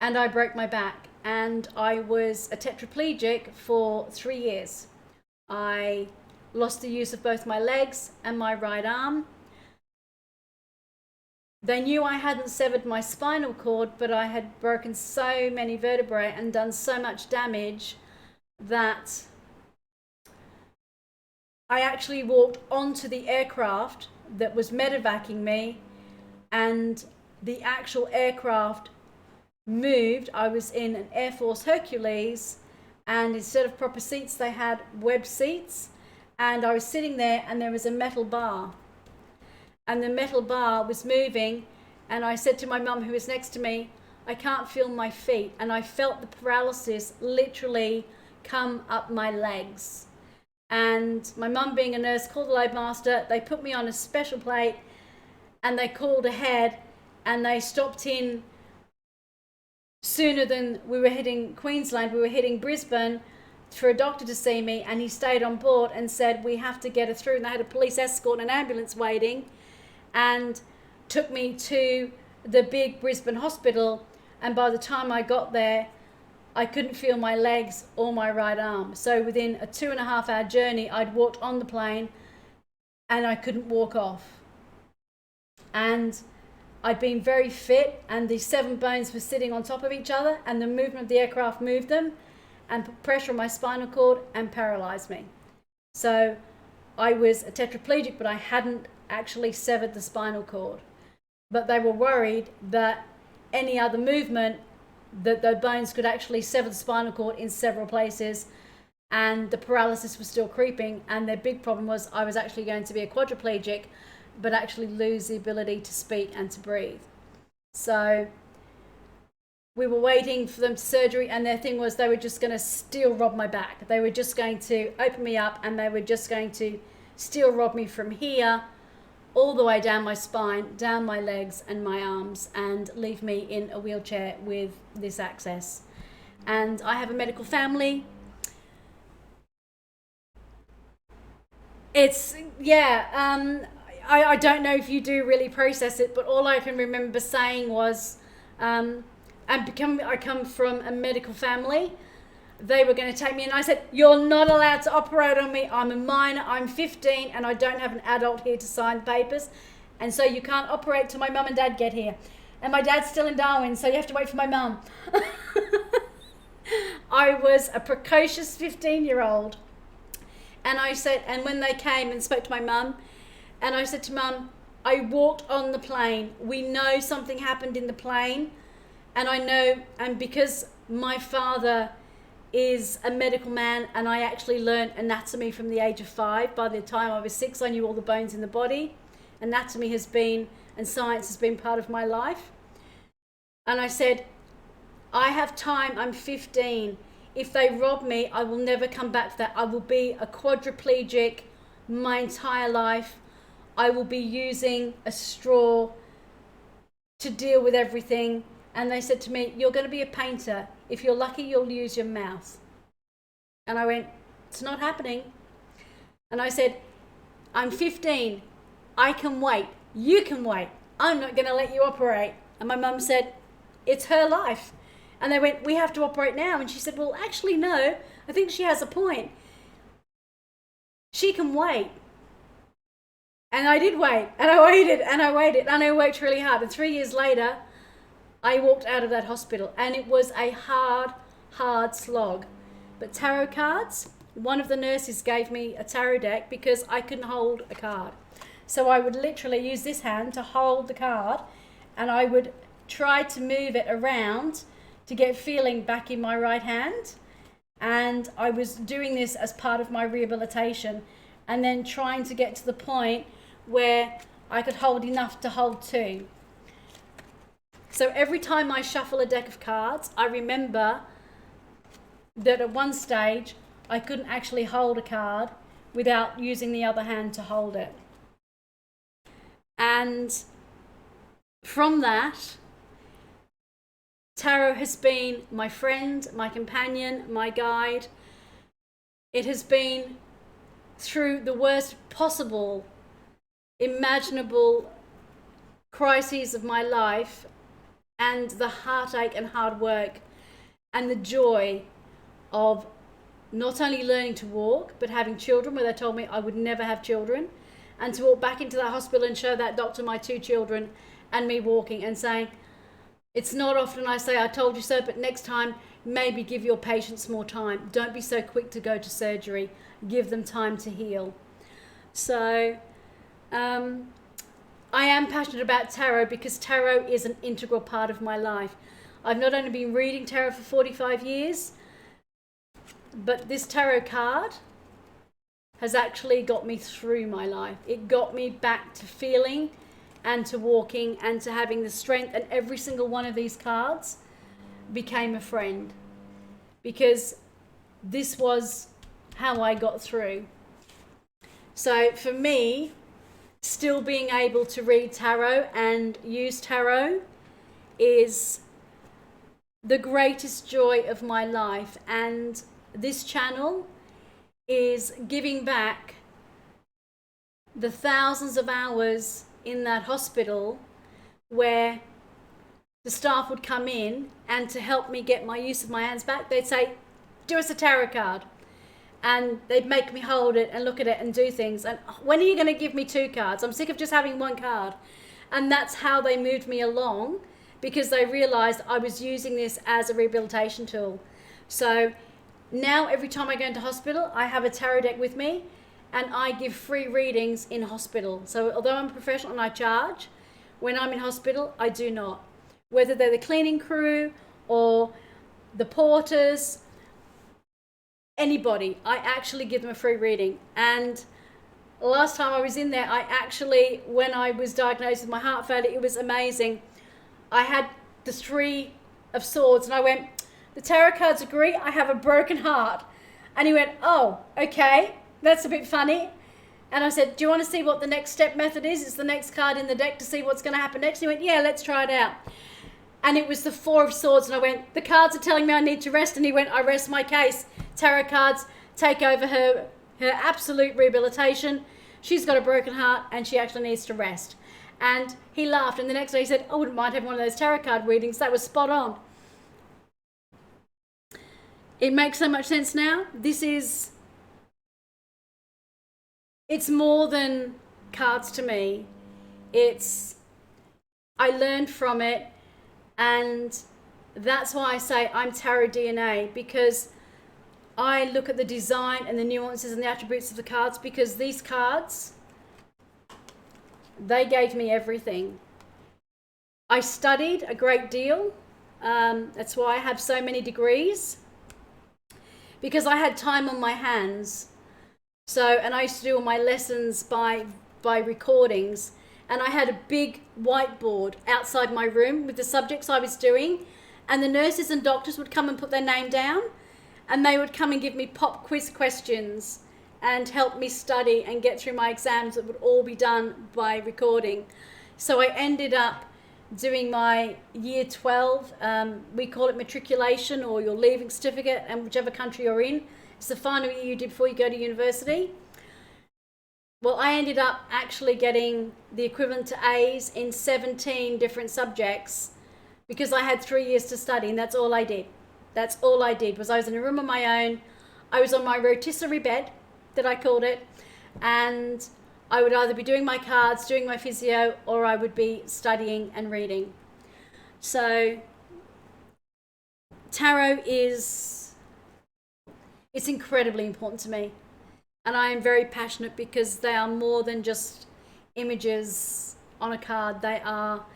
and I broke my back, and I was a tetraplegic for 3 years. I lost the use of both my legs and my right arm. They knew I hadn't severed my spinal cord, but I had broken so many vertebrae and done so much damage that I actually walked onto the aircraft that was medevacing me, and the actual aircraft moved. I was in an Air Force Hercules, and instead of proper seats, they had web seats, and I was sitting there, and there was a metal bar, and the metal bar was moving, and I said to my mum, who was next to me, I can't feel my feet, and I felt the paralysis literally come up my legs. And my mum, being a nurse, called the loadmaster. They put me on a special plate, and they called ahead, and they stopped in sooner than we were hitting Queensland. We were hitting Brisbane for a doctor to see me, and he stayed on board and said, we have to get her through. And they had a police escort and an ambulance waiting, and took me to the big Brisbane hospital. And by the time I got there, I couldn't feel my legs or my right arm. So within a 2.5 hour journey, I'd walked on the plane and I couldn't walk off. And I'd been very fit, and the 7 bones were sitting on top of each other, and the movement of the aircraft moved them and put pressure on my spinal cord and paralyzed me. So I was a tetraplegic, but I hadn't actually severed the spinal cord. But they were worried that any other movement, that the bones could actually sever the spinal cord in several places, and the paralysis was still creeping. And their big problem was I was actually going to be a quadriplegic, but actually lose the ability to speak and to breathe. So we were waiting for them to surgery, and their thing was they were just going to steel rob my back. They were just going to open me up, and they were just going to steel rob me from here all the way down my spine, down my legs and my arms, and leave me in a wheelchair with this access. And I have a medical family. It's, I don't know if you do really process it, but all I can remember saying was, I come from a medical family. They were going to take me, and I said, you're not allowed to operate on me. I'm a minor, I'm 15, and I don't have an adult here to sign papers. And so you can't operate till my mum and dad get here. And my dad's still in Darwin, so you have to wait for my mum. I was a precocious 15-year-old. And I said, and when they came and spoke to my mum, and I said to Mum, I walked on the plane. We know something happened in the plane. And I know, and because my father is a medical man, and I actually learned anatomy from the age of 5. By the time I was 6, I knew all the bones in the body. Anatomy has been, and science has been part of my life. And I said, I have time, I'm 15. If they rob me, I will never come back to that. I will be a quadriplegic my entire life. I will be using a straw to deal with everything. And they said to me, you're going to be a painter. If you're lucky, you'll use your mouth. And I went, it's not happening. And I said, I'm 15. I can wait. You can wait. I'm not going to let you operate. And my mum said, it's her life. And they went, we have to operate now. And she said, well, actually, no. I think she has a point. She can wait. And I did wait. And I waited and I waited. And I worked really hard. And 3 years later, I walked out of that hospital. And it was a hard, hard slog. But tarot cards, one of the nurses gave me a tarot deck because I couldn't hold a card. So I would literally use this hand to hold the card. And I would try to move it around to get feeling back in my right hand. And I was doing this as part of my rehabilitation, and then trying to get to the point where I could hold enough to hold 2. So every time I shuffle a deck of cards, I remember that at one stage I couldn't actually hold a card without using the other hand to hold it. And from that, tarot has been my friend, my companion, my guide. It has been through the worst possible, imaginable crises of my life, and the heartache and hard work and the joy of not only learning to walk, but having children, where they told me I would never have children, and to walk back into that hospital and show that doctor my 2 children and me walking and saying, it's not often I say I told you so, but next time maybe give your patients more time. Don't be so quick to go to surgery. Give them time to heal. So I am passionate about tarot because tarot is an integral part of my life. I've not only been reading tarot for 45 years, but this tarot card has actually got me through my life. It got me back to feeling and to walking and to having the strength, and every single one of these cards became a friend because this was how I got through. So for me, still being able to read tarot and use tarot is the greatest joy of my life, and this channel is giving back the thousands of hours in that hospital where the staff would come in, and to help me get my use of my hands back, they'd say, do us a tarot card. And they'd make me hold it and look at it and do things. And when are you going to give me 2 cards? I'm sick of just having 1 card. And that's how they moved me along, because they realized I was using this as a rehabilitation tool. So now every time I go into hospital, I have a tarot deck with me, and I give free readings in hospital. So although I'm a professional and I charge, when I'm in hospital, I do not. Whether they're the cleaning crew or the porters, anybody, I actually give them a free reading. And last time I was in there, I actually, when I was diagnosed with my heart failure, it was amazing. I had the 3 of Swords, and I went, the tarot cards agree, I have a broken heart. And he went, oh, okay. That's a bit funny. And I said, do you want to see what the next step method is? It's the next card in the deck to see what's going to happen next. And he went, yeah, let's try it out. And it was the 4 of Swords. And I went, the cards are telling me I need to rest. And he went, I rest my case. Tarot cards take over her her absolute rehabilitation. She's got a broken heart and she actually needs to rest. And he laughed, and the next day he said, I wouldn't mind having one of those tarot card readings. That was spot on. It makes so much sense now. It's more than cards to me. I learned from it, and that's why I say I'm tarot DNA, because I look at the design and the nuances and the attributes of the cards, because these cards, they gave me everything. I studied a great deal. That's why I have so many degrees, because I had time on my hands. And I used to do all my lessons by recordings, and I had a big whiteboard outside my room with the subjects I was doing, and the nurses and doctors would come and put their name down, and they would come and give me pop quiz questions and help me study and get through my exams that would all be done by recording. So I ended up doing my year 12, we call it matriculation, or your leaving certificate, and whichever country you're in, it's the final year you did before you go to university. Well, I ended up actually getting the equivalent to A's in 17 different subjects, because I had 3 years to study, and that's all I did. That's all I did, was I was in a room on my own. I was on my rotisserie bed, that I called it, and I would either be doing my cards, doing my physio, or I would be studying and reading. So tarot it's incredibly important to me, and I am very passionate, because they are more than just images on a card. They are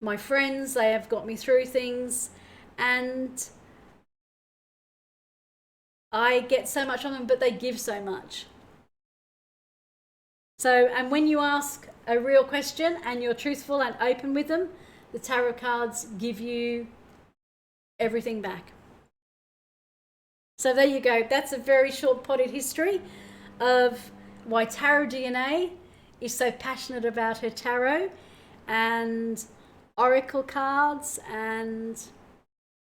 my friends. They have got me through things, and I get so much from them, but they give so much. And when you ask a real question and you're truthful and open with them, the tarot cards give you everything back. So there you go. That's a very short potted history of why Tarot DNA is so passionate about her tarot and oracle cards and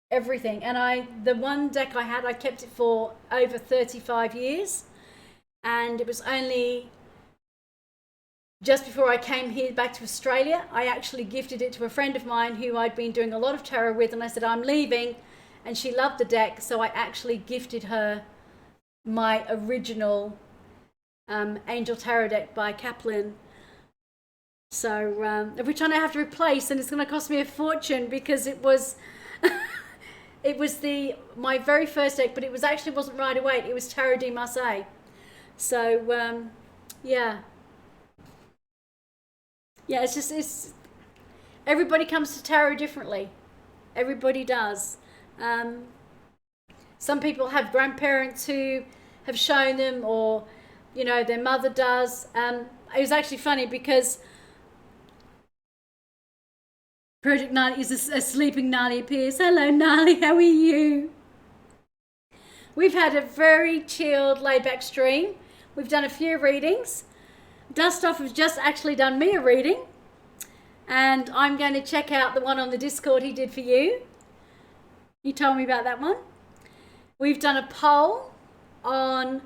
everything. And the one deck I had, I kept it for over 35 years, and it was only just before I came here back to Australia, I actually gifted it to a friend of mine who I'd been doing a lot of tarot with, and I said, I'm leaving, and she loved the deck, so I actually gifted her my original Angel Tarot deck by Kaplan. So, which I now have to replace, and it's going to cost me a fortune, because it was it was my very first deck, but it wasn't Rider Waite, it was Tarot de Marseille. So yeah, it's everybody comes to tarot differently. Everybody does. Some people have grandparents who have shown them, or their mother does. It was actually funny, because Project Gnarly is a sleeping Gnarly appears. Hello Gnarly, how are you? We've had a very chilled, laid back stream. We've done a few readings. Dust Off has just actually done me a reading, and I'm going to check out the one on the Discord he did for you. You told me about that one. We've done a poll on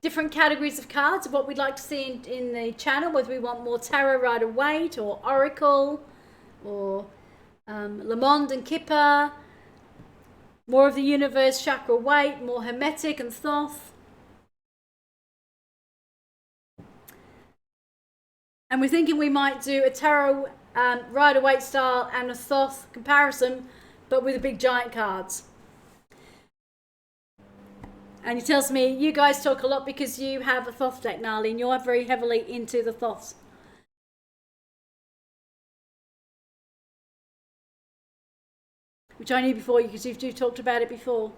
different categories of cards of what we'd like to see in the channel, whether we want more Tarot Rider Waite, or Oracle, or Lamond and Kipper, more of the Universe Chakra Waite, more Hermetic and Thoth. And we're thinking we might do a Tarot Rider Waite style and a Thoth comparison, but with the big giant cards. And he tells me, you guys talk a lot because you have a Thoth deck, Gnarly, and you're very heavily into the Thoths. Which I knew before, because you've talked about it before.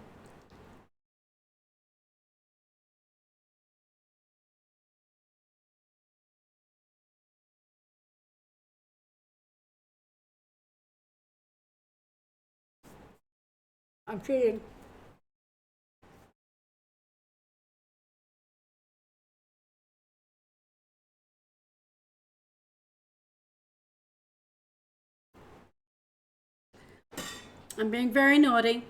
I'm feeling. I'm being very naughty.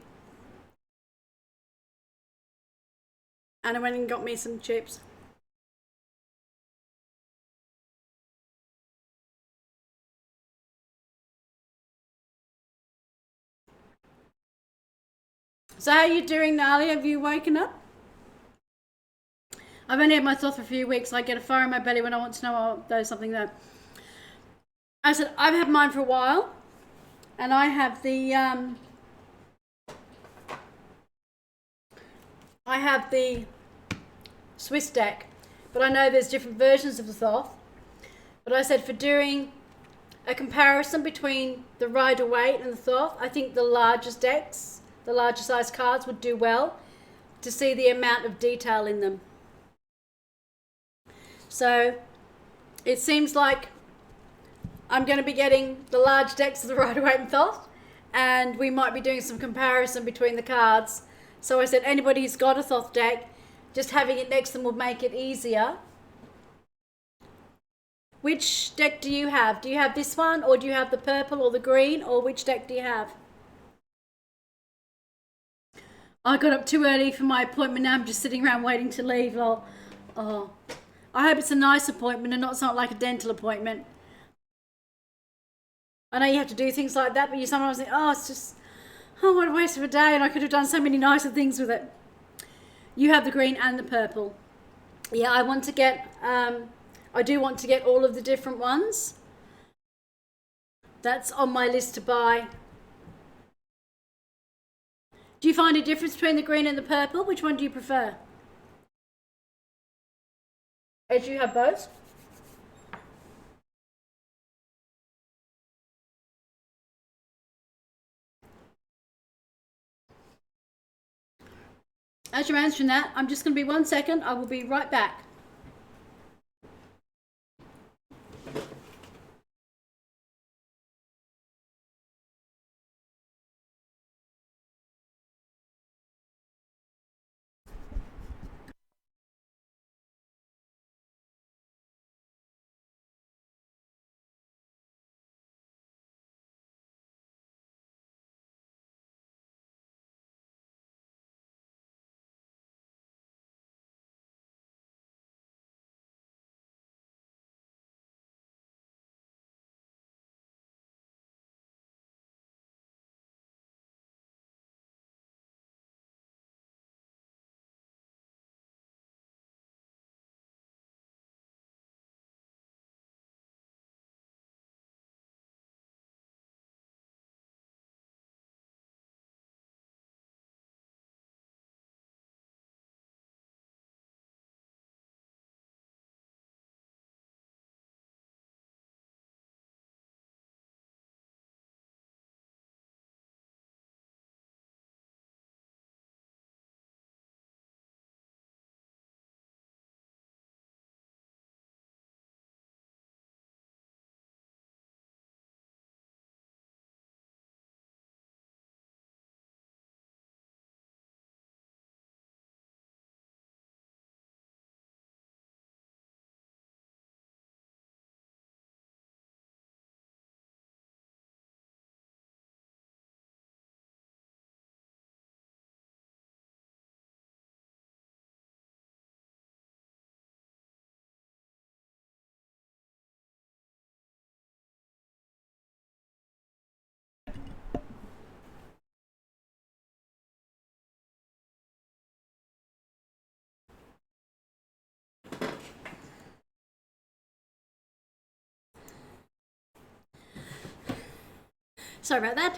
And I went and got me some chips. So how are you doing, Nali? Have you woken up? I've only had my thoth for a few weeks. I get a fire in my belly when I want to know there's something there. I said, I've had mine for a while. And I have the Swiss deck. But I know there's different versions of the thoth. But I said for doing a comparison between the rider weight and the thoth, I think the largest decks, the larger size cards would do well to see the amount of detail in them. So it seems like I'm going to be getting the large decks of the rider weight and thoth, and we might be doing some comparison between the cards. So I said anybody who's got a thoth deck, just having it next to them will make it easier. Which deck do you have? Do you have this one, or do you have the purple or the green, or which deck do you have? I got up too early for my appointment. Now I'm just sitting around waiting to leave. Oh, I hope it's a nice appointment and not something like a dental appointment. I know you have to do things like that, but you sometimes think, oh, it's just, oh, what a waste of a day, and I could have done so many nicer things with it. You have the green and the purple. Yeah, I want to get, I do want to get all of the different ones. That's on my list to buy. Do you find a difference between the green and the purple? Which one do you prefer? As you have both? As you're answering that, I'm just going to be 1 second. I will be right back. Sorry about that.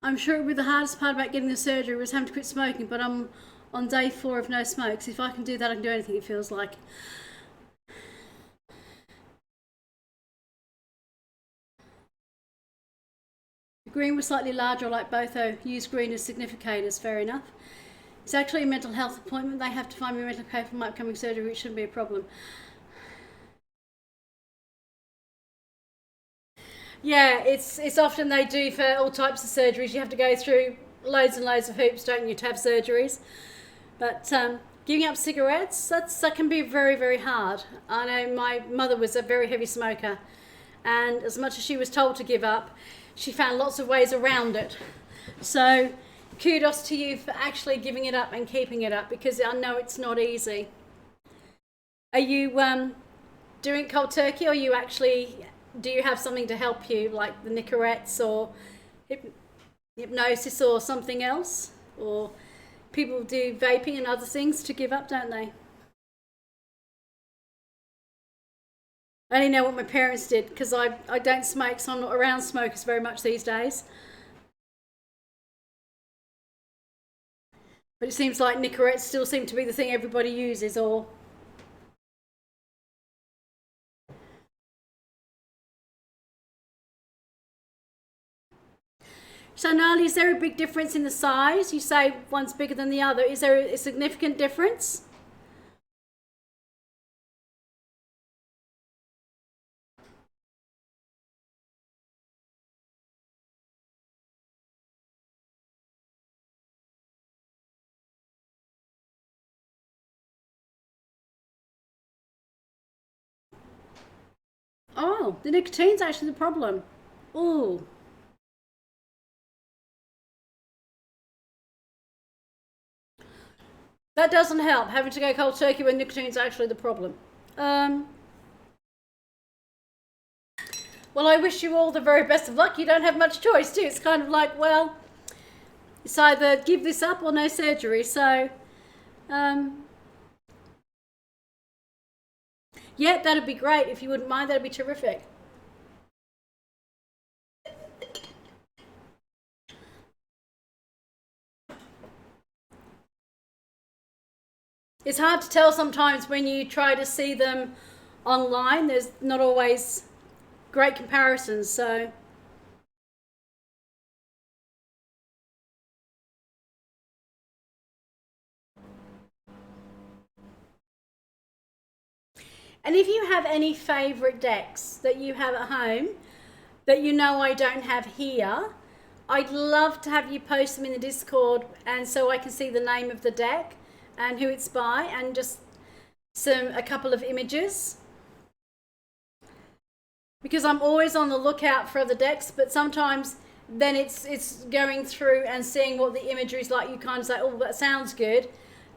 I'm sure it would be the hardest part about getting the surgery was having to quit smoking, but I'm on day 4 of no smokes. If I can do that, I can do anything, it feels like. Green was slightly larger, like both, though. Use green as significators, fair enough. It's actually a mental health appointment. They have to find me mental care for my upcoming surgery, which shouldn't be a problem. Yeah, it's often they do for all types of surgeries. You have to go through loads and loads of hoops, don't you, to have surgeries. But giving up cigarettes, that can be very, very hard. I know my mother was a very heavy smoker, and as much as she was told to give up, she found lots of ways around it. So kudos to you for actually giving it up and keeping it up, because I know it's not easy. Are you doing cold turkey, or do you have something to help you, like the Nicorettes or hypnosis or something else, or people do vaping and other things to give up, don't they? I only know what my parents did because I don't smoke, so I'm not around smokers very much these days. But it seems like Nicorettes still seem to be the thing everybody uses, or... So, Nali, is there a big difference in the size? You say one's bigger than the other. Is there a significant difference? Oh, the nicotine's actually the problem. Oh. That doesn't help, having to go cold turkey when nicotine's actually the problem. Well, I wish you all the very best of luck. You don't have much choice, do you? It's kind of like, well, it's either give this up or no surgery. So, yeah, that'd be great. If you wouldn't mind, that'd be terrific. It's hard to tell sometimes when you try to see them online. There's not always great comparisons, so... And if you have any favourite decks that you have at home that you know I don't have here, I'd love to have you post them in the Discord, and so I can see the name of the deck and who it's by, and just a couple of images, because I'm always on the lookout for other decks, but sometimes then it's going through and seeing what the imagery is like. You kind of say, oh, that sounds good,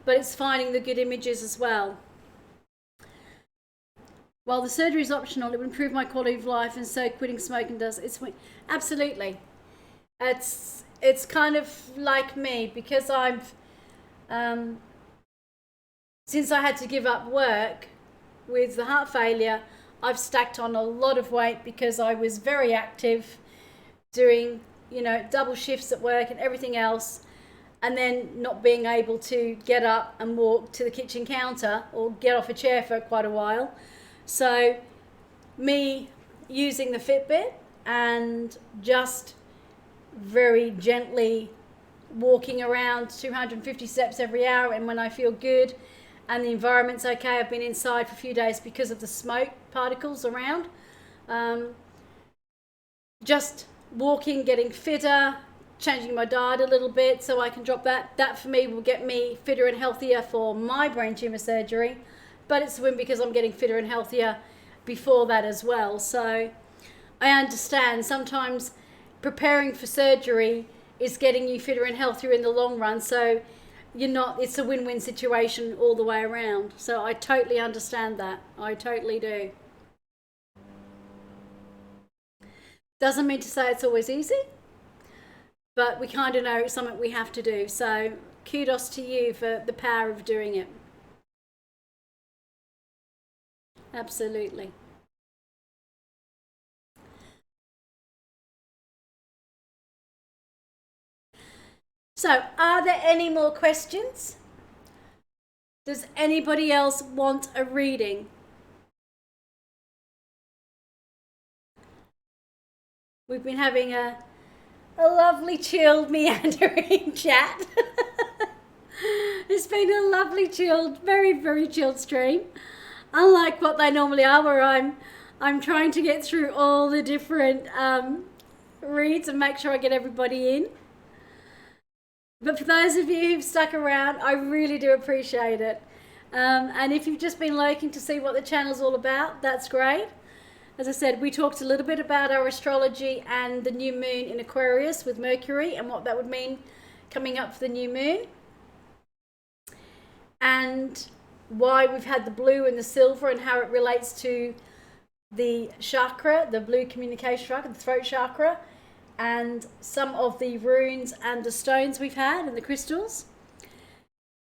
but it's finding the good images as well. While the surgery is optional, it would improve my quality of life, and so quitting smoking does. Absolutely. It's kind of like me, because I've since I had to give up work with the heart failure, I've stacked on a lot of weight because I was very active, doing, double shifts at work and everything else, and then not being able to get up and walk to the kitchen counter or get off a chair for quite a while. So me using the Fitbit and just very gently walking around 250 steps every hour, and when I feel good and the environment's okay, I've been inside for a few days because of the smoke particles around, just walking, getting fitter, changing my diet a little bit so I can drop that for me will get me fitter and healthier for my brain tumor surgery, but it's a win because I'm getting fitter and healthier before that as well. So I understand sometimes preparing for surgery is getting you fitter and healthier in the long run, so it's a win-win situation all the way around. So I totally understand that. I totally do. Doesn't mean to say it's always easy, but we kind of know it's something we have to do. So kudos to you for the power of doing it. Absolutely. So, are there any more questions? Does anybody else want a reading? We've been having a lovely, chilled, meandering chat. It's been a lovely, chilled, very, very chilled stream. Unlike what they normally are, where I'm trying to get through all the different reads and make sure I get everybody in. But for those of you who've stuck around, I really do appreciate it. And if you've just been lurking to see what the channel's all about, that's great. As I said, we talked a little bit about our astrology and the new moon in Aquarius with Mercury and what that would mean coming up for the new moon. And why we've had the blue and the silver and how it relates to the chakra, the blue communication chakra, the throat chakra, and some of the runes and the stones we've had and the crystals.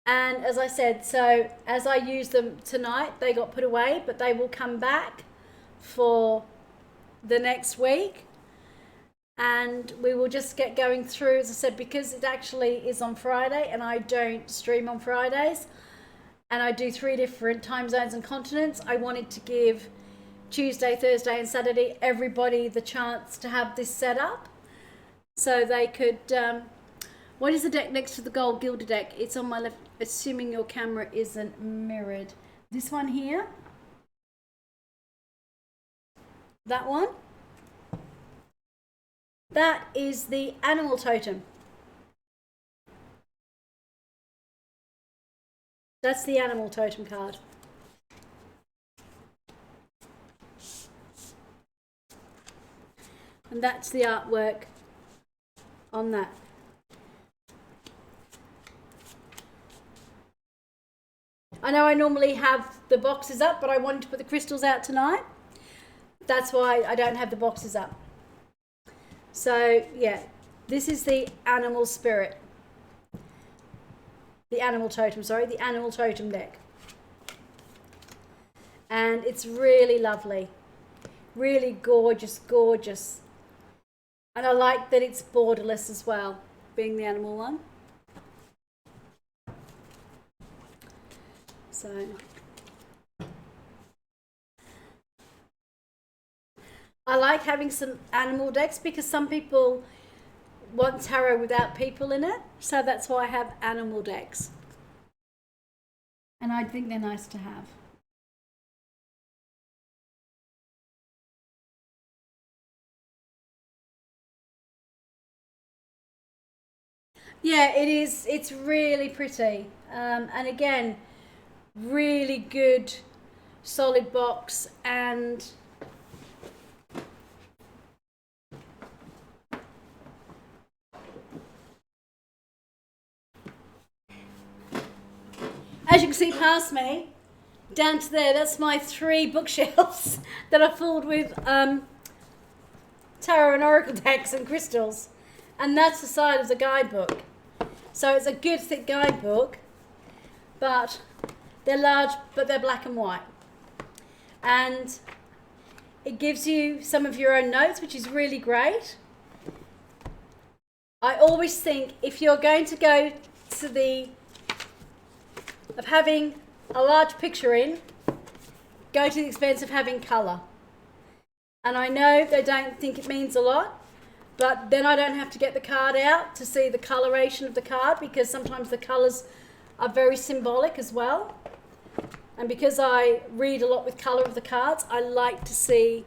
And as I said, so as I use them tonight, they got put away, but they will come back for the next week. And we will just get going through, as I said, because it actually is on Friday and I don't stream on Fridays. And I do 3 different time zones and continents. I wanted to give Tuesday, Thursday and Saturday everybody the chance to have this set up. So they could... what is the deck next to the gold gilder deck? It's on my left, assuming your camera isn't mirrored. This one here. That one. That is the animal totem. That's the animal totem card. And that's the artwork on that. I know I normally have the boxes up, but I wanted to put the crystals out tonight. That's why I don't have the boxes up. So, yeah, this is the animal spirit. The animal totem, sorry, the animal totem deck. And it's really lovely. Really gorgeous, gorgeous. And I like that it's borderless as well, being the animal one. So, I like having some animal decks because some people want tarot without people in it. So that's why I have animal decks. And I think they're nice to have. Yeah, it is. It's really pretty. And again, really good solid box. And as you can see past me, down to there, that's my 3 bookshelves that are filled with tarot and oracle decks and crystals. And that's the side of the guidebook. So it's a good thick guidebook, but they're large, but they're black and white. And it gives you some of your own notes, which is really great. I always think if you're going to go to the of having a large picture in, go to the expense of having colour. And I know they don't think it means a lot, but then I don't have to get the card out to see the coloration of the card, because sometimes the colours are very symbolic as well. And because I read a lot with colour of the cards, I like to see,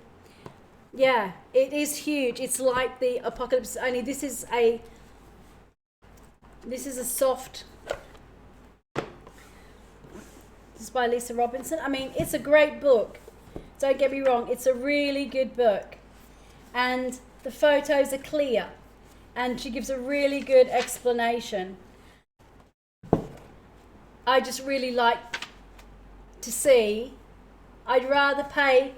yeah, it is huge. It's like the Apocalypse, only this is a soft, this is by Lisa Robinson. I mean, it's a great book. Don't get me wrong, it's a really good book. And the photos are clear. And she gives a really good explanation. I just really like to see. I'd rather pay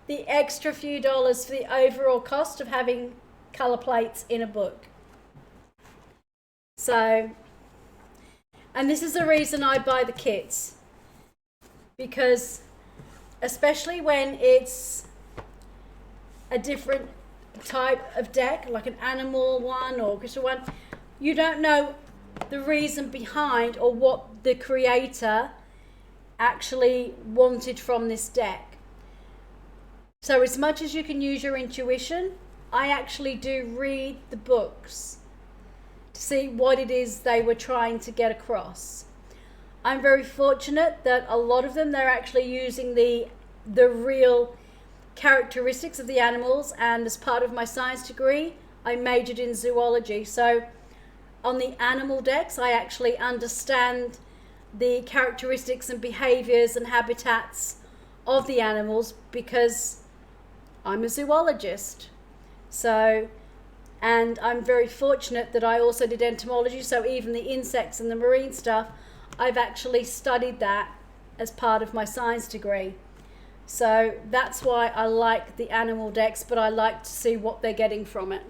the extra few dollars for the overall cost of having colour plates in a book. So, and this is the reason I buy the kits. Because especially when it's a different type of deck, like an animal one or crystal one, you don't know the reason behind or what the creator actually wanted from this deck. So as much as you can use your intuition, I actually do read the books to see what it is they were trying to get across. I'm very fortunate that a lot of them, they're actually using the real characteristics of the animals, and as part of my science degree, I majored in zoology. So on the animal decks, I actually understand the characteristics and behaviors and habitats of the animals because I'm a zoologist. So, and I'm very fortunate that I also did entomology, so even the insects and the marine stuff, I've actually studied that as part of my science degree. So that's why I like the animal decks, but I like to see what they're getting from it.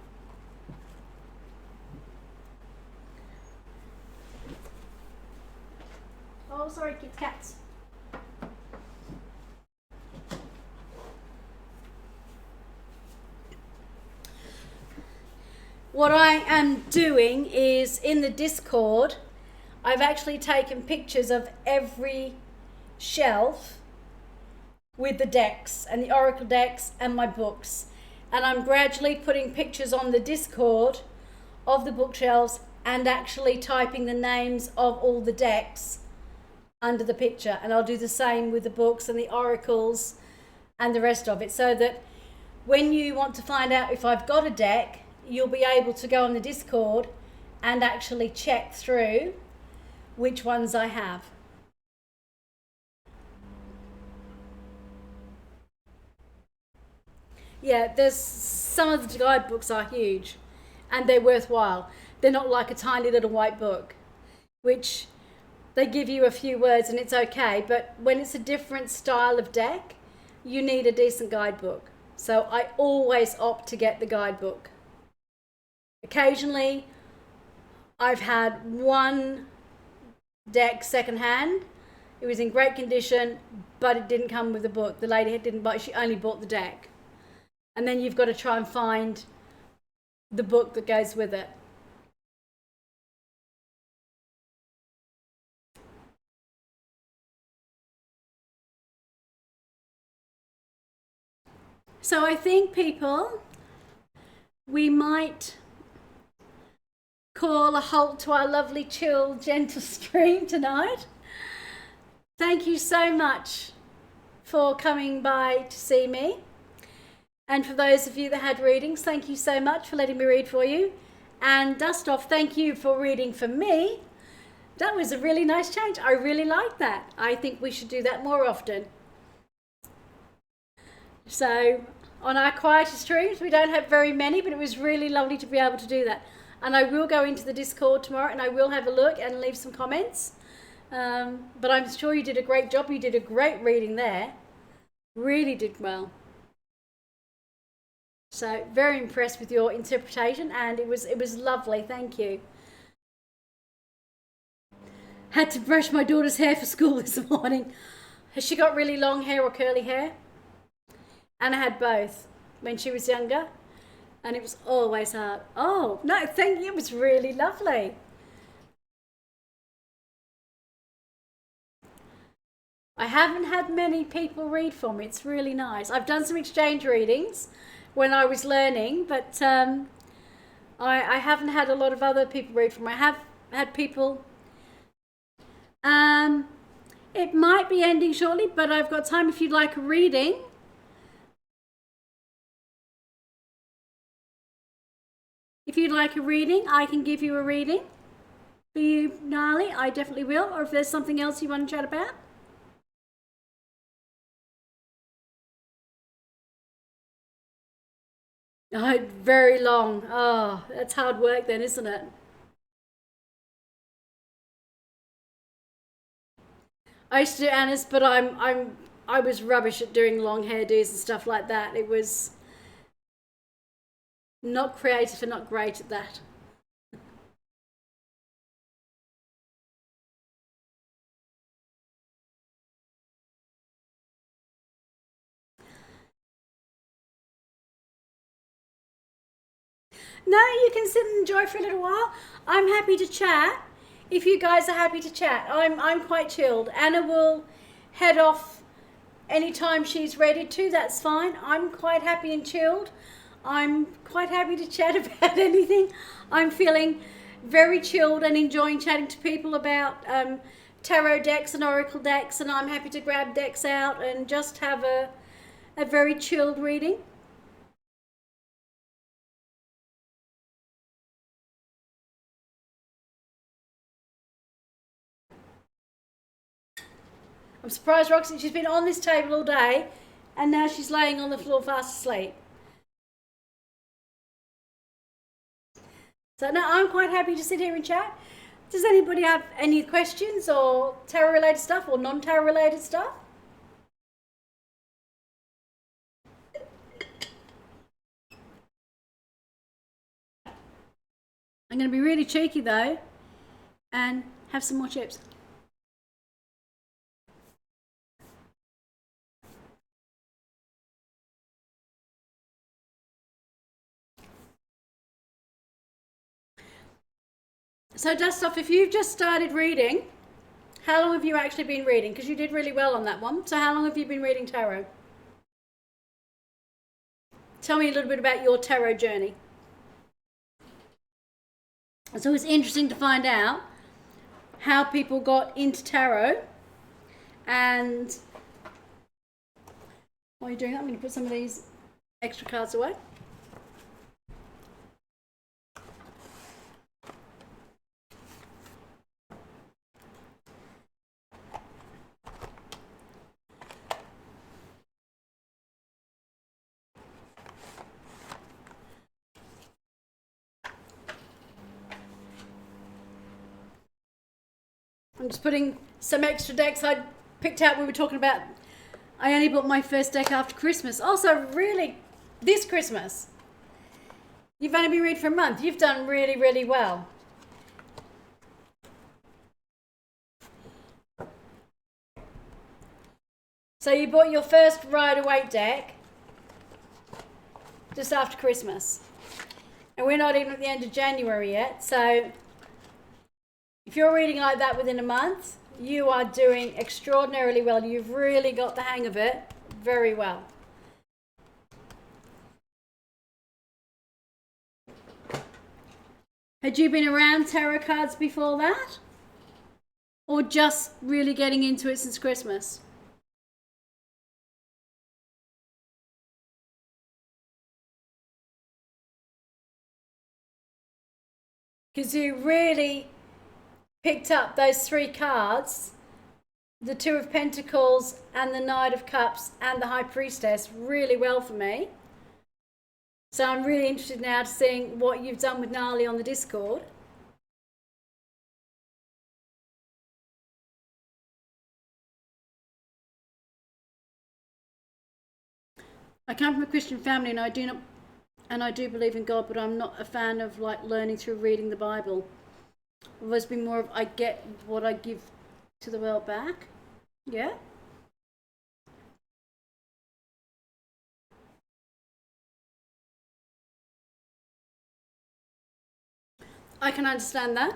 Oh, sorry, kids, cats. What I am doing is in the Discord, I've actually taken pictures of every shelf with the decks and the oracle decks and my books. And I'm gradually putting pictures on the Discord of the bookshelves and actually typing the names of all the decks under the picture. And I'll do the same with the books and the oracles and the rest of it, so that when you want to find out if I've got a deck, you'll be able to go on the Discord and actually check through which ones I have. Yeah, there's some of the guidebooks are huge and they're worthwhile. They're not like a tiny little white book, which they give you a few words and it's okay, but when it's a different style of deck, you need a decent guidebook. So I always opt to get the guidebook. Occasionally, I've had one deck secondhand. It was in great condition, but it didn't come with the book. The lady didn't buy, she only bought the deck. And then you've got to try and find the book that goes with it. So I think, people, we might call a halt to our lovely, chill, gentle stream tonight. Thank you so much for coming by to see me. And for those of you that had readings, thank you so much for letting me read for you. And Dust Off, thank you for reading for me. That was a really nice change. I really like that. I think we should do that more often. So on our quieter streams, we don't have very many, but it was really lovely to be able to do that. And I will go into the Discord tomorrow and I will have a look and leave some comments. But I'm sure you did a great job. You did a great reading there. Really did well. So very impressed with your interpretation, and it was lovely. Thank you. Had to brush my daughter's hair for school this morning. Has she got really long hair or curly hair? Anna had both when she was younger, and it was always hard. Oh, no, thank you. It was really lovely. I haven't had many people read for me. It's really nice. I've done some exchange readings when I was learning, but I haven't had a lot of other people read for me. I have had people. It might be ending shortly, but I've got time if you'd like a reading. If you'd like a reading, I can give you a reading. For you, Gnarly, I definitely will. Or if there's something else you want to chat about. Oh, very long. Oh, that's hard work then, isn't it? I used to do Anna's, but I was rubbish at doing long hairdos and stuff like that. It was not creative and not great at that. No, you can sit and enjoy for a little while. I'm happy to chat. If you guys are happy to chat, I'm quite chilled. Anna will head off anytime she's ready to. That's fine. I'm quite happy and chilled. I'm quite happy to chat about anything. I'm feeling very chilled and enjoying chatting to people about tarot decks and oracle decks, and I'm happy to grab decks out and just have a very chilled reading. I'm surprised Roxy, she's been on this table all day and now she's laying on the floor fast asleep. So no, I'm quite happy to sit here and chat. Does anybody have any questions or tarot related stuff or non-tarot related stuff? I'm going to be really cheeky though and have some more chips. So Dust Off, if you've just started reading, how long have you actually been reading? Because you did really well on that one. So how long have you been reading tarot? Tell me a little bit about your tarot journey. It's always interesting to find out how people got into tarot. And while you're doing that, I'm going to put some of these extra cards away. I'm just putting some extra decks I picked out. We were talking about, I only bought my first deck after Christmas. Also, really, this Christmas. You've only been reading for a month. You've done really, really well. So you bought your first Rider-Waite deck just after Christmas. And we're not even at the end of January yet, so if you're reading like that within a month, you are doing extraordinarily well. You've really got the hang of it very well. Had you been around tarot cards before that? Or just really getting into it since Christmas? Because you really picked up those three cards, the Two of Pentacles and the Knight of Cups and the High Priestess, really well for me. So I'm really interested now to seeing what you've done with Gnarly on the Discord. I come from a Christian family and I do believe in God, but I'm not a fan of like learning through reading the Bible. I've always been more of I get what I give to the world back. Yeah? I can understand that.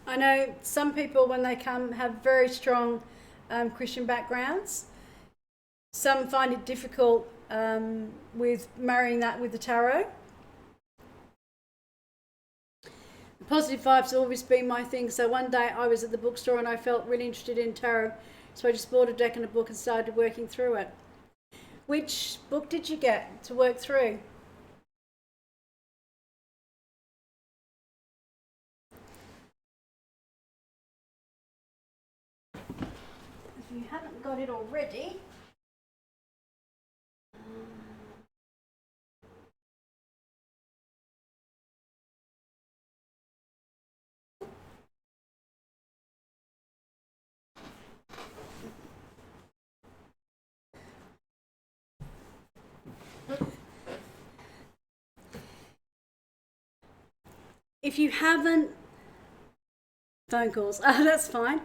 I know some people, when they come, have very strong Christian backgrounds. Some find it difficult with marrying that with the tarot. Positive vibes have always been my thing. So one day I was at the bookstore and I felt really interested in tarot. So I just bought a deck and a book and started working through it. Which book did you get to work through? If you haven't got it already, if you haven't, phone calls, that's fine.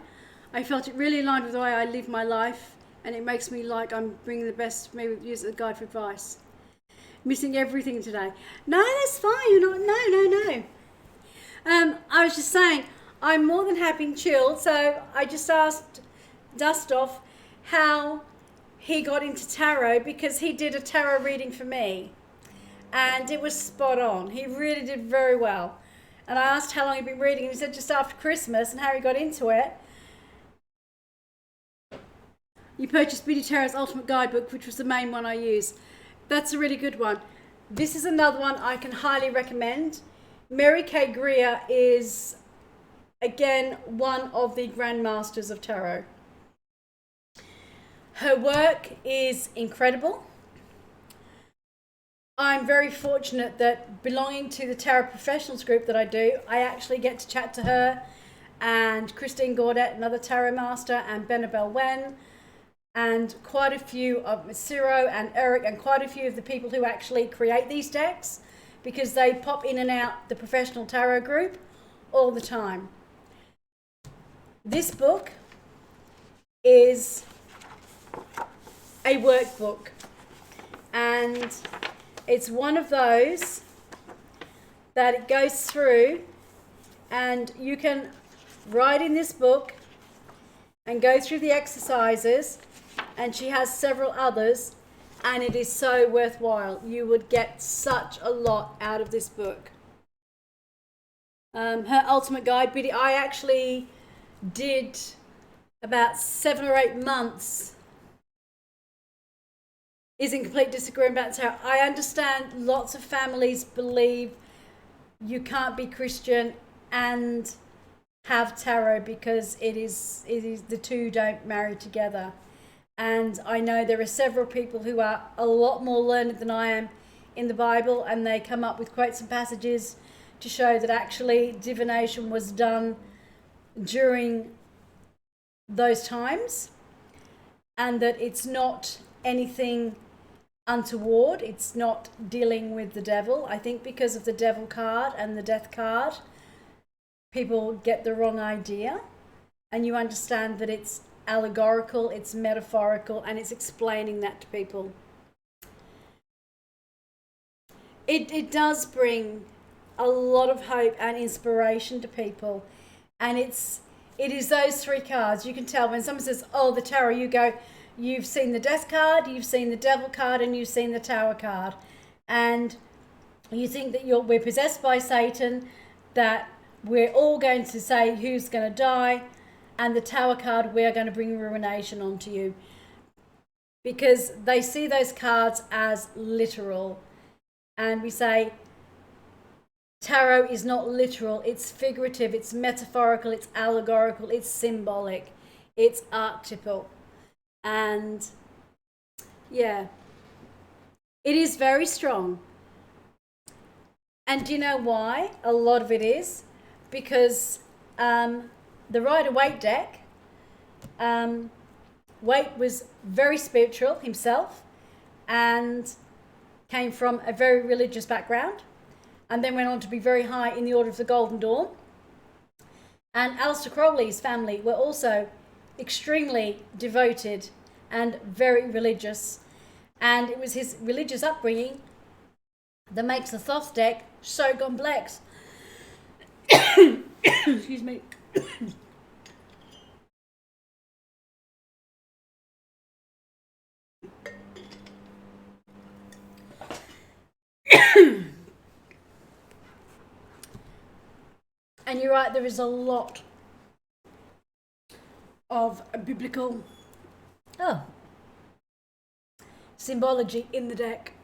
I felt it really aligned with the way I live my life, and it makes me like I'm bringing the best, maybe use it as a guide for advice. Missing everything today. No, that's fine. You're not. No. I was just saying, I'm more than happy and chilled. So I just asked Dust Off how he got into tarot, because he did a tarot reading for me, and it was spot on. He really did very well. And I asked how long he'd been reading, and he said just after Christmas, and how he got into it. You purchased Biddy Tarot's Ultimate Guidebook, which was the main one I used. That's a really good one. This is another one I can highly recommend. Mary Kay Greer is, again, one of the grandmasters of tarot. Her work is incredible. I'm very fortunate that, belonging to the Tarot Professionals group that I do, I actually get to chat to her and Christine Gaudet, another tarot master, and Benabel Wen. and quite a few of Ciro and Eric and quite a few of the people who actually create these decks, because they pop in and out the professional tarot group all the time. This book is a workbook, and it's one of those that it goes through, and you can write in this book and go through the exercises, and she has several others, and it is so worthwhile. You would get such a lot out of this book. Her ultimate guide, Biddy, I actually did about 7 or 8 months is in complete disagreement about tarot. I understand lots of families believe you can't be Christian and have tarot because it is the two don't marry together. And I know there are several people who are a lot more learned than I am in the Bible, and they come up with quotes and passages to show that actually divination was done during those times, and that it's not anything untoward. It's not dealing with the devil. I think because of the devil card and the death card, people get the wrong idea, and you understand that it's allegorical, it's metaphorical, and it's explaining that to people. It does bring a lot of hope and inspiration to people, and it is those 3 cards. You can tell when someone says, oh, the tarot, you go, you've seen the death card, you've seen the devil card, and you've seen the tower card, and you think that we're possessed by Satan, that we're all going to say who's going to die, and the tower card, we're going to bring ruination onto you, because they see those cards as literal. And we say tarot is not literal, it's figurative, it's metaphorical, it's allegorical, it's symbolic, it's archetypal. And yeah, it is very strong. And do you know why? A lot of it is because the Rider-Waite deck, Waite was very spiritual himself and came from a very religious background, and then went on to be very high in the Order of the Golden Dawn. And Aleister Crowley's family were also extremely devoted and very religious, and it was his religious upbringing that makes the Thoth deck so complex. Excuse me. And you're right, there is a lot of biblical symbology in the deck.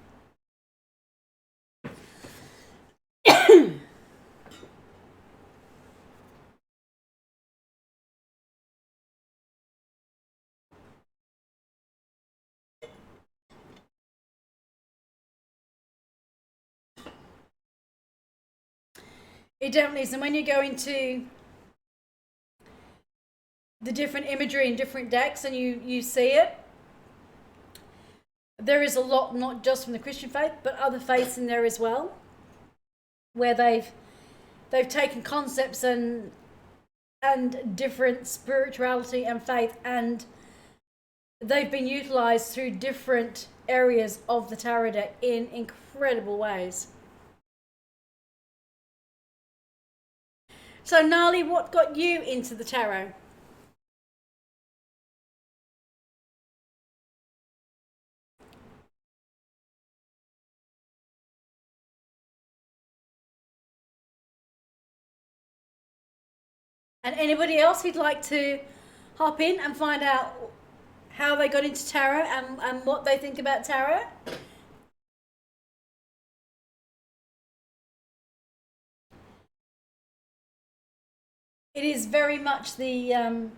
It definitely is. And when you go into the different imagery in different decks and you see it, there is a lot, not just from the Christian faith, but other faiths in there as well, where they've taken concepts and different spirituality and faith, and they've been utilized through different areas of the tarot deck in incredible ways. So, Nali, what got you into the tarot? And anybody else who'd like to hop in and find out how they got into tarot and what they think about tarot? It is very much it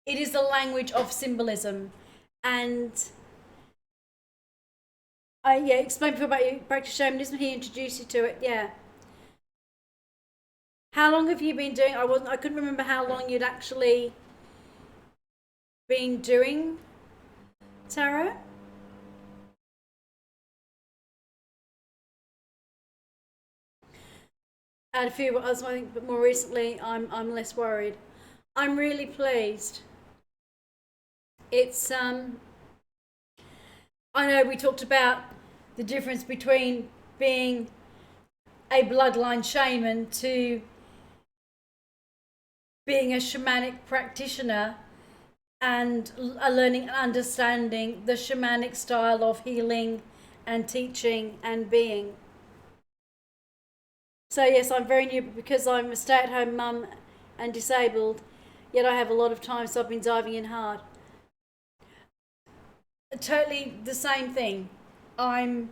is the language of symbolism. And explain about your practice shamanism. He introduced you to it, yeah. How long have you been doing? I couldn't remember how long you'd actually been doing tarot. And a few others, I think, but more recently, I'm less worried. I'm really pleased. It's I know we talked about the difference between being a bloodline shaman to being a shamanic practitioner and learning and understanding the shamanic style of healing and teaching and being. So yes, I'm very new, but because I'm a stay-at-home mum and disabled, yet I have a lot of time, so I've been diving in hard. Totally the same thing. I'm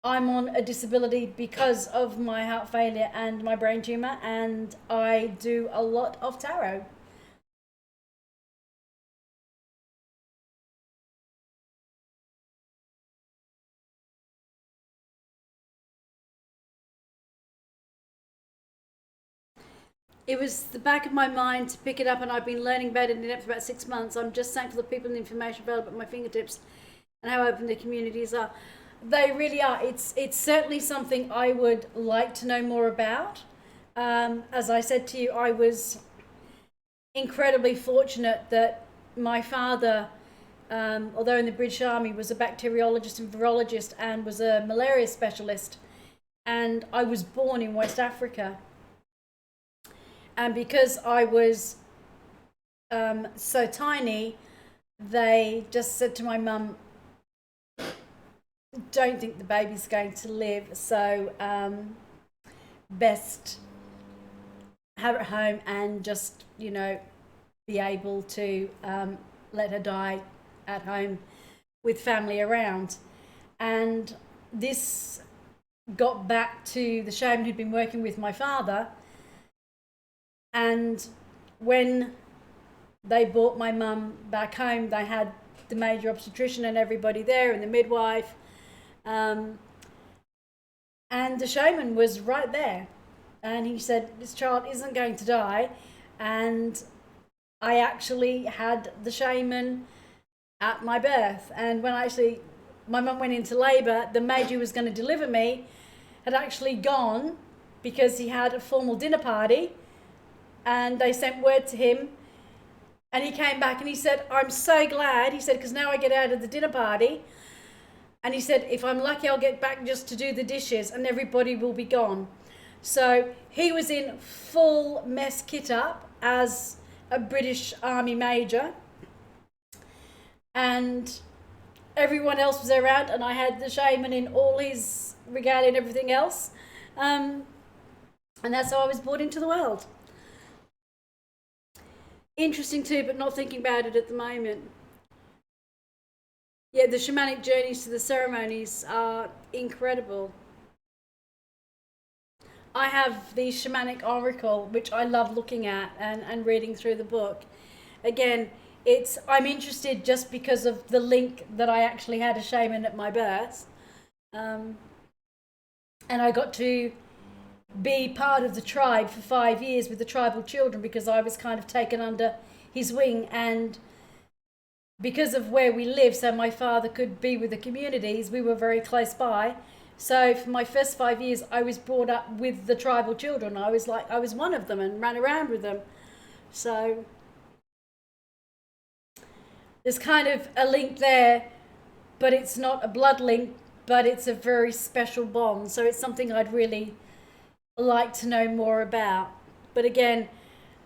on a disability because of my heart failure and my brain tumor, and I do a lot of tarot. It was the back of my mind to pick it up, and I've been learning about it in depth for about 6 months. I'm just thankful for the people and the information available at my fingertips and how open the communities are. They really are. It's certainly something I would like to know more about. As I said to you, I was incredibly fortunate that my father, although in the British Army, was a bacteriologist and virologist and was a malaria specialist. And I was born in West Africa. And because I was so tiny, they just said to my mum, don't think the baby's going to live, so best have her at home and just, be able to let her die at home with family around. And this got back to the shaman who'd been working with my father. And when they brought my mum back home, they had the major obstetrician and everybody there and the midwife. And the shaman was right there. And he said, this child isn't going to die. And I actually had the shaman at my birth. And when my mum went into labour, the major who was going to deliver me had actually gone because he had a formal dinner party. And they sent word to him, and he came back and he said, I'm so glad, he said, because now I get out of the dinner party. And he said, if I'm lucky, I'll get back just to do the dishes and everybody will be gone. So he was in full mess kit up as a British Army major, and everyone else was around, and I had the shaman in all his regalia and everything else. And that's how I was brought into the world. Interesting too, but not thinking about it at the moment. Yeah, the shamanic journeys to the ceremonies are incredible. I have the shamanic oracle, which I love looking at and reading through the book. Again, I'm interested just because of the link that I actually had a shaman at my birth. And I got to be part of the tribe for 5 years with the tribal children because I was kind of taken under his wing, and because of where we live, so my father could be with the communities, we were very close by. So for my first 5 years, I was brought up with the tribal children. I was one of them and ran around with them. So there's kind of a link there, but it's not a blood link, but it's a very special bond. So it's something I'd really like to know more about. But again,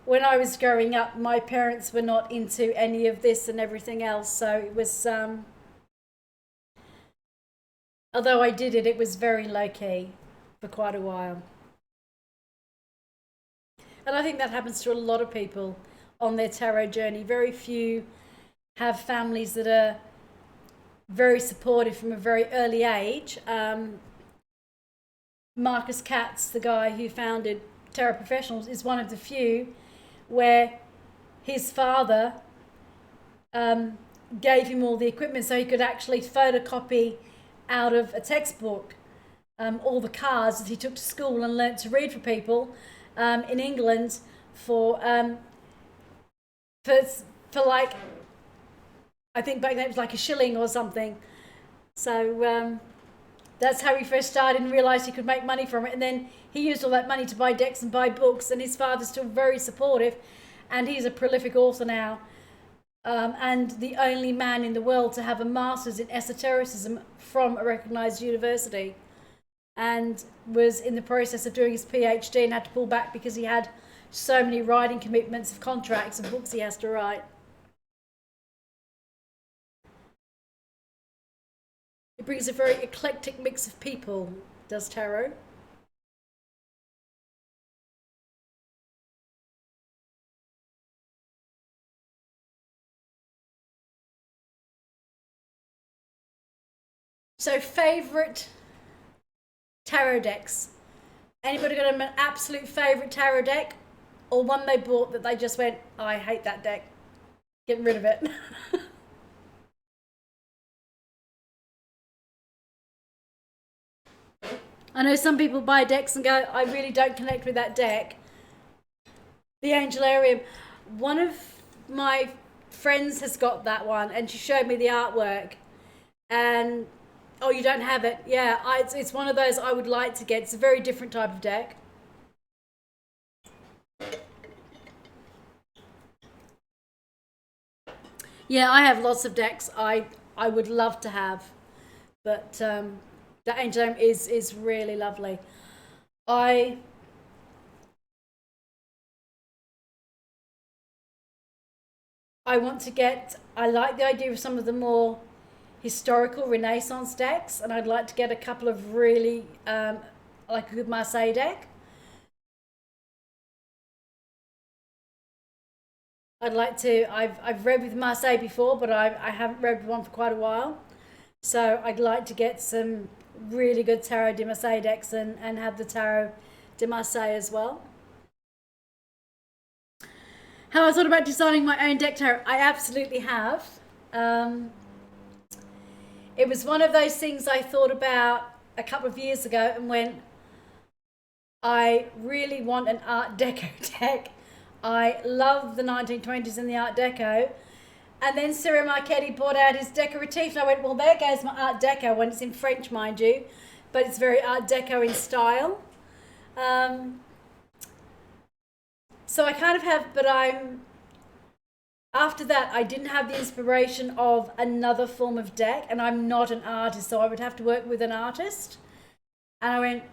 when I was growing up, my parents were not into any of this and everything else, so it was although I did it was very low-key for quite a while. And I think that happens to a lot of people on their tarot journey. Very few have families that are very supportive from a very early age. Marcus Katz, the guy who founded Tarot Professionals, is one of the few where his father gave him all the equipment so he could actually photocopy out of a textbook all the cards that he took to school and learnt to read for people in England for like I think back then it was like a shilling or something. So that's how he first started and realised he could make money from it. And then he used all that money to buy decks and buy books. And his father's still very supportive, and he's a prolific author now. And the only man in the world to have a master's in esotericism from a recognised university, and was in the process of doing his PhD and had to pull back because he had so many writing commitments of contracts and books he has to write. It brings a very eclectic mix of people, does tarot. So, favourite tarot decks? Anybody got an absolute favourite tarot deck? Or one they bought that they just went, oh, I hate that deck, getting rid of it? I know some people buy decks and go, I really don't connect with that deck. The Angelarium. One of my friends has got that one, and she showed me the artwork. And oh, you don't have it? Yeah, it's one of those I would like to get. It's a very different type of deck. Yeah, I have lots of decks I would love to have, but the Angelarium is really lovely. I want to get, I like the idea of some of the more historical Renaissance decks, and I'd like to get a couple of really, like a good Marseille deck. I'd like to, I've read with Marseille before, but I haven't read with one for quite a while. So I'd like to get some really good Tarot de Marseille decks and have the Tarot de Marseille as well. Have I thought about designing my own deck tarot? I absolutely have. It was one of those things I thought about a couple of years ago and went, I really want an Art Deco deck. I love the 1920s and the Art Deco. And then Cyril Marchetti brought out his decoratif, and I went, well, there goes my Art Deco, when it's in French, mind you, but it's very Art Deco in style. So I kind of have, but after that, I didn't have the inspiration of another form of deck, and I'm not an artist, so I would have to work with an artist. And I went,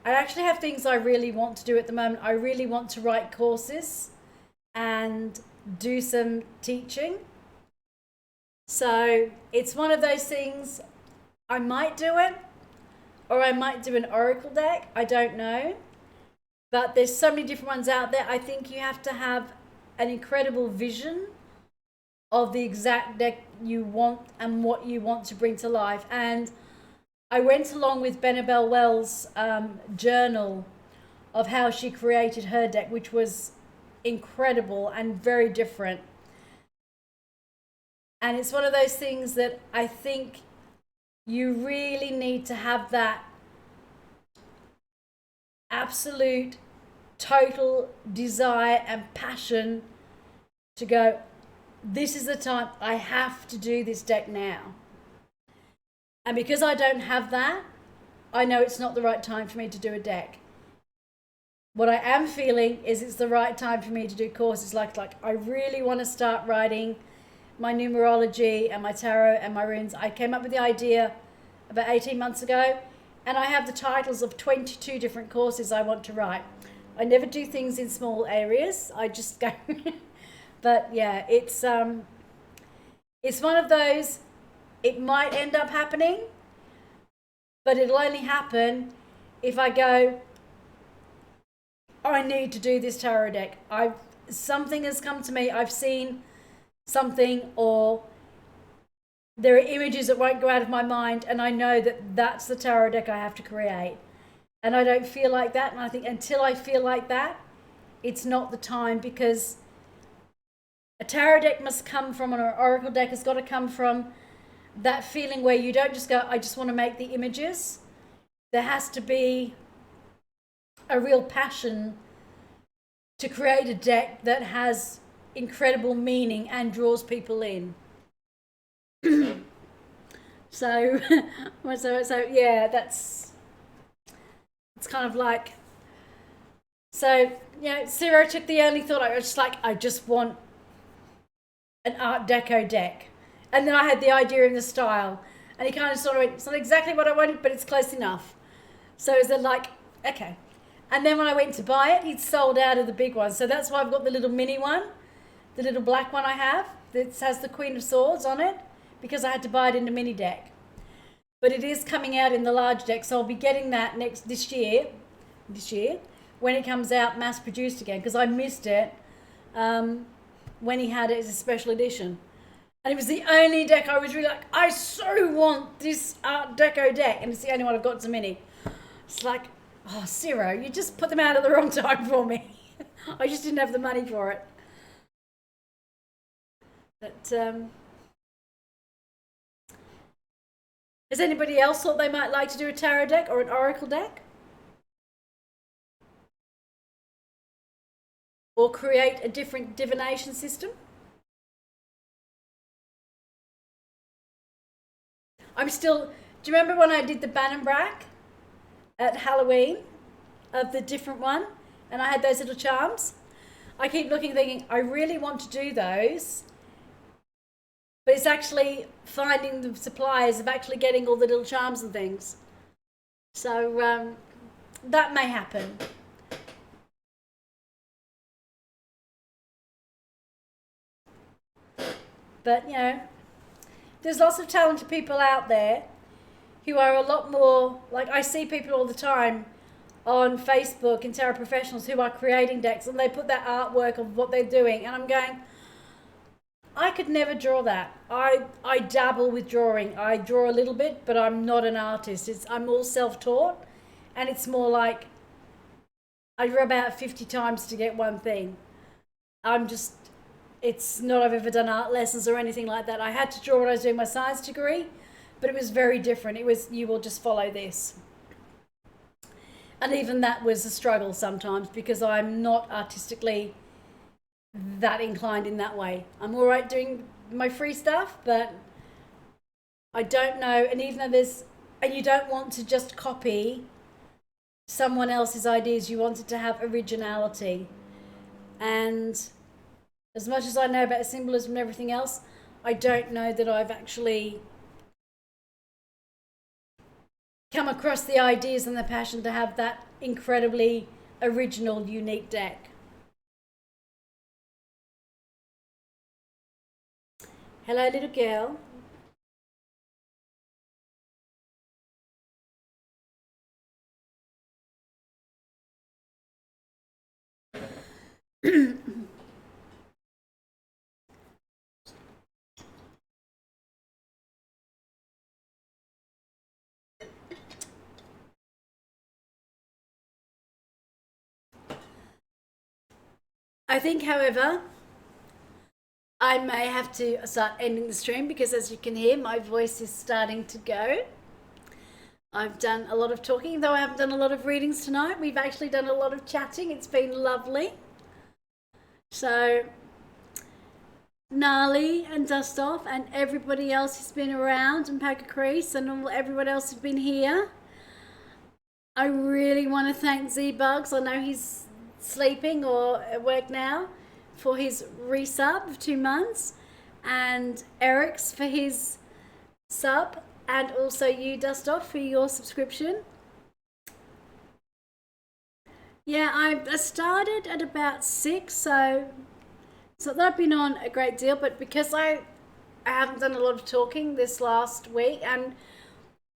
I actually have things I really want to do at the moment. I really want to write courses and do some teaching. So it's one of those things, I might do it, or I might do an oracle deck, I don't know. But there's so many different ones out there. I think you have to have an incredible vision of the exact deck you want and what you want to bring to life. And I went along with Bennabelle Wells' journal of how she created her deck, which was incredible and very different. And it's one of those things that I think you really need to have that absolute, total desire and passion to go, this is the time, I have to do this deck now. And because I don't have that, I know it's not the right time for me to do a deck. What I am feeling is it's the right time for me to do courses. Like I really want to start writing my numerology and my tarot and my runes. I came up with the idea about 18 months ago, and I have the titles of 22 different courses I want to write. I never do things in small areas. I just go, but yeah, it's one of those, it might end up happening, but it'll only happen if I go, I need to do this tarot deck. Something has come to me, I've seen something, or there are images that won't go out of my mind, and I know that that's the tarot deck I have to create. And I don't feel like that, and I think until I feel like that, it's not the time, because a tarot deck must come from, or an oracle deck has got to come from that feeling where you don't just go, I just want to make the images. There has to be a real passion to create a deck that has incredible meaning and draws people in. So, so yeah, it's kind of like, so, Ciro took the only thought. I was just like, I just want an Art Deco deck. And then I had the idea of the style. And he kind of sort of went, it's not exactly what I wanted, but it's close enough. So it was like, okay. And then when I went to buy it, he'd sold out of the big one. So that's why I've got the little mini one, the little black one I have that has the Queen of Swords on it, because I had to buy it in the mini deck. But it is coming out in the large deck, so I'll be getting that this year, when it comes out mass produced again, because I missed it when he had it as a special edition. And it was the only deck I was really like, I so want this Art Deco deck, and it's the only one I've got to mini. It's like, oh, Ciro, you just put them out at the wrong time for me. I just didn't have the money for it. But has anybody else thought they might like to do a tarot deck or an oracle deck? Or create a different divination system? Do you remember when I did the Bannon-Brack at Halloween of the different one, and I had those little charms? I keep looking thinking, I really want to do those, but it's actually finding the suppliers of actually getting all the little charms and things. So that may happen. But, there's lots of talented people out there who are a lot more, like I see people all the time on Facebook and tarot professionals who are creating decks, and they put that artwork of what they're doing, and I'm going, I could never draw that. I dabble with drawing. I draw a little bit, but I'm not an artist. I'm all self-taught, and it's more like I draw about 50 times to get one thing. It's not I've ever done art lessons or anything like that. I had to draw when I was doing my science degree, but it was very different. It was, you will just follow this. And even that was a struggle sometimes, because I'm not artistically that inclined in that way. I'm all right doing my free stuff, but I don't know. And even though and you don't want to just copy someone else's ideas, you want it to have originality. And as much as I know about symbolism and everything else, I don't know that I've actually come across the ideas and the passion to have that incredibly original, unique deck. Hello, little girl. I think, however, I may have to start ending the stream, because as you can hear, my voice is starting to go. I've done a lot of talking, though I haven't done a lot of readings tonight. We've actually done a lot of chatting. It's been lovely. So, Gnarly and Dust Off and everybody else who's been around, and Packer Crease and everyone else who's been here, I really want to thank Z-Bugs. I know he's sleeping or at work now, for his resub of 2 months, and Eric's for his sub, and also you, Dust Off, for your subscription. Yeah, I started at about 6, so it's not that I've been on a great deal, but because I haven't done a lot of talking this last week, and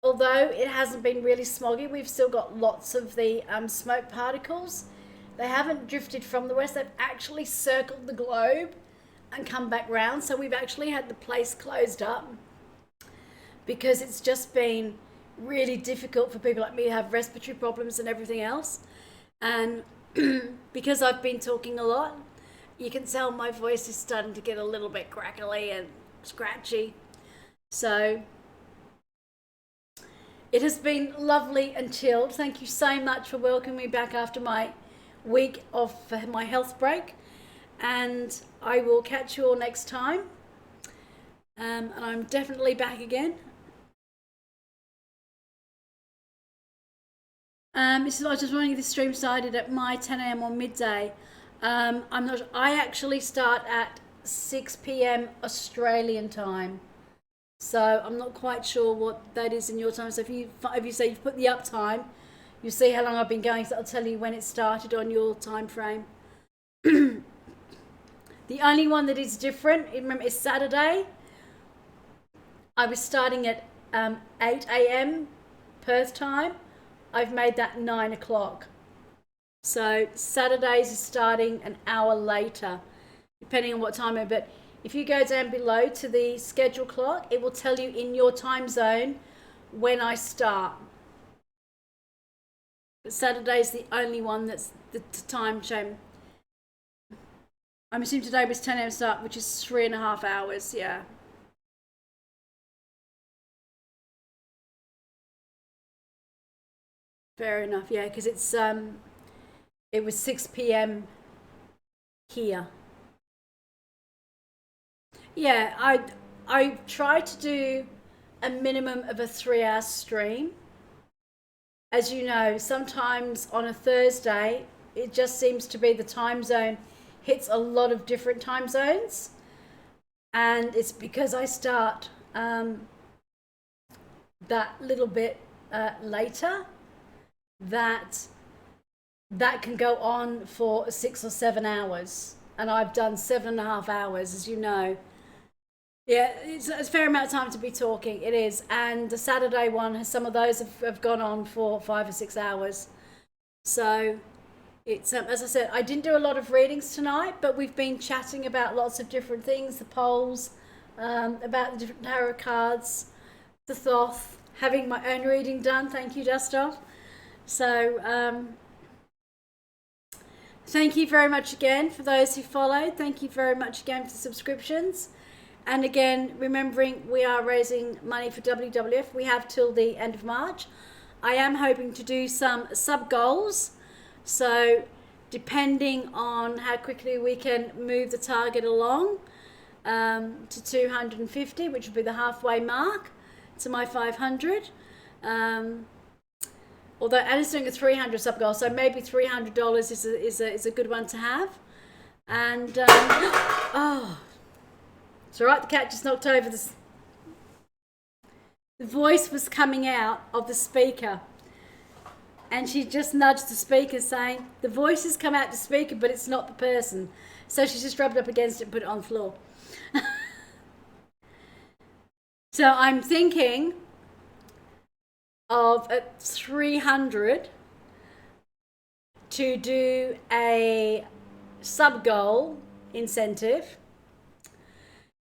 although it hasn't been really smoggy, we've still got lots of the smoke particles. They haven't drifted from the west. They've actually circled the globe and come back round. So we've actually had the place closed up, because it's just been really difficult for people like me to have respiratory problems and everything else. And because I've been talking a lot, you can tell my voice is starting to get a little bit crackly and scratchy. So it has been lovely and chilled. Thank you so much for welcoming me back after my week of my health break, and I will catch you all next time, and I'm definitely back again. This is, I was just wondering if the stream started at my 10 a.m. or midday. I'm not. I actually start at 6 p.m. Australian time, so I'm not quite sure what that is in your time. So if you say you've put the up time, you see how long I've been going. So that'll tell you when it started on your time frame. The only one that is different, remember, is Saturday. I was starting at 8 a.m. Perth time. I've made that 9 o'clock. So Saturdays is starting an hour later, depending on what time. But if you go down below to the schedule clock, it will tell you in your time zone when I start. But Saturday's the only one that's the time frame. I'm assuming today was 10 a.m. start, which is 3.5 hours. Yeah. Fair enough. Yeah, because it was 6 p.m. here. Yeah, I try to do a minimum of a 3-hour stream. As you know, sometimes on a Thursday, it just seems to be the time zone hits a lot of different time zones, and it's because I start that little bit later that can go on for 6 or 7 hours, and I've done 7.5 hours, as you know. Yeah, it's a fair amount of time to be talking. It is, and the Saturday one, some of those have gone on for 5 or 6 hours. So it's as I said, I didn't do a lot of readings tonight, but we've been chatting about lots of different things, the polls, about the different tarot cards, the Thoth, having my own reading done. Thank you, Dustov. So thank you very much again for those who followed. Thank you very much again for the subscriptions. And again, remembering we are raising money for WWF. We have till the end of March. I am hoping to do some sub goals. So depending on how quickly we can move the target along to 250, which will be the halfway mark to my 500. Although Anna's doing a 300 sub goal, so maybe $300 is a good one to have. And oh, it's all right. The cat just knocked over this. The voice was coming out of the speaker, and she just nudged the speaker, saying the voice has come out the speaker, but it's not the person. So she just rubbed up against it and put it on the floor. So I'm thinking of at 300 to do a sub goal incentive,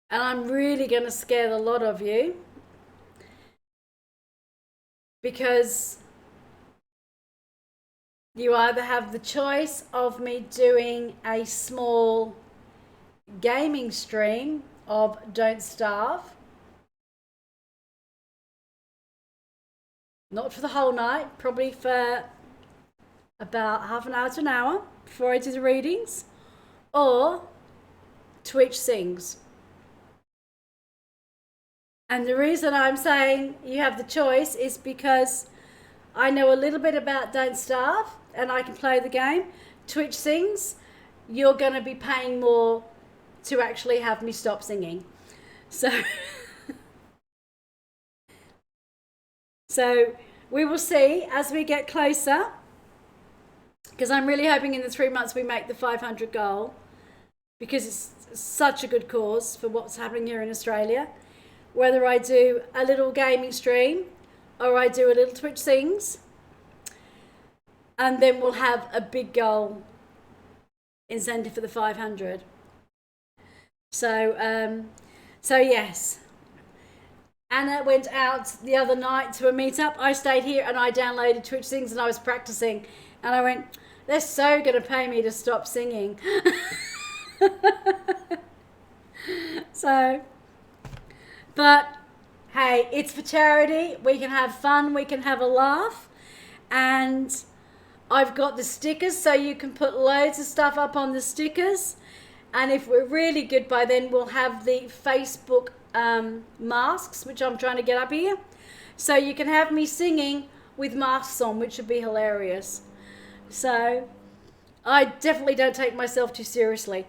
and I'm really going to scare the lot of you, because you either have the choice of me doing a small gaming stream of Don't Starve, not for the whole night, probably for about half an hour to an hour before I do the readings, or Twitch Sings. And the reason I'm saying you have the choice is because I know a little bit about Don't Starve and I can play the game. Twitch Sings, you're going to be paying more to actually have me stop singing. So we will see as we get closer, because I'm really hoping in the 3 months we make the 500 goal, because it's such a good cause for what's happening here in Australia. Whether I do a little gaming stream or I do a little Twitch Sings, and then we'll have a big goal incentive for the 500. So yes, Anna went out the other night to a meetup. I stayed here and I downloaded Twitch Sings and I was practicing, and I went, they're so going to pay me to stop singing. So, but hey, it's for charity. We can have fun, we can have a laugh, and I've got the stickers, so you can put loads of stuff up on the stickers. And if we're really good by then, we'll have the Facebook masks, which I'm trying to get up here. So you can have me singing with masks on, which would be hilarious. So I definitely don't take myself too seriously.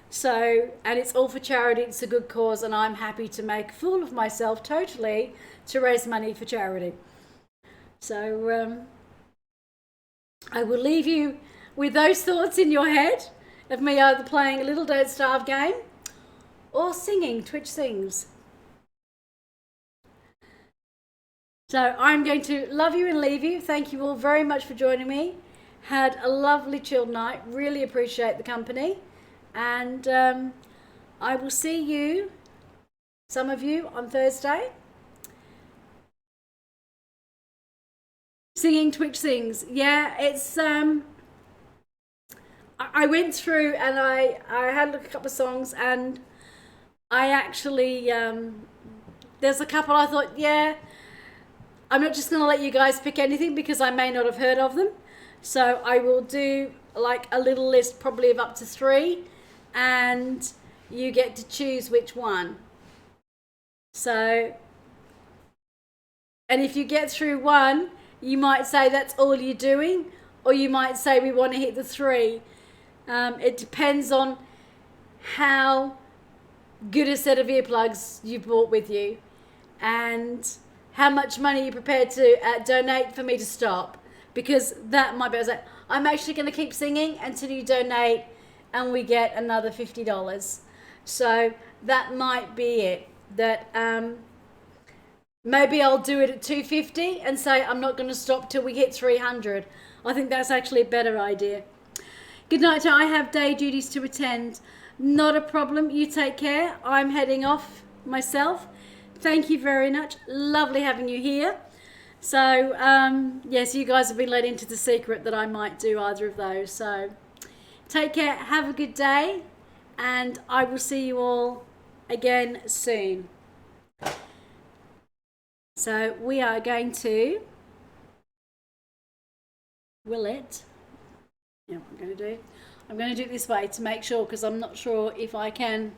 So, and it's all for charity, it's a good cause, and I'm happy to make a fool of myself totally to raise money for charity. So I will leave you with those thoughts in your head of me either playing a little Don't Starve game or singing Twitch Sings. So I'm going to love you and leave you. Thank you all very much for joining me. Had a lovely chilled night. Really appreciate the company. And I will see you, some of you, on Thursday. Singing Twitch Sings. Yeah, it's I went through and I had a look at a couple of songs, and I actually there's a couple I thought, yeah, I'm not just going to let you guys pick anything because I may not have heard of them. So I will do like a little list, probably of up to 3, and you get to choose which one. So, and if you get through one, you might say that's all you're doing, or you might say we want to hit the 3. It depends on how good a set of earplugs you brought with you and how much money you're prepared to donate for me to stop, because that might be, I'm actually going to keep singing until you donate and we get another $50. So that might be it. That maybe I'll do it at $250 and say I'm not going to stop till we hit $300. I think that's actually a better idea. Good night. I have day duties to attend. Not a problem. You take care. I'm heading off myself. Thank you very much. Lovely having you here. So, yes, you guys have been let into the secret that I might do either of those. So, take care. Have a good day. And I will see you all again soon. So, we are going to... Will it? Yeah, what I'm going to do. I'm going to do it this way to make sure, because I'm not sure if I can